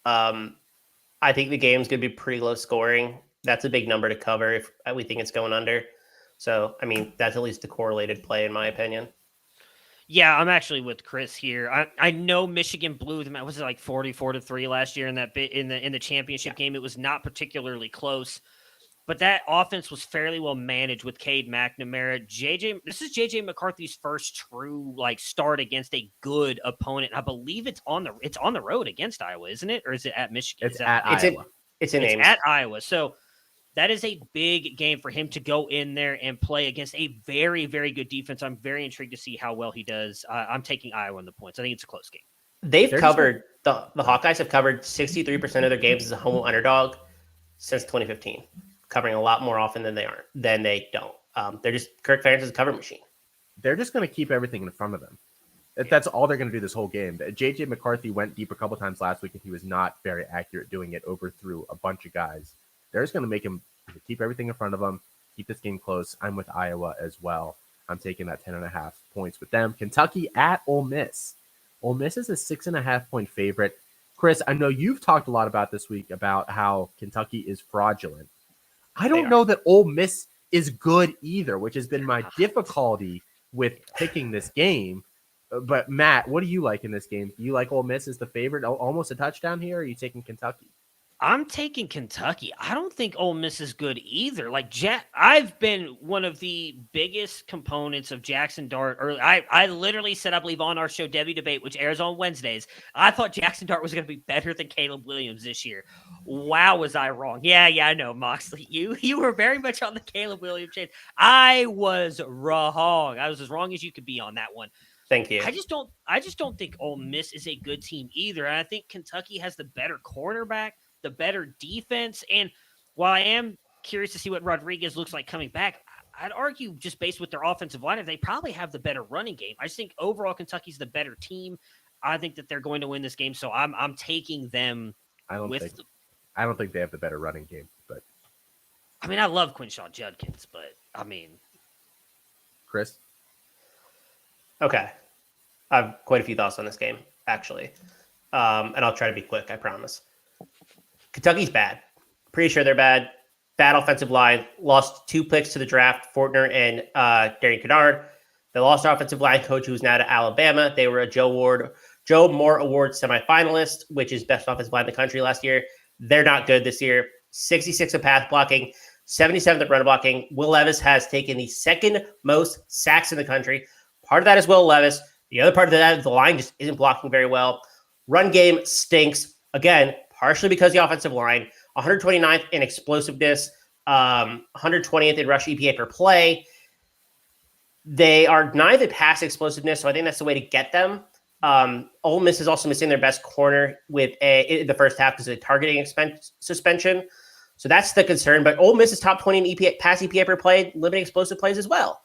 I think the game's going to be pretty low scoring. That's a big number to cover if we think it's going under. So, I mean, that's at least a correlated play in my opinion. Yeah, I'm actually with Chris here. I know Michigan blew them. Was it like 44-3 last year in that bit in the championship game? It was not particularly close, but that offense was fairly well managed with Cade McNamara. This is JJ McCarthy's first true start against a good opponent. I believe it's on the road against Iowa, isn't it? Or is it at Michigan? It's at Iowa. It's at Iowa. So that is a big game for him to go in there and play against a very, very good defense. I'm very intrigued to see how well he does. I'm taking Iowa in the points. I think it's a close game. The Hawkeyes have covered 63% of their games as a home underdog since 2015, covering a lot more often than they don't. They're just Kirk Ferentz is a cover machine. They're just going to keep everything in front of them. That's all they're going to do this whole game. JJ McCarthy went deep a couple times last week, and he was not very accurate doing it, overthrew a bunch of guys. They're just going to make him keep everything in front of him, keep this game close. I'm with Iowa as well. I'm taking that 10.5 points with them. Kentucky at Ole Miss. Ole Miss is a 6.5 point favorite. Chris, I know you've talked a lot about this week about how Kentucky is fraudulent. I don't know that Ole Miss is good either, which has been my difficulty with picking this game. But Matt, what do you like in this game? Do you like Ole Miss as the favorite, almost a touchdown here? Or are you taking Kentucky? I'm taking Kentucky. I don't think Ole Miss is good either. I've been one of the biggest components of Jackson Dart early. I literally said, I believe on our show, Debbie Debate, which airs on Wednesdays, I thought Jackson Dart was going to be better than Caleb Williams this year. Wow, was I wrong? Yeah, I know, Moxley. You were very much on the Caleb Williams chain. I was wrong. I was as wrong as you could be on that one. Thank you. I just don't think Ole Miss is a good team either. And I think Kentucky has the better quarterback, the better defense. And while I am curious to see what Rodriguez looks like coming back, I'd argue just based with their offensive line, they probably have the better running game. I just think overall Kentucky's the better team. I think that they're going to win this game, so I'm taking them. I don't think they have the better running game, but I mean, I love Quinshon Judkins, but I mean, Chris. Okay, I have quite a few thoughts on this game actually, and I'll try to be quick. I promise. Kentucky's bad. Pretty sure they're bad. Bad offensive line. Lost 2 picks to the draft, Fortner and Darian Kennard. They lost their offensive line coach, who's now to Alabama. They were a Joe Moore Award semifinalist, which is best offensive line in the country last year. They're not good this year. 66 in pass blocking, 77th at run blocking. Will Levis has taken the second most sacks in the country. Part of that is Will Levis. The other part of that is the line just isn't blocking very well. Run game stinks. Again, partially because the offensive line, 129th in explosiveness, 120th in rush EPA per play. They are 9th in pass explosiveness, so I think that's the way to get them. Ole Miss is also missing their best corner in the first half because of the targeting suspension. So that's the concern. But Ole Miss is top 20 in pass EPA per play, limiting explosive plays as well.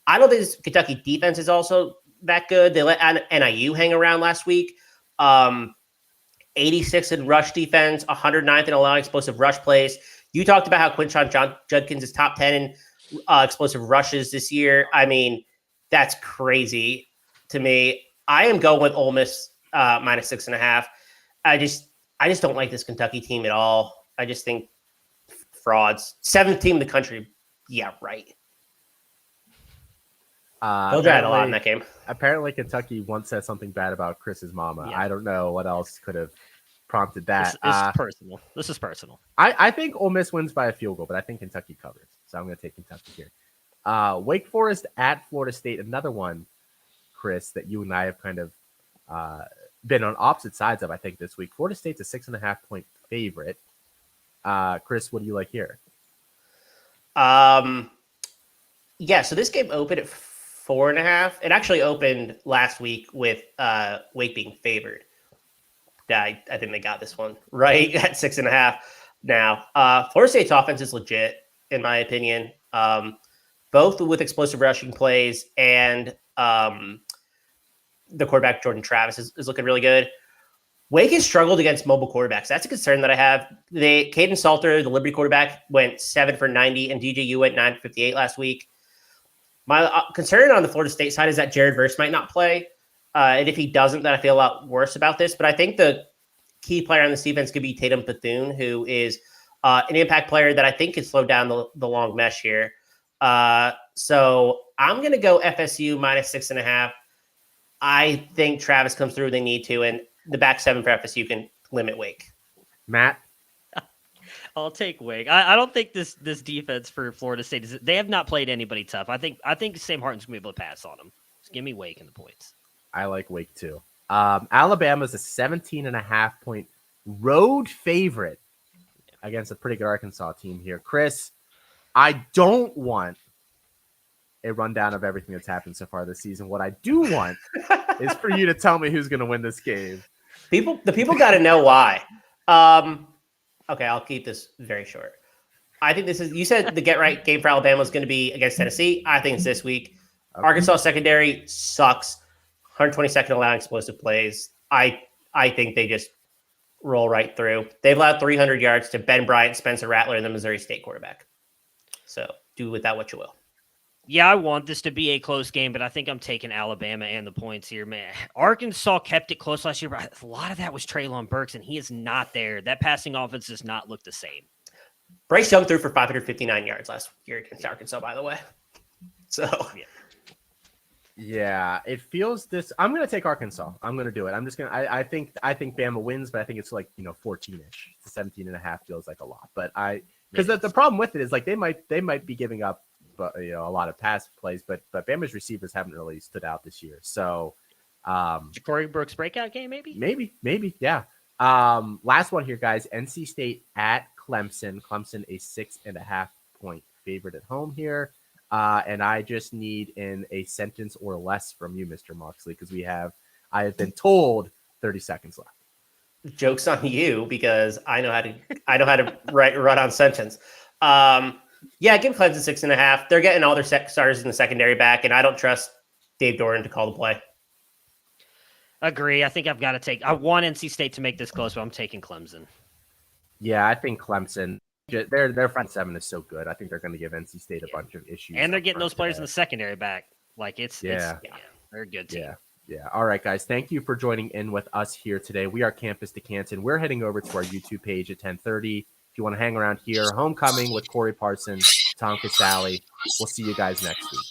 I don't think this Kentucky defense is also that good. They let NIU hang around last week. 86 in rush defense, 109th in allowing explosive rush plays. You talked about how Quinshon Judkins is top 10 in explosive rushes this year. I mean, that's crazy to me. I am going with Ole Miss minus 6.5. I just don't like this Kentucky team at all. I just think frauds. 7th team in the country. Yeah, right. They'll drive a lot in that game. Apparently, Kentucky once said something bad about Chris's mama. Yeah. I don't know what else could have prompted that. This is personal. This is personal. I think Ole Miss wins by a field goal, but I think Kentucky covers. So I'm going to take Kentucky here. Wake Forest at Florida State, another one, Chris, that you and I have kind of been on opposite sides of, I think, this week. Florida State's a 6.5 point favorite. Chris, what do you like here? Yeah, so this game opened at 4.5. It actually opened last week with Wake being favored. I think they got this one right at 6.5. Now, Florida State's offense is legit, in my opinion. Both with explosive rushing plays and the quarterback, Jordan Travis, is looking really good. Wake has struggled against mobile quarterbacks. That's a concern that I have. Caden Salter, the Liberty quarterback, went 7 for 90, and DJU went 9 for 58 last week. My concern on the Florida State side is that Jared Verse might not play. And if he doesn't, then I feel a lot worse about this. But I think the key player on this defense could be Tatum Bethune, who is an impact player that I think can slow down the long mesh here. So I'm going to go FSU minus 6.5. I think Travis comes through. They need to. And the back 7 for FSU can limit Wake. Matt? I'll take Wake. I don't think this defense for Florida State they have not played anybody tough. I think Sam Hartman's gonna be able to pass on them. Just give me Wake in the points. I like Wake too. Alabama's a 17.5 point road favorite against a pretty good Arkansas team here. Chris, I don't want a rundown of everything that's happened so far this season. What I do want is for you to tell me who's going to win this game. The people got to know why. Okay, I'll keep this very short. I think this is, you said the get right game for Alabama is going to be against Tennessee. I think it's this week. Okay. Arkansas secondary sucks. 122nd allowing explosive plays. I think they just roll right through. They've allowed 300 yards to Ben Bryant, Spencer Rattler, and the Missouri State quarterback. So do with that what you will. Yeah, I want this to be a close game, but I think I'm taking Alabama and the points here, man. Arkansas kept it close last year, but a lot of that was Treylon Burks, and he is not there. That passing offense does not look the same. Bryce Young threw for 559 yards last year against Arkansas, by the way. So, yeah, it feels this. I'm going to take Arkansas. I'm going to do it. I'm just going to, I think Bama wins, but I think it's like, 14-ish. 17.5 feels like a lot, but because the problem with it is like, they might be giving up, a lot of pass plays, but Bama's receivers haven't really stood out this year. So, Ja'Cory Brooks breakout game, maybe. Yeah. Last one here, guys, NC State at Clemson. Clemson, a 6.5 point favorite at home here. And I just need in a sentence or less from you, Mr. Moxley, because I have been told 30 seconds left. Joke's on you because I know how to run on sentence. Yeah, give Clemson 6.5. They're getting all their starters in the secondary back, and I don't trust Dave Doran to call the play. Agree. I think I want NC State to make this close, but I'm taking Clemson. Yeah, I think Clemson, their front 7 is so good. I think they're going to give NC State a bunch of issues. And they're getting those players in the secondary back. Like they're a good team. Yeah. All right, guys. Thank you for joining in with us here today. We are Campus to Canton. We're heading over to our YouTube page at 10:30. If you want to hang around here, Homecoming with Corey Parsons, Tom Casale. We'll see you guys next week.